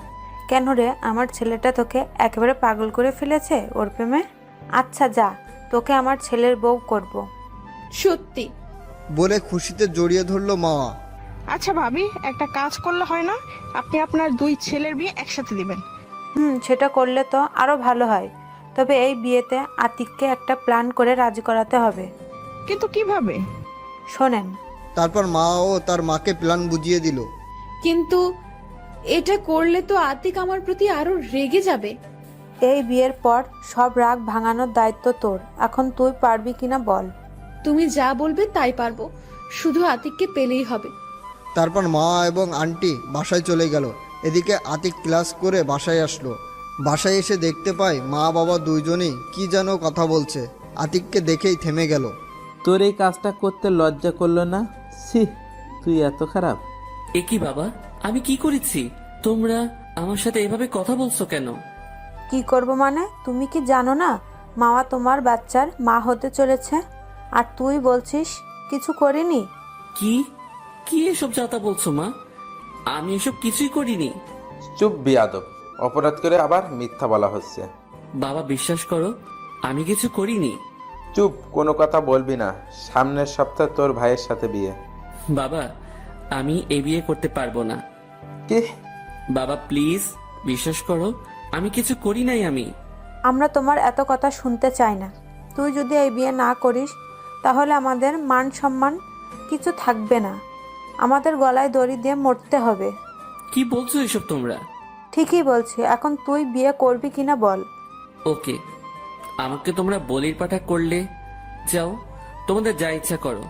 [SPEAKER 14] কেন রে, আমার ছেলেটা তোকে একেবারে পাগল করে ফেলেছে ওর প্রেমে? আচ্ছা যা, তোকে আমার ছেলের বউ করব।
[SPEAKER 1] সত্যি?
[SPEAKER 3] বলে খুশিতে জড়িয়ে ধরলো মা।
[SPEAKER 4] আচ্ছা ভাবি, একটা কাজ করলে হয় না? আপনি আপনার 2 ছেলের বিয়ে একসাথে দিবেন।
[SPEAKER 14] সেটা করলে তো আরো ভালো হয়, তবে এই বিয়েতে আতিককে একটা প্ল্যান করে রাজি করাতে হবে।
[SPEAKER 4] কিন্তু কিভাবে?
[SPEAKER 14] শোনেন।
[SPEAKER 3] তারপর মা ও তার মাকে প্ল্যান বুঝিয়ে দিল।
[SPEAKER 1] কিন্তু এটা করলে তো আতিক আমার প্রতি আরো রেগে যাবে।
[SPEAKER 14] এই বিয়ের পর সব রাগ ভাঙানোর দায়িত্ব তোর, এখন তুই পারবি কিনা বল।
[SPEAKER 1] তুমি যা বলবে তাই পারবো, শুধু আতিককে পেলেই হবে।
[SPEAKER 3] তারপর মা এবং আন্টি বাসায় চলে গেল। এদিকে আতিক ক্লাস করে বাসায় আসলো। বাসায় এসে দেখতে পায় মা বাবা দুইজনই কি যেন কথা বলছে। আতিককে দেখেই থেমে গেল।
[SPEAKER 11] তোর এই কাজটা করতে লজ্জা করলো না? ছি, তুই এত খারাপ?
[SPEAKER 2] এ কি বাবা, আমি কি করেছি? তোমরা আমার সাথে এভাবে কথা বলছো কেন?
[SPEAKER 14] কি করব মানে? তুমি কি জানো না মামা তোমার বাচ্চার মা হতে চলেছে? আর তুই বলছিস কিছু করিনি?
[SPEAKER 2] কি কি এসব যাতা বলছো মা? আমি এসব কিছুই করিনি।
[SPEAKER 11] চুপ বিয়াদব, অপরাধ করে আবার মিথ্যা বলা হচ্ছে।
[SPEAKER 2] বাবা বিশ্বাস করো, আমি কিছু করিনি।
[SPEAKER 11] চুপ, কোনো কথা বলবি না। সামনের সপ্তাহে তোর ভাইয়ের সাথে বিয়ে।
[SPEAKER 2] বাবা, আমি এ বিয়ে করতে পারবো না।
[SPEAKER 11] কি?
[SPEAKER 2] বাবা প্লিজ বিশ্বাস করো, আমি কিছু করি নাই। আমি
[SPEAKER 14] আমরা তোমার এত কথা শুনতে চাই না। তুই যদি এই বিয়ে না করিস তাহলে আমাদের মান সম্মান কিছু থাকবে না। আমাদের গলায় দড়ি দিয়ে মরতে হবে।
[SPEAKER 2] কি বলছো এসব তোমরা?
[SPEAKER 14] ঠিকই বলছি। এখন তুই বিয়ে করবি কিনা বল।
[SPEAKER 2] ওকে, আমাকে তোমরা বলির পাঠা করলে যাও, তোমাদের যা ইচ্ছা করো,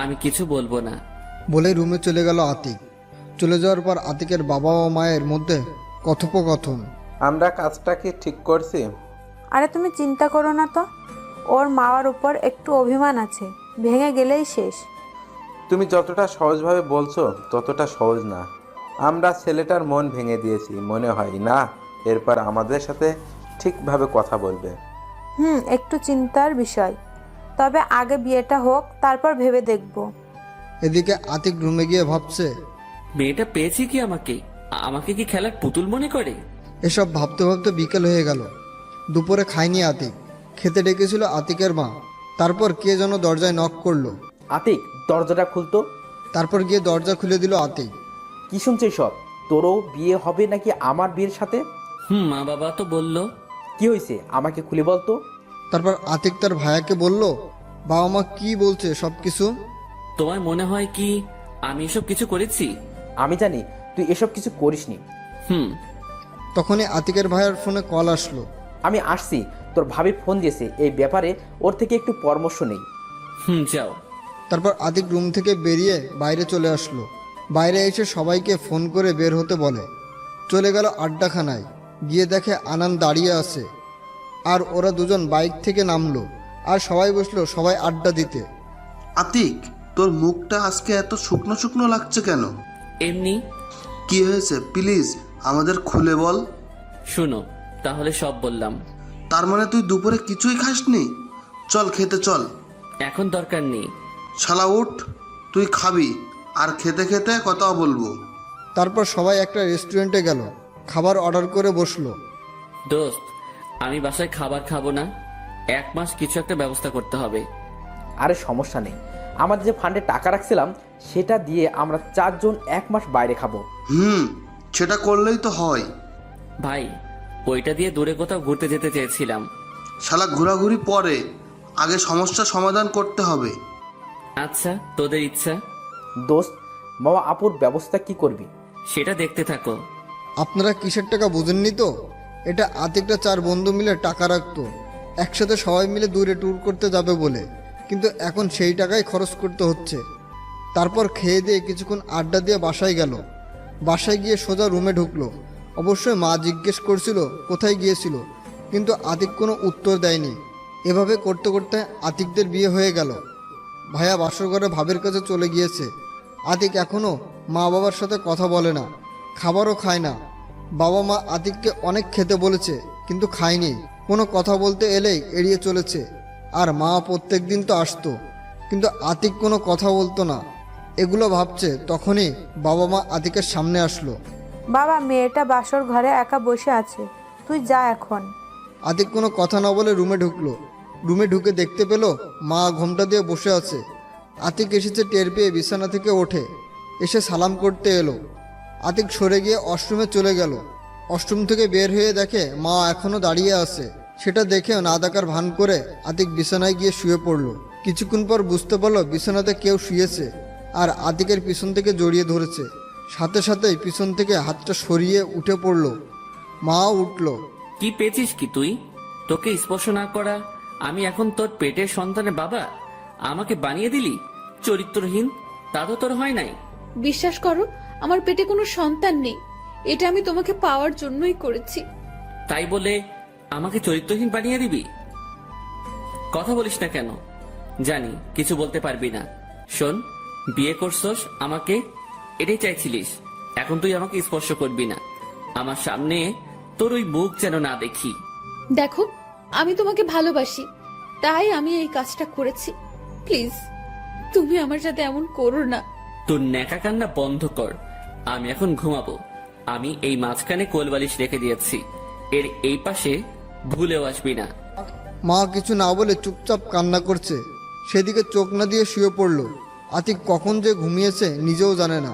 [SPEAKER 2] আমি কিছু বলবো না।
[SPEAKER 3] বলে রুমে চলে গেল আতিক। চলে যাওয়ার পর আতিকের বাবা ও মায়ের মধ্যে কথোপকথন।
[SPEAKER 11] আমরা কাজটা কি ঠিক করছি?
[SPEAKER 14] আরে তুমি চিন্তা করো না তো, ওর মাওয়ার উপর একটু অভিমান আছে, ভেঙে গেলেই শেষ।
[SPEAKER 11] তুমি যতটা সহজভাবে বলছো ততটা সহজ না। আমরা ছেলেটার মন ভেঙে দিয়েছি মনে হয় না। এরপর আমাদের সাথে ঠিকভাবে কথা বলবে।
[SPEAKER 14] একটু চিন্তার বিষয়। তবে আগে বিয়েটা হোক, তারপর ভেবে দেখব।
[SPEAKER 3] এদিকে আতিক রুমে গিয়ে ভাবছে,
[SPEAKER 2] মেয়েটা পেয়েছি কি আমাকে? আমাকে কি খেলার পুতুল মনে করে?
[SPEAKER 3] এসব ভাবতে ভাবতে বিকেল হয়ে গেল। দুপুরে খায়নি আতিক। খেতে ডেকেছিল আতিকের মা। তারপর কে যেন দরজায় নক করলো।
[SPEAKER 7] আতিক, দরজাটা খুলতো।
[SPEAKER 3] তারপর গিয়ে দরজা খুলে দিল আতিক।
[SPEAKER 7] কি শুনছিস সব? তোরও বিয়ে হবে নাকি আমার বিয়ের সাথে?
[SPEAKER 2] মা বাবা তো বললো।
[SPEAKER 7] কি হয়েছে আমাকে খুলে বলতো।
[SPEAKER 3] তারপর আতিক তার ভাইয়াকে বলল, বাবা মা কি বলছে সব কিছু।
[SPEAKER 2] তোমার মনে হয় কি আমি এসব কিছু করেছি?
[SPEAKER 7] আমি জানি তুই এসব কিছু করিসনি।
[SPEAKER 3] তখনই আতিকের ভাইয়ের ফোনে কল আসলো।
[SPEAKER 7] আমি আসছি, তোর ভাবি ফোন দিয়েছে, এই ব্যাপারে ওর থেকে একটু পরামর্শ নেই।
[SPEAKER 2] যাও।
[SPEAKER 3] তারপর আতিক রুম থেকে বেরিয়ে বাইরে চলে আসলো। বাইরে এসে সবাইকে ফোন করে বের হতে বলে। চলে গেল আড্ডাখানায়। গিয়ে দেখে আনান দাঁড়িয়ে আছে। আর ওরা দুজন বাইক থেকে নামলো। আর সবাই বসলো সবাই আড্ডা দিতে।
[SPEAKER 12] আতিক, তোর মুখটা আজকে এত শুকনো শুকনো লাগছে কেন?
[SPEAKER 2] এমনি।
[SPEAKER 12] কি হয়েছে প্লিজ আমাদের খুলে বল।
[SPEAKER 2] শুনো, তাহলে সব বললাম।
[SPEAKER 12] তার মানে তুই দুপুরে কিছুই খাসনি? চল খেতে চল।
[SPEAKER 2] এখন দরকার নেই।
[SPEAKER 12] শালা উঠ, তুই খাবি আর খেতে খেতে কথা বলবো।
[SPEAKER 3] তারপর সবাই একটা রেস্টুরেন্টে গেল। খাবার অর্ডার করে বসলো।
[SPEAKER 2] দোস্ত, আমি বাসায় খাবার খাবো না। 1 মাস কিছু একটা ব্যবস্থা করতে হবে।
[SPEAKER 7] আরে সমস্যা নেই, আমাদের যে ফান্ডে টাকা রাখছিলাম সেটা দিয়ে আমরা 4 জন 1 মাস বাইরে খাবো।
[SPEAKER 12] সেটা করলেই তো হয়।
[SPEAKER 2] ভাই, ওইটা দিয়ে দূরে কোথাও ঘুরতে যেতে চেয়েছিলাম।
[SPEAKER 12] শালা ঘোরাঘুরি পরে, আগে সমস্যা সমাধান করতে হবে।
[SPEAKER 2] আচ্ছা, তোদের ইচ্ছা।
[SPEAKER 7] দোস্ত, মামা আপুর ব্যবস্থা কি করবি
[SPEAKER 2] সেটা দেখতে থাকো।
[SPEAKER 3] আপনারা কিসের টাকা বুঝেননি তো? এটা আতিকটা 4 বন্ধু মিলে টাকা রাখতো একসাথে সবাই মিলে দূরে ট্যুর করতে যাবে বলে। কিন্তু এখন সেই টাকাই খরচ করতে হচ্ছে। তারপর খেয়ে দিয়ে কিছুক্ষণ আড্ডা দিয়ে বাসায় গেল। বাসায় গিয়ে সোজা রুমে ঢুকলো। অবশ্যই মা জিজ্ঞেস করছিল কোথায় গিয়েছিল, কিন্তু আতিক কোনো উত্তর দেয়নি। এভাবে করতে করতে আতিকদের বিয়ে হয়ে গেল। ভাইয়া বাসর ঘরে ভাবের কাছে চলে গিয়েছে। আতিক এখনও মা বাবার সাথে কথা বলে না, খাবারও খায় না। বাবা মা আতিককে অনেক খেতে বলেছে কিন্তু খায়নি। কোনো কথা বলতে এলেই এড়িয়ে চলেছে। আর মা প্রত্যেক দিন তো আসতো, কিন্তু আতিক কোনো কথা বলতো না। এগুলো ভাবছে তখনই বাবা মা আতিকের সামনে আসলো।
[SPEAKER 14] বাবা, মেয়েটা বাসর ঘরে একা বসে আছে, তুই যা এখন।
[SPEAKER 3] আতিক কোনো কথা না বলে রুমে ঢুকলো। রুমে ঢুকে দেখতে পেল মা ঘোমটা দিয়ে বসে আছে। আতিক এসেছে টের পেয়ে বিছানা থেকে ওঠে, এসে সালাম করতে এলো। আতিক সরে গিয়ে ওয়াশরুমে চলে গেল। ওয়াশরুম থেকে বের হয়ে দেখে মা এখনো দাঁড়িয়ে আছে। সেটা দেখে না দেখার ভান করে আতিক বিছানায় গিয়ে শুয়ে পড়ল। কিছুক্ষণ পর বুঝতে পারলো বিছানাতে কেউ শুয়েছে আর আতিকের পিছন থেকে জড়িয়ে ধরেছে। সাথে সাথেই পিছন থেকে হাতটা সরিয়ে উঠে পড়ল। মা উঠল।
[SPEAKER 2] কি পেয়েছিস কি তুই? তোকে স্পর্শ না করা আমি এখন তোর পেটের সন্তানের বাবা? আমাকে বানিয়ে দিলি চরিত্রহীন। তা তো তোর হয় নাই।
[SPEAKER 1] বিশ্বাস করো, আমার পেটে কোনো সন্তান নেই। এটা আমি তোমাকে পাওয়ার জন্যই করেছি।
[SPEAKER 2] তাই বলে আমাকে চরিত্রহীন বানিয়ে দিবি? কথা বলিস না কেন? জানি কিছু বলতে পারবি না। শোন, বিয়ে করছস আমাকে, এটাই চাইছিলিস। এখন তুই আমাকে স্পর্শ করবি না। আমার সামনে তোর ওই মুখ যেন না দেখি।
[SPEAKER 1] দেখো, আমি তোমাকে ভালোবাসি, তাই আমি এই কাজটা করেছি। প্লিজ, তুমি আমার সাথে এমন করো না।
[SPEAKER 2] তোর ন্যাকা কান্না বন্ধ কর। আমি এখন ঘুমাবো। আমি এই মাঝখানে কোলবালিশ রেখে দিয়েছি, এর এই পাশে ভুলেও আসবি না।
[SPEAKER 3] মা কিছু না বলে চুপচাপ কান্না করছে। সেদিকে চোখ না দিয়ে শুয়ে পড়ল। আতিক কখন যে ঘুমিয়েছে নিজেও জানে না।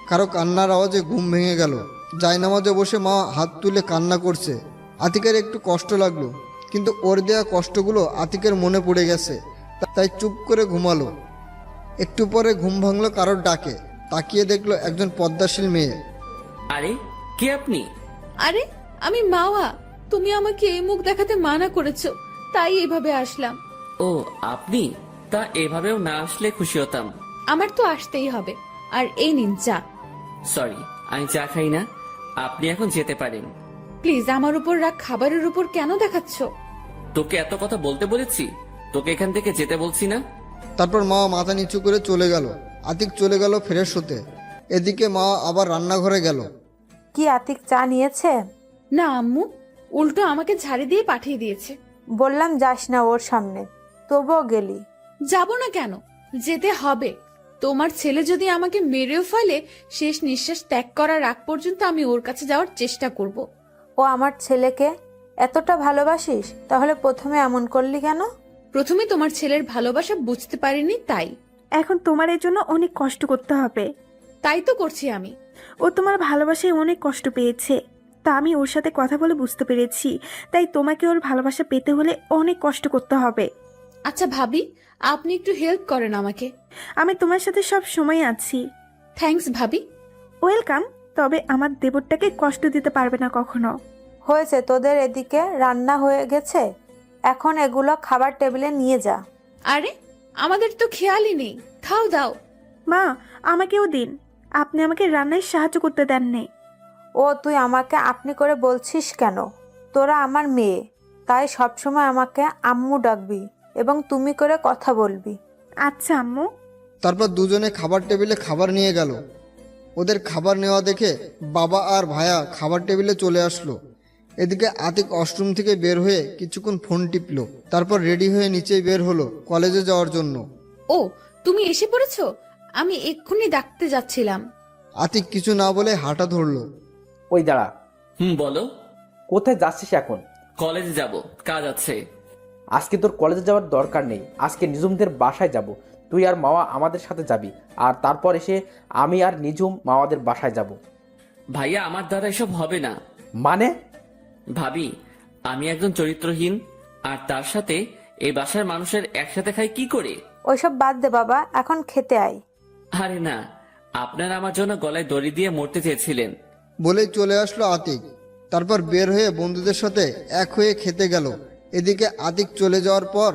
[SPEAKER 3] কারো কান্নার আওয়াজে ঘুম ভেঙে গেল। জায়নামাজে বসে মা হাত তুলে কান্না করছে। আতিকের একটু কষ্ট লাগলো, কিন্তু ওর দেয়া কষ্টগুলো আতিকের মনে পড়ে গেছে, তাই চুপ করে ঘুমালো। একটু পরে ঘুম ভাঙলো কারোর ডাকে। তাকিয়ে দেখলো একজন পদ্মাশীল মেয়ে।
[SPEAKER 2] আরে, কে আপনি?
[SPEAKER 1] আরে, আমি মাওয়া। তুমি আমাকে এই মুখ দেখাতে মানা করেছো, তাই এভাবে আসলাম।
[SPEAKER 2] ও আপনি? তা এভাবেও না আসলে খুশি হতাম।
[SPEAKER 1] আমার তো আসতেই হবে। আর এই নিন চা।
[SPEAKER 2] সরি, আমি চা খাই না। আপনি এখন যেতে পারেন।
[SPEAKER 1] প্লিজ, আমার উপর রাগ খাবারের উপর কেন দেখাচ্ছ?
[SPEAKER 2] তোকে এত কথা বলতে বলেছি? তোকে এখান থেকে যেতে বলছি না?
[SPEAKER 3] তারপর মা মাথা নিচু করে চলে গেল। আতিক চলে গেল ফ্রেশ হতে। এদিকে মা আবার রান্নাঘরে গেল।
[SPEAKER 14] কি আতিক চা নিয়েছে?
[SPEAKER 1] না আম্মু, উল্টো আমাকে ঝাড়ি দিয়ে পাঠিয়ে দিয়েছে।
[SPEAKER 14] বললাম যাস না ওর সামনে, তবুও গেলি।
[SPEAKER 1] যাব না কেন? যেতে হবে। তোমার ছেলে যদি আমাকে মেরেও ফেলে, শেষ নিঃশ্বাস ত্যাগ করার আগ পর্যন্ত আমি ওর কাছে যাওয়ার চেষ্টা করব।
[SPEAKER 14] ও আমার ছেলেকে এতটা ভালোবাসিস, তাহলে প্রথমে এমন করলি কেন?
[SPEAKER 1] প্রথমে তোমার ছেলের ভালোবাসা বুঝতে পারিনি, তাই।
[SPEAKER 13] এখন তোমার এর জন্য অনেক কষ্ট করতে হবে।
[SPEAKER 1] তাই তো করছি আমি।
[SPEAKER 13] ও তোমার ভালোবাসায় অনেক কষ্ট পেয়েছে, তা আমি ওর সাথে কথা বলে বুঝতে পেরেছি। তাই তোমাকে ওর ভালোবাসা পেতে হলে অনেক কষ্ট করতে হবে।
[SPEAKER 1] আচ্ছা ভাবি, আপনি একটু হেল্প করেন আমাকে।
[SPEAKER 13] আমি তোমার সাথে সব সময় আছি।
[SPEAKER 1] থ্যাঙ্কস ভাবি।
[SPEAKER 13] ওয়েলকাম। তবে আমার দেবরটাকে কষ্ট দিতে পারবে না কখনো।
[SPEAKER 14] হয়েছে, তোদের এদিকে রান্না হয়ে গেছে, এখন এগুলো খাবার টেবিলে নিয়ে যা।
[SPEAKER 1] আরে, আমাদের তো খেয়ালই নেই। খাও দাও।
[SPEAKER 13] মা, আমাকেও দিন। আপনি আমাকে রান্নায় সাহায্য করতে দেননি।
[SPEAKER 14] ও তুই আমাকে আপনি করে বলছিস কেন? তোরা আমার মেয়ে, তাই সবসময় আমাকে আম্মু ডাকবি এবং তুমি করে কথা বলবি।
[SPEAKER 13] আচ্ছা আম্মু।
[SPEAKER 3] তারপর দুজনে খাবার টেবিলে খাবার নিয়ে গেল। ওদের খাবার নেওয়া দেখে বাবা আর ভায়া খাবার টেবিলে চলে আসলো। এদিকে আতিক ওয়াশরুম থেকে বের হয়ে কিছুক্ষণ ফোন টিপলো। তারপর রেডি হয়ে নিচেই বের হলো কলেজে যাওয়ার জন্য।
[SPEAKER 1] ও, তুমি এসে পড়েছো? আমি এক্ষুনি ডাকতে যাচ্ছিলাম।
[SPEAKER 3] আতিক কিছু না বলে হাঁটা ধরলো।
[SPEAKER 11] ওই দাঁড়া।
[SPEAKER 2] বলো।
[SPEAKER 11] কোথায় যাচ্ছিস এখন?
[SPEAKER 2] কলেজে যাব, কাজ আছে।
[SPEAKER 11] আজকে তোর কলেজে যাওয়ার দরকার নেই। আজকে নিজুমদের বাসায় যাব। তুই আর মাওয়া আমাদের সাথে যাবি, আর তারপর এসে আমি আর নিজুম মাওয়াদের বাসায় যাব।
[SPEAKER 2] ভাইয়া, আমার দ্বারা এসব হবে না।
[SPEAKER 11] মানে?
[SPEAKER 2] ভাবি, আমি একজন চরিত্রহীন, আর তার সাথে এই বাসার মানুষের একসাথে খাই কি করে?
[SPEAKER 14] ওইসব বাদ দে বাবা, এখন খেতে আয়।
[SPEAKER 2] আরে না, আপনারা আমার জন্য গলায় দড়ি দিয়ে মরতে চেয়েছিলেন।
[SPEAKER 3] বলেই চলে আসলো আতিক। তারপর বের হয়ে বন্ধুদের সাথে এক হয়ে খেতে গেল। এদিকে আতিক চলে যাওয়ার পর,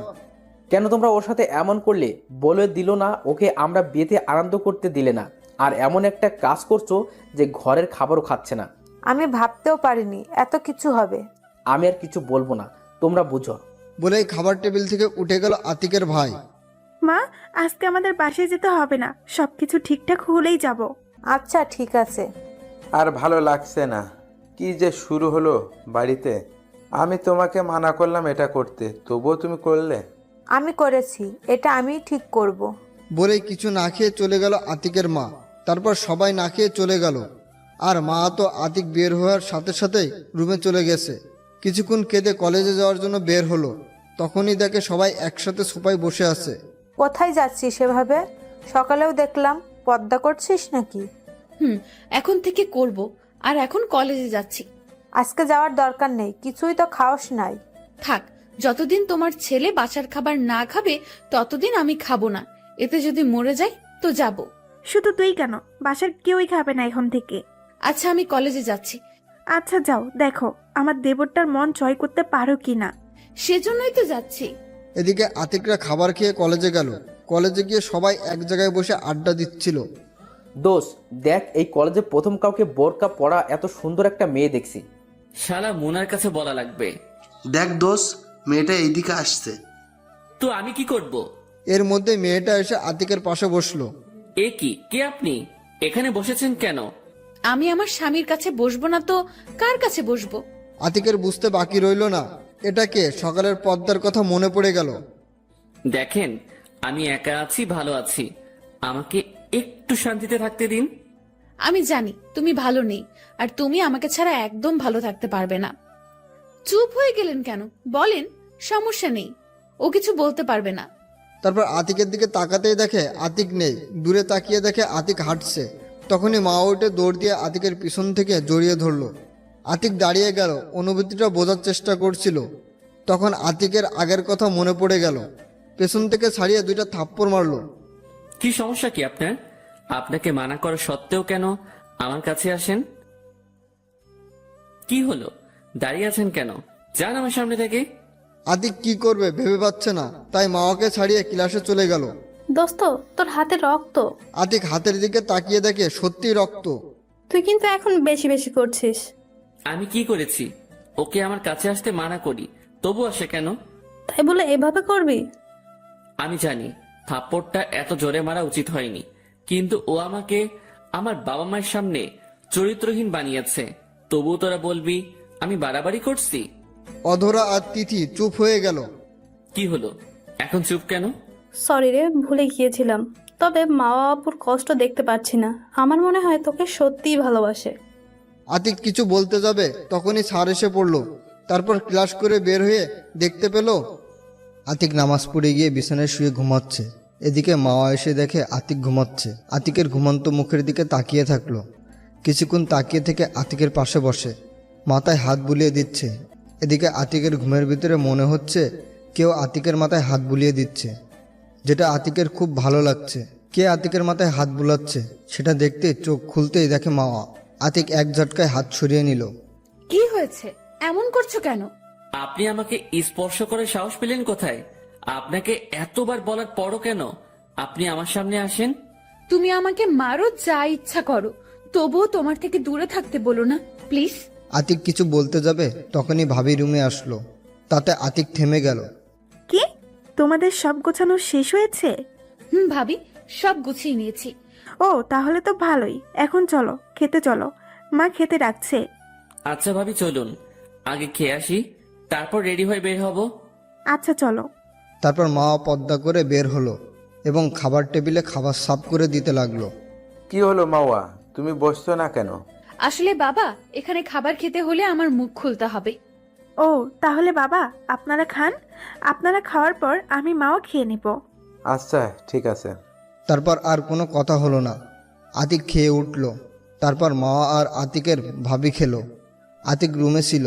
[SPEAKER 11] কেন তোমরা ওর সাথে এমন করলে? বলে দিল না ওকে আমরা বিয়েতে আনন্দ করতে দিলে না, আর এমন একটা কাজ করছো যে ঘরের খাবারও খাচ্ছে না।
[SPEAKER 14] আমি ভাবতেও পারিনি এত কিছু হবে।
[SPEAKER 11] আমি আর কিছু বলবো না, তোমরা বুঝো।
[SPEAKER 3] বলেই খাবার টেবিল থেকে উঠে গেল আতিকের ভাই।
[SPEAKER 13] মা, আজকে আমাদের বাসায় যেতে হবে না, সবকিছু ঠিকঠাক হলেই যাব।
[SPEAKER 14] আচ্ছা ঠিক আছে।
[SPEAKER 11] আর ভালো লাগছে না। কি যে শুরু হলো বাড়িতে। আমি তোমাকে মানা করলাম এটা করতে, তবুও তুমি করলে।
[SPEAKER 14] আমি করেছি, এটা আমি ঠিক করব।
[SPEAKER 3] বলেই কিছু না খেয়ে চলে গেল আতিকের মা। তারপর সবাই না খেয়ে চলে গেল। আর মা তো আতিক বের হওয়ার সাথে সাথেই রুমে চলে গেছে। কিছুক্ষণ কেঁদে কলেজে যাওয়ার জন্য বের হলো। তখনই দেখে সবাই একসাথে সোফায় বসে আছে।
[SPEAKER 14] কোথায় যাচ্ছিস সেভাবে? সকালেও দেখলাম পর্দা করছিস নাকি?
[SPEAKER 1] এখন থেকে করব। আর এখন কলেজে যাচ্ছি।
[SPEAKER 14] আজকে যাওয়ার দরকার নেই, কিছুই তো খাওস নাই।
[SPEAKER 1] থাক, যতদিন তোমার ছেলে বাসার খাবার না খাবে ততদিন আমি খাবো না। এতে যদি মরে যাই তো যাব।
[SPEAKER 13] শুধু তুই কেন, বাসার কেউই খাবে না এখন থেকে।
[SPEAKER 1] আচ্ছা, আমি কলেজে যাচ্ছি।
[SPEAKER 13] আচ্ছা যাও, দেখো আমার দেবরটার মন জয় করতে পারো কিনা।
[SPEAKER 1] সেজন্যই তো যাচ্ছি।
[SPEAKER 3] এদিকে আতিকরা খাবার খেয়ে কলেজে গেল। কলেজে গিয়ে সবাই এক জায়গায় বসে আড্ডা দিচ্ছিল।
[SPEAKER 11] দোষ, দেখ এই কলেজে প্রথম কাউকে বোরকা পরা এত সুন্দর একটা মেয়ে দেখছি।
[SPEAKER 2] শালা মোনার কাছে বলা লাগবে।
[SPEAKER 12] দেখ দোষ, মেয়েটা এইদিকে আসছে।
[SPEAKER 2] তো আমি কি করব?
[SPEAKER 3] এর মধ্যে মেয়েটা এসে আতিকের পাশে বসলো।
[SPEAKER 2] এ কি, কে আপনি? এখানে বসেছেন কেন?
[SPEAKER 1] আমি আমার স্বামীর কাছে বসবো না তো কার কাছে বসবো?
[SPEAKER 3] আতিকের বুঝতে বাকি রইল না, এটা কে। সকালের পদ্মার কথা মনে পড়ে গেল।
[SPEAKER 2] দেখেন, আমি একা আছি, ভালো আছি, আমাকে একটু শান্তিতে থাকতে দিন।
[SPEAKER 1] আমি জানি তুমি ভালো নেই, আর তুমি আমাকে ছাড়া একদম ভালো থাকতে পারবে না। চুপ হয়ে গেলেন কেন? বলেন, সমস্যা নেই। ও কিছু বলতে পারবে না।
[SPEAKER 3] তারপর আতিকের দিকে তাকাতেই দেখে আতিক নেই। দূরে তাকিয়ে দেখে আতিক হাঁটছে। তখনই মা উঠে দৌড় দিয়ে আতিকের পিছন থেকে জড়িয়ে ধরলো। আতিক দাঁড়িয়ে গেল, অনুভূতিটা বোঝার চেষ্টা করছিল। তখন আতিকের আগের কথা মনে পড়ে গেল। পেছন থেকে ছাড়িয়ে 2টা থাপ্পড় মারলো।
[SPEAKER 2] কি সমস্যা কি আপনার? আপনাকে মানা করা সত্ত্বেও কেন আমার কাছে আসেন? কি হলো, দাঁড়িয়ে আছেন কেন? যান আমার সামনে থেকে।
[SPEAKER 3] আতিক কি করবে ভেবে পাচ্ছে না, তাই মাওয়াকে ছাড়িয়ে ক্লাসে চলে গেল।
[SPEAKER 15] দোস্ত, তোর হাতে রক্ত।
[SPEAKER 3] আতিক হাতের দিকে তাকিয়ে দেখে সত্যি রক্ত।
[SPEAKER 15] তুই কিন্তু এখন বেশি বেশি করছিস।
[SPEAKER 2] আমি কি করেছি? ওকে আমার কাছে আসতে মানা করি, তবু আসে কেন?
[SPEAKER 15] তাই বলে এভাবে করবি?
[SPEAKER 2] আমি জানি থাপ্পড়টা এত জোরে মারা উচিত হয়নি, কিন্তু ও আমাকে আমার বাবা মায়ের সামনে চরিত্রহীন বানিয়েছে, তবুও তোরা বলবি আমি বাড়াবাড়ি করছি?
[SPEAKER 3] অধরা আর তিথি চুপ হয়ে গেল।
[SPEAKER 2] কি হলো, এখন চুপ কেন?
[SPEAKER 15] সরি রে, ভুলে গিয়েছিলাম। তবে মা বাপুর কষ্ট দেখতে পাচ্ছি না। আমার মনে হয় তোকে সত্যিই ভালোবাসে।
[SPEAKER 3] আতিক কিছু বলতে যাবে, তখনই স্যার এসে পড়লো। তারপর ক্লাস করে বের হয়ে দেখতে পেল আতিক নামাজ পড়ে গিয়ে বিছানায় শুয়ে ঘুমাচ্ছে। এদিকে মাওয়া এসে দেখে আতিক ঘুমাচ্ছে। আতিকের ঘুমন্ত মুখের দিকে তাকিয়ে থাকলো। কিছুক্ষণ তাকিয়ে থেকে আতিকের পাশে বসে, মাথায় হাত বুলিয়ে দিচ্ছে। এদিকে আতিকের ঘুমের ভিতরে মনে হচ্ছে কেউ আতিকের মাথায় হাত বুলিয়ে দিচ্ছে, যেটা আতিকের খুব ভালো লাগছে। কে আতিকের মাথায় হাত বুলাচ্ছে সেটা দেখতে চোখ খুলতেই দেখে মাওয়া। আতিক এক ঝটকায় হাত সরিয়ে নিল।
[SPEAKER 1] কি হয়েছে? এমন করছো কেন?
[SPEAKER 2] আপনি আমাকে স্পর্শ করে সাহস পেলেন কোথায়? আপনাকে এতবার বলার পরও কেন আপনি আমার সামনে আসেন?
[SPEAKER 1] তুমি আমাকে মারো, যা ইচ্ছা করো, তবুও তোমার থেকে দূরে থাকতে বলো না প্লিজ।
[SPEAKER 3] আতিক কিছু বলতে যাবে, তখনই ভাবি রুমে আসলো। তাতে আতিক থেমে গেল।
[SPEAKER 13] কি, তোমাদের সব গোছানো শেষ হয়েছে?
[SPEAKER 1] ভাবি, সব গুছিয়ে নিয়েছি।
[SPEAKER 13] ও, তাহলে তো ভালোই। এখন চলো, খেতে চলো, মা খেতে ডাকছে।
[SPEAKER 2] আচ্ছা ভাবি, চলুন আগে খেয়ে আসি, তারপর রেডি হয়ে বের হব।
[SPEAKER 13] আচ্ছা চলো।
[SPEAKER 3] তারপর মা পর্দা করে বের হলো এবং খাবার টেবিলে খাবার সাফ করে দিতে লাগলো।
[SPEAKER 11] কি হলো মাওয়া, তুমি বসছো না কেন?
[SPEAKER 1] আসলে বাবা, এখানে খাবার খেতে হলে আমার মুখ খুলতে হবে।
[SPEAKER 13] ও, তাহলে বাবা আপনারা খান। আপনারা খাওয়ার পর আমি মাও খেয়ে নিব।
[SPEAKER 11] আচ্ছা ঠিক আছে।
[SPEAKER 3] তারপর আর কোনো কথা হলো না। আতিক খেয়ে উঠল। তারপর মা আর আতিকের ভাবি খেলো। আতিক রুমে ছিল।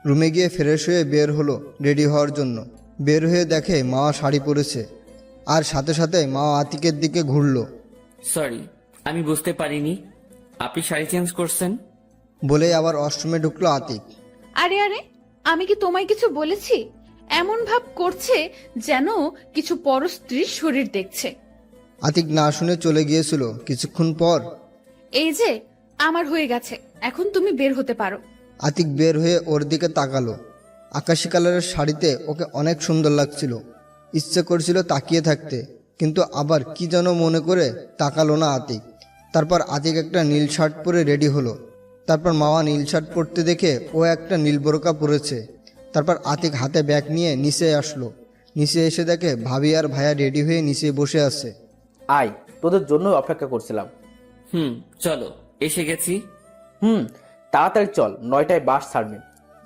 [SPEAKER 3] রুমে গিয়ে ফ্রেশ হয়ে বের হলো রেডি হওয়ার জন্য। বের হয়ে দেখে মা শাড়ি পরেছে, আর সাথে সাথে মা আতিকের দিকে ঘুরলো।
[SPEAKER 2] সরি, আমি বুঝতে পারিনি আপনি শাড়ি চেঞ্জ করছেন।
[SPEAKER 3] বলে আবার ওয়াশরুমে ঢুকলো আতিক।
[SPEAKER 1] আরে আরে, আমি কি তোমায় কিছু বলেছি? এমন ভাব করছে যেন কিছু পর স্ত্রীর শরীর দেখছে।
[SPEAKER 3] আতিক না শুনে চলে গিয়েছিল। কিছুক্ষণ পর
[SPEAKER 1] এই যে, আমার হয়ে গেছে, এখন তুমি বের হতে পারো।
[SPEAKER 3] আতিক বের হয়ে ওর দিকে তাকালো। আকাশি কালারের শাড়িতে ওকে অনেক সুন্দর লাগছিল। ইচ্ছে করছিল তাকিয়ে থাকতে, কিন্তু আবার কি যেন মনে করে তাকালো না আতিক। তারপর আতিক একটা নীল শার্ট পরে রেডি হলো। তারপর মাওয়া নীল শার্ট পরতে দেখে ও একটা নীল বোরকা পরেছে। তারপর আতিক হাতে ব্যাগ নিয়ে নিচে আসলো। নিচে এসে দেখে ভাবি আর ভাইয়া রেডি হয়ে নিচে বসে আছে।
[SPEAKER 7] আয়, তোদের জন্য অপেক্ষা করছিলাম।
[SPEAKER 2] চলো, এসে গেছি।
[SPEAKER 7] তাড়াতাড়ি চল, 9টায় বাস ছাড়বে।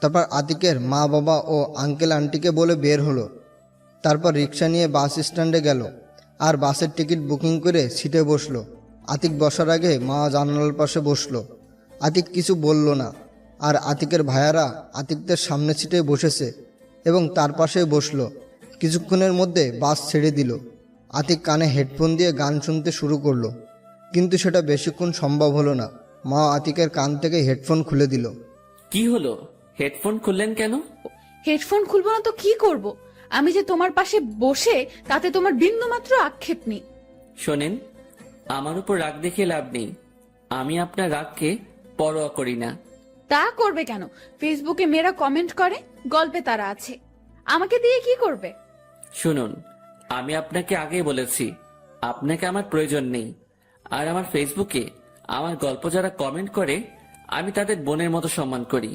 [SPEAKER 3] তারপর আতিকের মা বাবা ও আঙ্কেল আন্টিকে বলে বের হলো। তারপর রিক্সা নিয়ে বাস স্ট্যান্ডে গেল আর বাসের টিকিট বুকিং করে সিটে বসলো। আতিক বসার আগে মা জানালার পাশে বসলো। আতিক কিছু বলল না, আর আতিকের ভাইয়ারা আতিকদের সামনে সিটে বসেছে এবং তার পাশে বসলো। কিছুক্ষণের মধ্যে বাস ছেড়ে দিল। আতিক কানে হেডফোন দিয়ে গান শুনতে শুরু করলো, কিন্তু সেটা বেশিক্ষণ সম্ভব হলো না। মা আতিকের কান থেকে হেডফোন খুলে দিল।
[SPEAKER 2] কি হলো, হেডফোন খুললেন কেন?
[SPEAKER 1] হেডফোন খুলবো না তো কি করব? আমি যে তোমার পাশে বসে, তাতে তোমার বিন্দুমাত্র আক্ষেপ নেই।
[SPEAKER 2] শোনেন, আমার উপর রাগ দেখিয়ে লাভ নেই। আমি আপনার রাগকে পরোয়া করি না।
[SPEAKER 1] তা করবে কেন? ফেসবুকে মেয়েরা কমেন্ট করে, গল্পে তারা আছে, আমাকে দিয়ে কি করবে?
[SPEAKER 2] শুনুন, আমি আপনাকে আগেই বলেছি আপনাকে আমার প্রয়োজন নেই। আর আমার ফেসবুকে আমার গল্প যারা কমেন্ট করে আমি তাদের বোনের মতো সম্মান করি।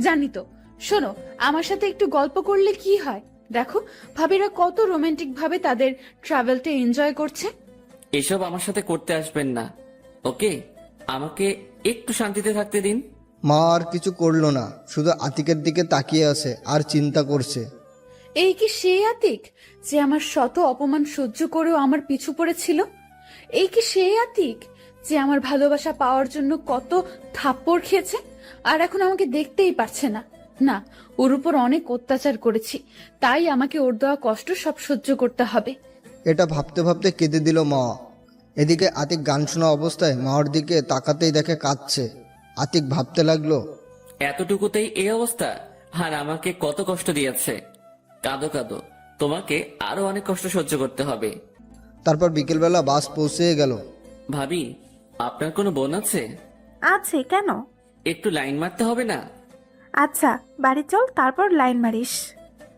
[SPEAKER 1] জানি তো। শোনো, আমার সাথে একটু গল্প করলে কি হয়? দেখো ভাবিরা কত রোমান্টিক ভাবে তাদের ট্রাভেলটা এনজয় করছে।
[SPEAKER 2] এসব আমার সাথে করতে আসবেন না, ওকে? আমাকে একটু শান্তিতে থাকতে দিন।
[SPEAKER 3] মা আর কিছু করলো না, শুধু আতিকের দিকে তাকিয়ে আছে আর চিন্তা করছে।
[SPEAKER 1] এই কি সেই আতিক যে আমার শত অপমান সহ্য করেও আমার পিছু পড়েছিল? এই কি সেই আতিক যে আমার ভালোবাসা পাওয়ার জন্য কত থাপ্পড় খেয়েছে আর এখন আমাকে দেখতেই পারছে না? না, ওর উপর অনেক অত্যাচার করেছি, তাই আমাকে ওর দেওয়া কষ্ট সব সহ্য করতে হবে।
[SPEAKER 3] এটা ভাবতে ভাবতে কেঁদে দিল মা। এদিকে আতিক গান শোনা অবস্থায় মাওয়ার দিকে তাকাতেই দেখে কাঁদছে। আতিক ভাবতে লাগলো,
[SPEAKER 2] এতটুকুতেই এই অবস্থা? আর আমাকে কত কষ্ট দিয়েছে। কাঁদো কাঁদো, তোমাকে আরো অনেক কষ্ট সহ্য করতে হবে।
[SPEAKER 3] তারপর বিকেলবেলা বাস পৌঁছে গেল।
[SPEAKER 2] ভাবি, আপনার কোনো বোন আছে?
[SPEAKER 13] আছে, কেন?
[SPEAKER 2] একটু লাইন মারতে হবে না?
[SPEAKER 13] আচ্ছা, বাড়ি চল, তারপর লাইন মারিস।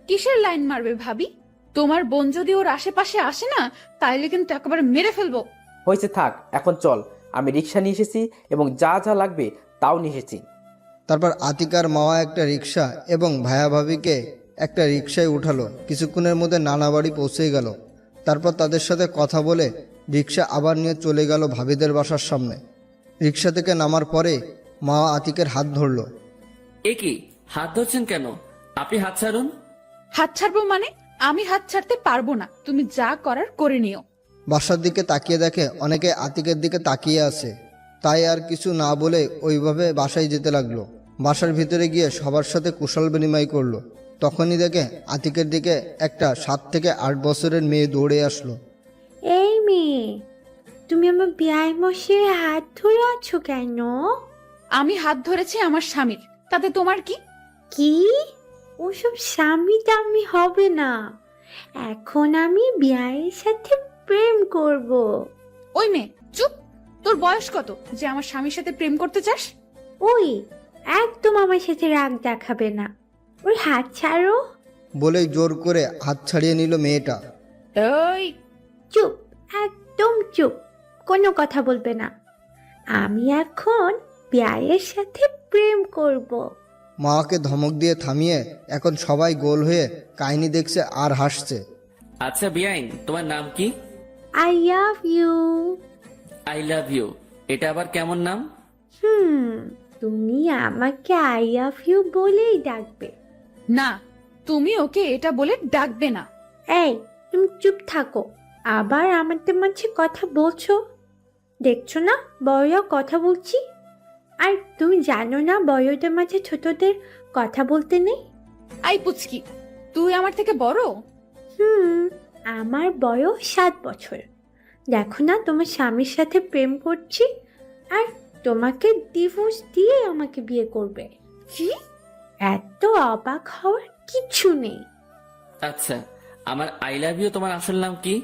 [SPEAKER 1] কিসের লাইন মারবে ভাবি? তোমার বোন যদি ওর আশেপাশে আসে না, তাইলে কিন্তু একেবারে মেরে ফেলবো।
[SPEAKER 7] হয়েছে, থাক, এখন চল। আমি রিক্সা নিয়ে এসেছি এবং যা যা লাগবে তাও নিয়ে এসেছি।
[SPEAKER 3] তারপর আতিক আর মাওয়া একটা রিক্সা এবং ভায়া ভাবিকে একটা রিক্সায় উঠালো। কিছুক্ষণের মধ্যে নানা বাড়ি পৌঁছে গেল। তারপর তাদের সাথে কথা বলে রিক্সা আবার নিয়ে চলে গেল ভাবিদের বাসার সামনে। রিক্সা থেকে নামার পরে মা আতিকের হাত ধরলো।
[SPEAKER 2] এ কি, হাত ধরছেন কেন? আপনি হাত ছাড়ুন।
[SPEAKER 1] হাত ছাড়বো মানে? আমি হাত ছাড়তে পারবো না, তুমি যা করার করে নিও।
[SPEAKER 3] বাসার দিকে তাকিয়ে দেখে অনেকে আতিকের দিকে তাকিয়ে আছে, তাই আর কিছু না বলে ওইভাবে বাসায় যেতে লাগলো। বাসার ভিতরে গিয়ে সবার সাথে কুশল বিনিময় করলো। তখনই দেখে আতিকের দিকে একটা 7 থেকে 8 বছরের মেয়ে দৌড়ে আসলো।
[SPEAKER 9] এই মেয়ে, তুমি আমার বিয়াই মশাইয়ের হাত ধরে আছো কেন?
[SPEAKER 1] আমি হাত ধরেছি আমার স্বামীর, তাতে তোমার কি?
[SPEAKER 9] কি? ওসব স্বামী টামি হবে না, এখন আমি বিয়াইয়ের সাথে প্রেম করব।
[SPEAKER 1] ওই মেয়ে চুপ! তোর বয়স কত যে আমার স্বামীর সাথে প্রেম করতে চাস?
[SPEAKER 9] ওই, একদম আমার সাথে রাগ দেখাবে না, ওর হাত ছাড়ো।
[SPEAKER 3] বলেই জোর করে হাত ছাড়িয়ে নিল মেয়েটা।
[SPEAKER 1] ওই
[SPEAKER 9] চুপ, একদম চুপ, কোনো কথা বলবে না। আমি এখন বিয়াইয়ের সাথে প্রেম করব।
[SPEAKER 3] মাকে ধমক দিয়ে থামিয়ে এখন সবাই গোল হয়ে কাহিনী দেখছে আর হাসছে।
[SPEAKER 2] আচ্ছা বিয়াইন, তোমার নাম কি?
[SPEAKER 9] I love you.
[SPEAKER 2] I love you, এটা আবার কেমন নাম?
[SPEAKER 9] তুমি আমাকে আই লাভ ইউ বলেই ডাকবে।
[SPEAKER 1] না, তুমি ওকে এটা বলে ডাকবে না।
[SPEAKER 9] এই, তুমি চুপ থাকো, আবার আমাদের মাঝে কথা বলছো। দেখছো না বড়রা কথা বলছি? আর তুমি জানো না বড়দের মাঝে ছোটদের কথা বলতে নেই?
[SPEAKER 1] আই পুচকি, তুই আমার থেকে বড়?
[SPEAKER 9] আমার বয়স 7 বছর। দেখো না তোমার স্বামীর সাথে প্রেম করছি, আর তোমাকে ডিভোর্স দিয়ে আমাকে বিয়ে করবে।
[SPEAKER 1] কি?
[SPEAKER 9] এত অবাক হওয়ার কিছু নেই।
[SPEAKER 2] আচ্ছা, আমার আই লাভ ইউ তোমার আসল নাম কি?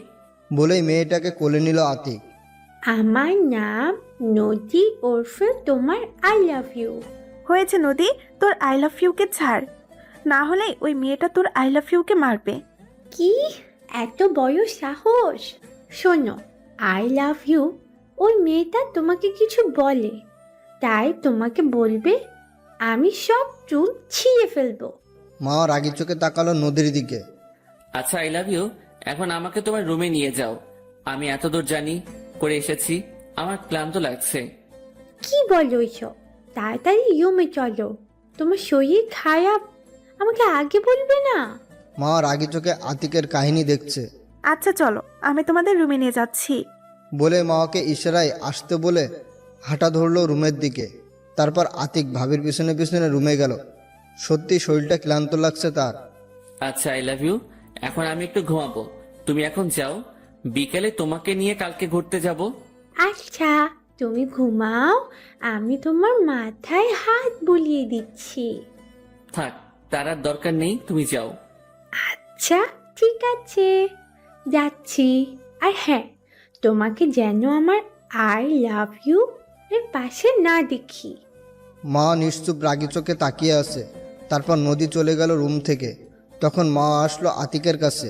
[SPEAKER 3] বলেই মেয়েটাকে কোলে নিল আতিক।
[SPEAKER 9] আমার নাম নদী ওরফে তোমার আই লাভ ইউ।
[SPEAKER 13] হয়েছে নদী, তোর আই লাভ ইউকে ছাড়, না হলে ওই মেয়েটা তোর আই লাভ ইউকে মারবে।
[SPEAKER 9] কি এত বড় সাহস! শোনো, আই লাভ ইউ ওই মেয়েটা তোমাকে কিছু বলে, তাই তোমাকে বলবে আমি সব চুল ছিঁড়ে ফেলবো।
[SPEAKER 3] মা রাগি চোখে তাকালো নদীর দিকে।
[SPEAKER 2] আচ্ছা আই লাভ ইউ, এখন আমাকে তোমার রুমে নিয়ে যাও। আমি এত দূর জানি করে এসেছি, আমার ক্লান্ত লাগছে।
[SPEAKER 9] কি বলো এসব? তাড়াতাড়ি রুমে চলো, তোমার শরীর খারাপ, আমাকে আগে বলবে না?
[SPEAKER 3] মা রাগি চোখে আতিকের কাহিনী দেখছে।
[SPEAKER 13] আচ্ছা চলো, আমি তোমাদের রুমে নিয়ে যাচ্ছি।
[SPEAKER 3] বলে মাকে ইশারায় আসতে বলে হাঁটা ধরলো রুমের দিকে। তারপর আতিক ভাবির পিছনে পিছনে রুমে গেল। সত্যি শরীরটা ক্লান্ত লাগছে তার।
[SPEAKER 2] আচ্ছা আই লাভ ইউ, এখন আমি একটু ঘুমাবো, তুমি এখন যাও, বিকেলে তোমাকে নিয়ে কালকে ঘুরতে যাব।
[SPEAKER 9] আচ্ছা, তুমি ঘুমাও, আমি তোমার মাথায় হাত বুলিয়ে দিচ্ছি।
[SPEAKER 2] থাক, তার আর দরকার নেই, তুমি যাও।
[SPEAKER 9] আচ্ছা ঠিক আছে, যাচ্ছি। আর হ্যাঁ, তোমাকে যেন আমার আই লাভ ইউ এর পাশে না দেখি।
[SPEAKER 3] মা নিশ্চুপ রাগি চোখে তাকিয়ে আছে। তারপর নদী চলে গেল রুম থেকে। তখন মা আসলো আতিকের কাছে।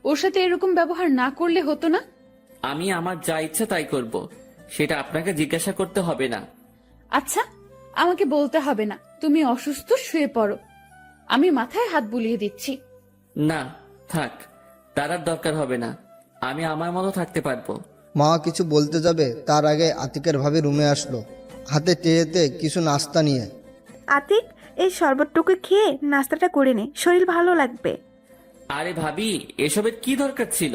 [SPEAKER 1] ওর সাথে এরকম ব্যবহার না করলে হতো না?
[SPEAKER 2] আমি আমার যা ইচ্ছা তাই করব, সেটা আপনাকে জিজ্ঞাসা করতে হবে না।
[SPEAKER 1] আচ্ছা, আমাকে বলতে হবে না। তুমি অসুস্থ, শুয়ে পড়ো, আমি মাথায় হাত বুলিয়ে দিচ্ছি।
[SPEAKER 2] না থাক, তার আর দরকার হবে না, আমি আমার মতো থাকতে পারবো।
[SPEAKER 3] মা কিছু বলতে যাবে তার আগে আতিকের ভাবি রুমে আসলো, হাতে টেয়েতে কিছু নাস্তা নিয়ে।
[SPEAKER 13] আতিক, এই শরবতটুকু খেয়ে নাস্তাটা করে নে, শরীর ভালো লাগবে।
[SPEAKER 2] আরে ভাবি, এসবের কি দরকার ছিল?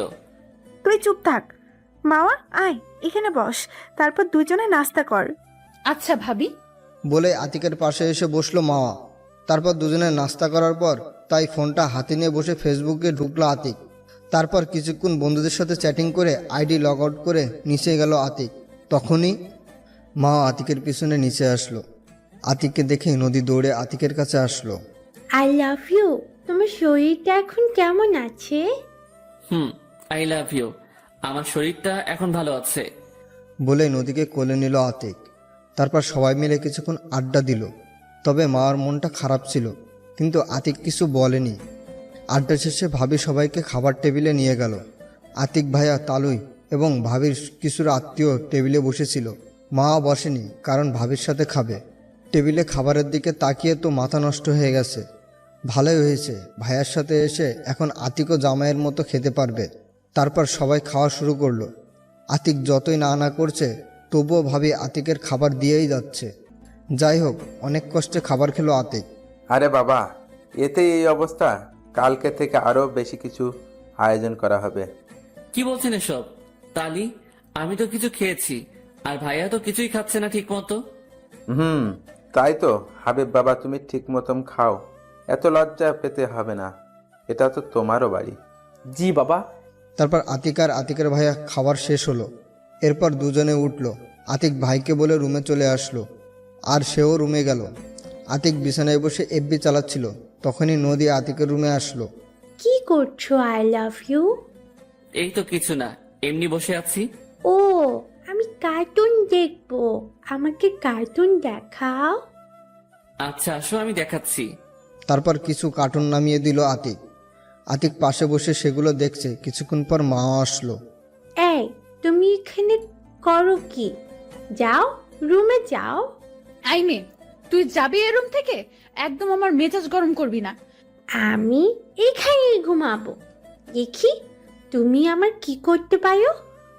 [SPEAKER 13] তুই চুপ থাক। মাওয়া, আয় এখানে বস, তারপর দুজনে নাস্তা কর।
[SPEAKER 1] আচ্ছা ভাবি।
[SPEAKER 3] বলে আতিকের পাশে এসে বসলো মাওয়া। তারপর দুজনে নাস্তা করার পর তাই ফোনটা হাতে নিয়ে বসে ফেসবুকে ঢুকলো আতিক। তারপর কিছুক্ষণ বন্ধুদের সাথে চ্যাটিং করে আইডি লগ আউট করে নিচে গেল আতিক। তখনই মা আতিকের পিছনে নিচে আসলো। আতিককে দেখে নদী দৌড়ে আতিকের কাছে আসলো।
[SPEAKER 16] I love you. তোমার শরীরটা এখন কেমন আছে?
[SPEAKER 2] I love you. আমার শরীরটা এখন ভালো আছে।
[SPEAKER 3] বলে নদীকে কোলে নিল আতিক। তারপর সবাই মিলে কিছুক্ষণ আড্ডা দিল। তবে মার মনটা খারাপ ছিল, কিন্তু আতিক কিছু বলেনি। আড্ডা শেষে ভাবি সবাইকে খাবার টেবিলে নিয়ে গেল। আতিক ভাইয়া, তালুই এবং ভাবির কিছুর আত্মীয় টেবিলে বসেছিল। মা বসেনি, কারণ ভাবির সাথে খাবে। টেবিলে খাবারের দিকে তাকিয়ে তো মাথা নষ্ট হয়ে গেছে। ভালোই হয়েছে, ভাইয়ার সাথে এসে এখন আতিকও জামাইয়ের মতো খেতে পারবে। তারপর সবাই খাওয়া শুরু করলো। আতিক যতই না না করছে, তবুও ভাবি আতিকের খাবার দিয়েই যাচ্ছে। যাই হোক, অনেক কষ্টে খাবার খেলো আতিক।
[SPEAKER 11] আরে বাবা, এতে এই অবস্থা, কালকে থেকে আরো বেশি কিছু আয়োজন করা হবে।
[SPEAKER 2] কি বলছেন এসব? তালি, আমি তো কিছু খেয়েছি, আর ভাইয়া তো কিছুই খাচ্ছে না ঠিক মতো।
[SPEAKER 11] তাই তো হাবিব বাবা, তুমি ঠিক মতন খাও, এত লজ্জা পেতে হবে না, এটা তো তোমারও বাড়ি।
[SPEAKER 7] জি বাবা।
[SPEAKER 3] তারপর আতিক আর আতিকের ভাইয়া খাবার শেষ হলো। এরপর দুজনে উঠলো। আতিক ভাইকে বলে রুমে চলে আসলো, আর সেও রুমে গেল। আতিক বিছানায় বসে এফবি চালাচ্ছিল। তখনই নদী আতিকের রুমে আসলো।
[SPEAKER 16] কি করছো? I love you.
[SPEAKER 2] এই তো কিছু না, এমনি বসে আছি।
[SPEAKER 16] ও, আমি কার্টুন দেখবো, আমাকে কার্টুন দেখাও।
[SPEAKER 2] আচ্ছা আসো, আমি দেখাচ্ছি।
[SPEAKER 3] তারপর কিছু কার্টুন নামিয়ে দিল আতিক। আতিক পাশে বসে সেগুলো দেখছে। কিছুক্ষণ পর মা আসলো।
[SPEAKER 16] এই, তুমি এখানে করো কি? যাও, রুমে যাও।
[SPEAKER 1] আই মে, তুই যাবি এ রুম থেকে? একদম আমার মেজাজ গরম করবি না।
[SPEAKER 16] আমি এখানেই ঘুমাবো, দেখি তুমি আমার কি করতে পারো।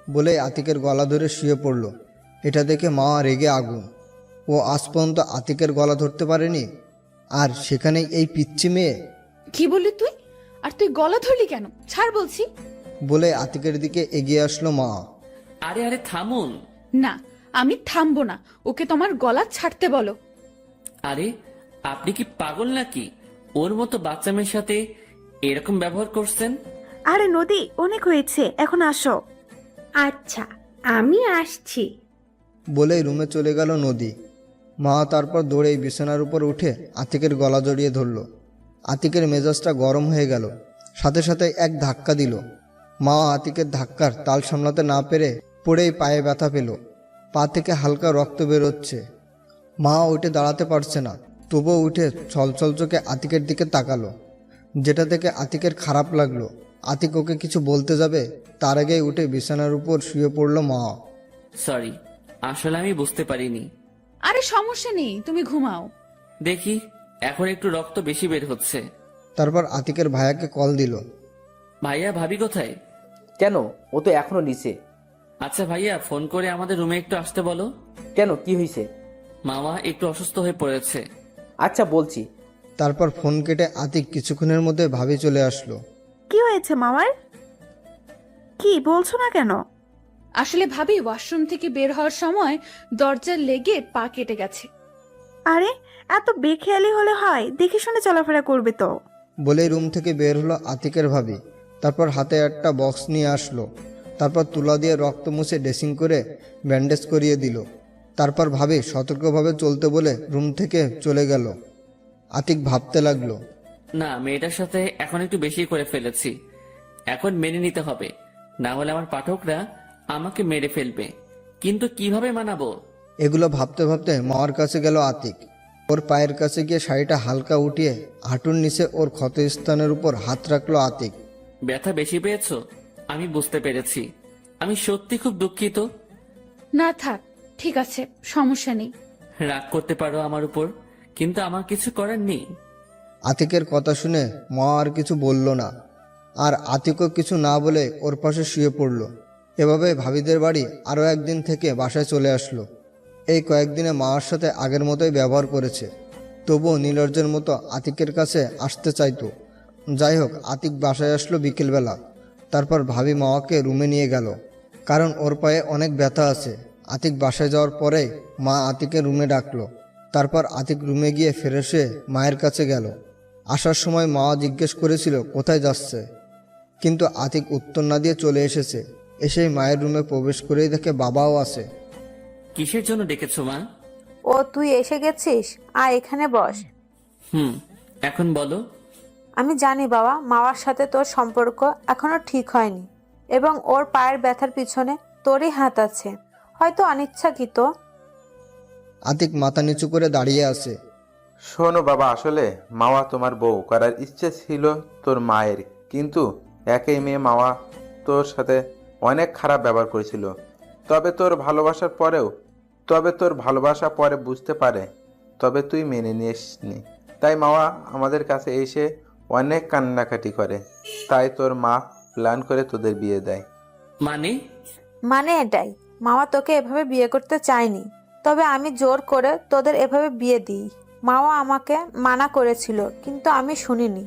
[SPEAKER 3] বলে আতিকের গলা ধরে শুয়ে পড়ল। এটা দেখে মা রেগে আগুন। ও আজ পর্যন্ত আতিকের গলা ধরতে পারেনি, আর সেখানেই এই পিচ্চি মেয়ে।
[SPEAKER 1] কি বললি তুই? আর তুই গলা ধরলি কেন? ছাড় বলছি।
[SPEAKER 3] বলে আতিকের দিকে এগিয়ে আসলো মা।
[SPEAKER 2] আরে আরে থামুন।
[SPEAKER 1] না, আমি থামবো না। ওকে তোমার গলা ছাড়তে বলো।
[SPEAKER 2] আরে আপনি কি পাগল নাকি? ওর মতো বাচ্চা মেয়ের সাথে এরকম ব্যবহার করছেন?
[SPEAKER 13] আরে নদী, অনেক হয়েছে, এখন আসো।
[SPEAKER 16] আচ্ছা, আমি আসছি।
[SPEAKER 3] বলে রুমে চলে গেল নদী। মা তারপর দৌড়ে বিছানার উপর উঠে আতিকের গলা জড়িয়ে ধরল। আতিকের মেজাজটা গরম হয়ে গেল। সাথে সাথে এক ধাক্কা দিল। মা আতিকের ধাক্কার তাল সামলাতে না পেরে পড়েই পায়ে ব্যথা পেল। পা থেকে হালকা রক্ত বেরোচ্ছে। মা উঠে দাঁড়াতে পারছে না, তবুও উঠে ছলছল চোখে আতিকের দিকে তাকালো, যেটা দেখে আতিকের খারাপ লাগলো। আতিক ওকে কিছু বলতে যাবে, তার আগেই উঠে বিছানার উপর শুয়ে পড়ল মা।
[SPEAKER 2] সরি, আসলে আমি বুঝতে পারিনি।
[SPEAKER 1] আরে সমস্যা নেই, তুমি ঘুমাও।
[SPEAKER 2] দেখি, এখন একটু রক্ত বেশি বের হচ্ছে।
[SPEAKER 3] তারপর আতিকের ভাইয়াকে কল দিল।
[SPEAKER 2] ভাইয়া, ভাবি কোথায়?
[SPEAKER 7] কেন, ও তো এখনো নিচে।
[SPEAKER 2] আচ্ছা ভাইয়া, ফোন করে আমাদের রুমে একটু আসতে বলো।
[SPEAKER 7] কেন, কি হয়েছে?
[SPEAKER 2] মামা একটু অসুস্থ হয়ে পড়েছে।
[SPEAKER 7] আচ্ছা বলছি।
[SPEAKER 3] তারপর ফোন কেটে আতিক কিছুক্ষণের মধ্যে ভাবি চলে আসলো।
[SPEAKER 13] কি হয়েছে মামার? কি বলছো না কেন?
[SPEAKER 1] আসলে ভাবি ওয়াশরুম থেকে বের হওয়ার সময় দরজার লেগে পা কেটে গেছে।
[SPEAKER 13] আরে এত বেখেয়ালি হলে হয়, দেখে শুনে চলাফেরা করবে তো।
[SPEAKER 3] বলে রুম থেকে বের হলো আতিকের ভাবি। তারপর হাতে একটা বক্স নিয়ে আসলো। তারপর তুলা দিয়ে রক্ত মুছে ড্রেসিং করে ব্যান্ডেজ করিয়ে দিল। তারপর ভাবি সতর্কভাবে চলতে বলে রুম থেকে চলে গেল। আতিক ভাবতে লাগলো,
[SPEAKER 2] না, মেয়েটার সাথে এখন একটু বেশি করে ফেলেছি। এখন মেনে নিতে হবে, না হলে আমার পাঠকরা আমাকে মেরে ফেলবে। কিন্তু কিভাবে মানাবো?
[SPEAKER 3] এগুলো ভাবতে ভাবতে মাওয়ার কাছে গেল আতিক। ওর পায়ের কাছে গিয়ে শাড়িটা হালকা উঠিয়ে হাঁটুর নিচে ওর ক্ষতস্থানের উপর হাত রাখলো আতিক।
[SPEAKER 2] ব্যথা বেশি পেয়েছো? আমি বুঝতে পেরেছি। আমি সত্যি খুব দুঃখিত।
[SPEAKER 1] না থাক, ঠিক আছে, সমস্যা নেই।
[SPEAKER 2] রাগ করতে পারো আমার উপর, কিন্তু আমার কিছু করার নেই।
[SPEAKER 3] আতিকের কথা শুনে মা আর কিছু বলল না, আর আতিকও কিছু না বলে ওর পাশে শুয়ে পড়ল। এভাবে ভাবিদের বাড়ি আরও একদিন থেকে বাসায় চলে আসলো। এই কয়েকদিনে মার সাথে আগের মতোই ব্যবহার করেছে, তবুও নির্লজ্জের মতো আতিকের কাছে আসতে চাইতো। যাই হোক, আতিক বাসায় আসলো বিকেলবেলা। তারপর ভাবি মাওয়াকে রুমে নিয়ে গেল, কারণ ওর পায়ে অনেক ব্যথা আছে। আতিক বাসায় যাওয়ার পরে মা আতিকের রুমে ডাকলো। তারপর আতিক রুমে গিয়ে ফ্রেশ হয়ে মায়ের কাছে গেল। আসার সময় মা জিজ্ঞেস করেছিল কোথায় যাচ্ছে, কিন্তু আতিক উত্তর না দিয়ে চলে এসেছে। এসেই মায়ের রুমে প্রবেশ করেই দেখে বাবাও আছে।
[SPEAKER 2] কিসের জন্য ডেকেছো মা?
[SPEAKER 14] ও তুই এসে গেছিস, এখানে বস।
[SPEAKER 2] এখন বলো।
[SPEAKER 14] আমি জানি বাবা, মাওয়ার সাথে তোর সম্পর্ক এখনো ঠিক হয়নি এবং ওর পায়ের ব্যথার পিছনে তোরই হাত আছে, হয়তো অনিচ্ছাকৃত।
[SPEAKER 3] আতিক মাথা নিচু করে দাঁড়িয়ে আছে।
[SPEAKER 11] শোনো বাবা, আসলে মাওয়া তোমার বউ করার ইচ্ছে ছিল তোর মায়ের, কিন্তু একই মেয়ে মাওয়া তোর সাথে অনেক খারাপ ব্যবহার করেছিল। তবে তোর ভালোবাসা পরে বুঝতে পারে, তবে তুই মেনে নিসনি। তাই মাওয়া আমাদের কাছে এসে অনেক কান্নাকাটি করে। তাই তোর মা প্ল্যান করে তোদের বিয়ে দেয়।
[SPEAKER 2] মানে
[SPEAKER 14] এটাই, মাওয়া তোকে এভাবে বিয়ে করতে চায়নি, তবে আমি জোর করে তোদের এভাবে বিয়ে দিই। মাওয়া আমাকে মানা করেছিল, কিন্তু আমি শুনিনি।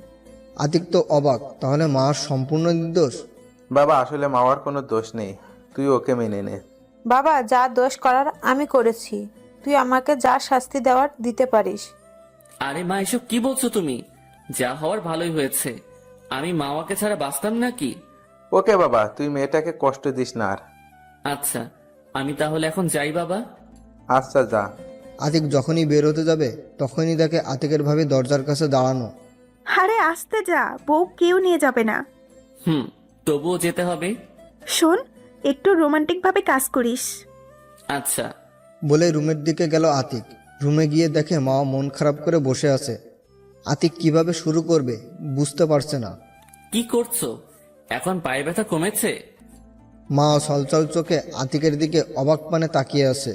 [SPEAKER 3] আতিক তো অবাক, তাহলে মা সম্পূর্ণ নির্দোষ?
[SPEAKER 11] বাবা, আসলে মাওয়ার কোনো দোষ নেই, তুই ওকে মেনে নে।
[SPEAKER 14] বাবা, যা দোষ করার আমি করেছি, তুই আমাকে যা শাস্তি দেওয়ার দিতে পারিস।
[SPEAKER 2] আরে মা, এসব কি বলছো তুমি? যা হওয়ার ভালোই হয়েছে। আমি মাওয়াকে ছাড়া বাঁচতাম নাকি?
[SPEAKER 11] ওকে বাবা, তুই মেয়েটাকে কষ্ট দিস না আর।
[SPEAKER 2] আচ্ছা, আমি তাহলে এখন যাই বাবা।
[SPEAKER 11] আচ্ছা, যা।
[SPEAKER 3] আতিক যখনই বের হতে যাবে তখনই দেখে আতিকের ভাবি দরজার কাছে দাঁড়ানো।
[SPEAKER 13] আরে আসতে যা, বউ কেউ নিয়ে যাবে না।
[SPEAKER 2] তবুও যেতে হবে।
[SPEAKER 13] শোন, একটু রোমান্টিক ভাবে কাজ করিস।
[SPEAKER 2] আচ্ছা।
[SPEAKER 3] বলে রুমের দিকে গেল আতিক। রুমে গিয়ে দেখে মা মন খারাপ করে বসে আছে। আতিক কিভাবে শুরু করবে বুঝতে পারছে না।
[SPEAKER 2] কি করছো? এখন পায়ে ব্যথা কমেছে?
[SPEAKER 3] মা ছলছল চোখে আতিকের দিকে অবাক পানে তাকিয়ে আছে।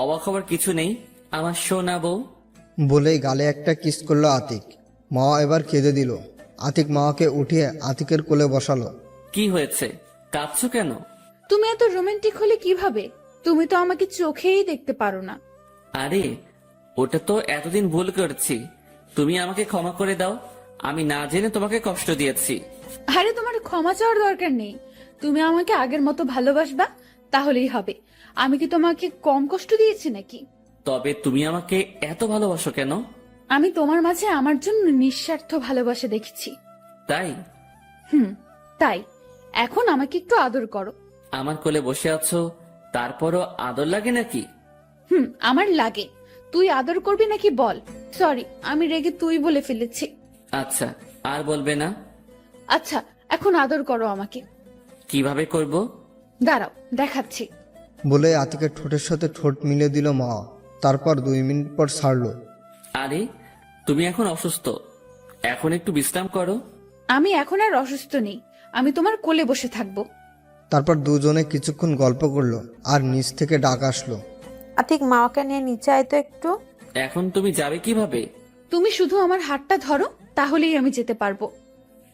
[SPEAKER 2] অবাক হবার কিছু নেই, আমার সোনা বউ।
[SPEAKER 3] বলেই গালে একটা কিস করলো আতিক। মা এবার কেঁদে দিল। আতিক মাকে উঠিয়ে আতিকের কোলে বসালো।
[SPEAKER 2] কি হয়েছে, কাঁদছো কেন?
[SPEAKER 1] তুমি এত রোমান্টিক হলে কিভাবে? তুমি তো আমাকে চোখেই দেখতে পারো না।
[SPEAKER 2] আরে ওটা তো এতদিন ভুল করেছি, তুমি আমাকে ক্ষমা করে দাও। আমি না জেনে তোমাকে কষ্ট দিয়েছি।
[SPEAKER 1] আরে তোমার ক্ষমা চাওয়ার দরকার নেই, তুমি আমাকে আগের মতো ভালোবাসবা, তাহলেই হবে। আমি কি তোমাকে কম কষ্ট দিয়েছি নাকি?
[SPEAKER 2] তবে তুমি আমাকে এত ভালোবাসো কেন?
[SPEAKER 1] আমি তোমার মাঝে আমার জন্য নিঃস্বার্থ ভালোবাসা দেখেছি।
[SPEAKER 2] তাই?
[SPEAKER 1] তাই এখন আমাকে একটু আদর করো।
[SPEAKER 2] আমার কোলে বসে আছো, তারপরও আদর লাগে নাকি?
[SPEAKER 1] আমার লাগে। তুই আদর করবি নাকি বল? সরি, আমি রেগে তুই বলে ফেলেছি।
[SPEAKER 2] আচ্ছা, আর বলবে না।
[SPEAKER 1] আচ্ছা, এখন আদর করো আমাকে।
[SPEAKER 2] কিভাবে করব?
[SPEAKER 1] দাঁড়াও, দেখাচ্ছি।
[SPEAKER 3] বলে আতিকের ঠোঁটের সাথে ঠোঁট মিলে দিল মা। তারপর 2 মিনিট পর ছাড়লো।
[SPEAKER 2] আরে তুমি এখন অসুস্থ, এখন একটু বিশ্রাম করো।
[SPEAKER 1] আমি এখন আর অসুস্থ নেই, আমি তোমার কোলে বসে থাকবো।
[SPEAKER 3] তারপর দুজনে কিছুক্ষণ গল্প করলো, আর নিচ থেকে ডাক আসলো।
[SPEAKER 14] আতিক, মাওয়াকে নিয়ে নিচে আয় তো একটু।
[SPEAKER 2] এখন তুমি যাবে কিভাবে?
[SPEAKER 1] তুমি শুধু আমার হাতটা ধরো, তাহলেই আমি যেতে পারবো।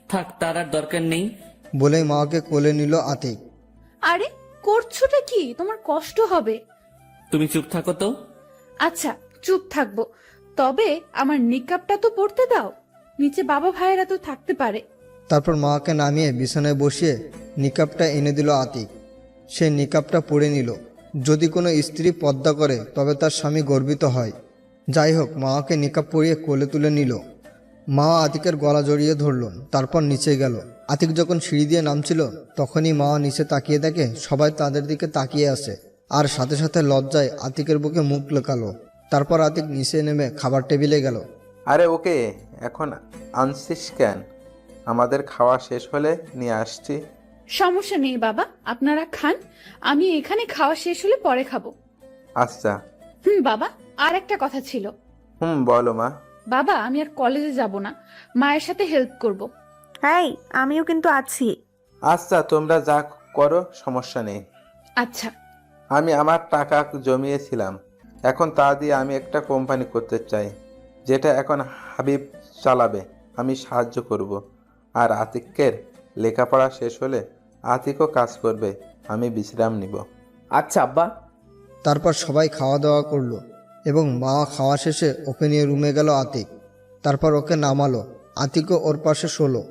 [SPEAKER 2] থাক, তার আর দরকার নেই।
[SPEAKER 3] বলে মাকে কোলে নিল আতিক।
[SPEAKER 1] আরে করছোটা কি? তোমার কষ্ট হবে।
[SPEAKER 2] তুমি চুপ থাকো তো।
[SPEAKER 1] আচ্ছা, চুপ থাকবো, তবে আমার নিকাবটা তো পড়তে দাও। নিচে বাবা ভাইয়েরা তো থাকতে পারে।
[SPEAKER 3] তারপর মাকে নামিয়ে বিছানায় বসিয়ে নিকাবটা এনে দিল আতিক। সে নিকাবটা পরে নিল। যদি কোনো স্ত্রী পর্দা করে তবে তার স্বামী গর্বিত হয়। যাই হোক, মাকে নিকাব পরিয়ে কোলে তুলে নিল। মা আতিকের গলা জড়িয়ে ধরল, তারপর নিচে গেল। আতিক যখন সিঁড়ি দিয়ে নামছিল তখনই মা নিচে তাকিয়ে দেখে সবাই তাদের দিকে তাকিয়ে আছে, আর সাথে সাথে লজ্জায় আতিকের বুকে মুখ লুকালো। তারপর আতিক নিচে নেমে খাবার টেবিলে গেল।
[SPEAKER 11] আরে ওকে এখন আনছিস কেন? আমাদের খাওয়া শেষ হলে নিয়ে আসছি।
[SPEAKER 1] সমস্যা নেই বাবা, আপনারা খান, আমি এখানে খাওয়া শেষ হলে পরে খাবো।
[SPEAKER 11] আচ্ছা।
[SPEAKER 1] বাবা, আর একটা কথা ছিল।
[SPEAKER 11] বলো মা।
[SPEAKER 1] বাবা, আমি আর কলেজে যাব না, মায়ের সাথে হেল্প করব।
[SPEAKER 13] এই আমিও কিন্তু আছি।
[SPEAKER 11] আচ্ছা, তোমরা যা করো, সমস্যা নেই।
[SPEAKER 1] আচ্ছা।
[SPEAKER 11] আমি আমার টাকা জমিয়েছিলাম, এখন তা দিয়ে আমি একটা কোম্পানি করতে চাই, যেটা এখন হাবিব চালাবে। আমি সাহায্য করব। আর আতিকের লেখাপড়া শেষ হলে আতিকও কাজ করবে, আমি বিশ্রাম নিব।
[SPEAKER 7] আচ্ছা আব্বা।
[SPEAKER 3] তারপর সবাই খাওয়া দাওয়া করলো এবং মা খাওয়া শেষে ওকে নিয়ে রুমে গেল আতিক। তারপর ওকে নামালো, আতিকও ওর পাশে শোলো।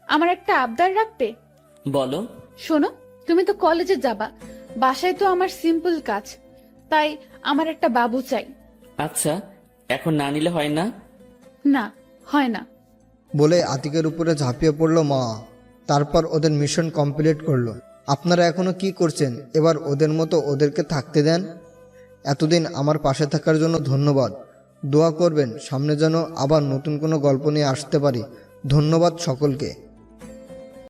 [SPEAKER 1] আমার একটা আবদার রাখবে?
[SPEAKER 2] বলো।
[SPEAKER 1] শোনো, তুমি তো কলেজে যাবা, বাসায় তো আমার সিম্পল কাজ, তাই আমার একটা বাবু চাই।
[SPEAKER 2] আচ্ছা, এখন না নিলে হয় না?
[SPEAKER 1] না, হয় না।
[SPEAKER 3] বলে আতিকের উপরে ঝাঁপিয়ে পড়লো মা। তারপর ওদের মিশন কমপ্লিট করলো। আপনারা এখনো কি করছেন? এবার ওদের মতো ওদেরকে থাকতে দেন। এতদিন আমার পাশে থাকার জন্য ধন্যবাদ। দোয়া করবেন সামনে যেন আবার নতুন কোনো গল্প নিয়ে আসতে পারি। ধন্যবাদ সকলকে।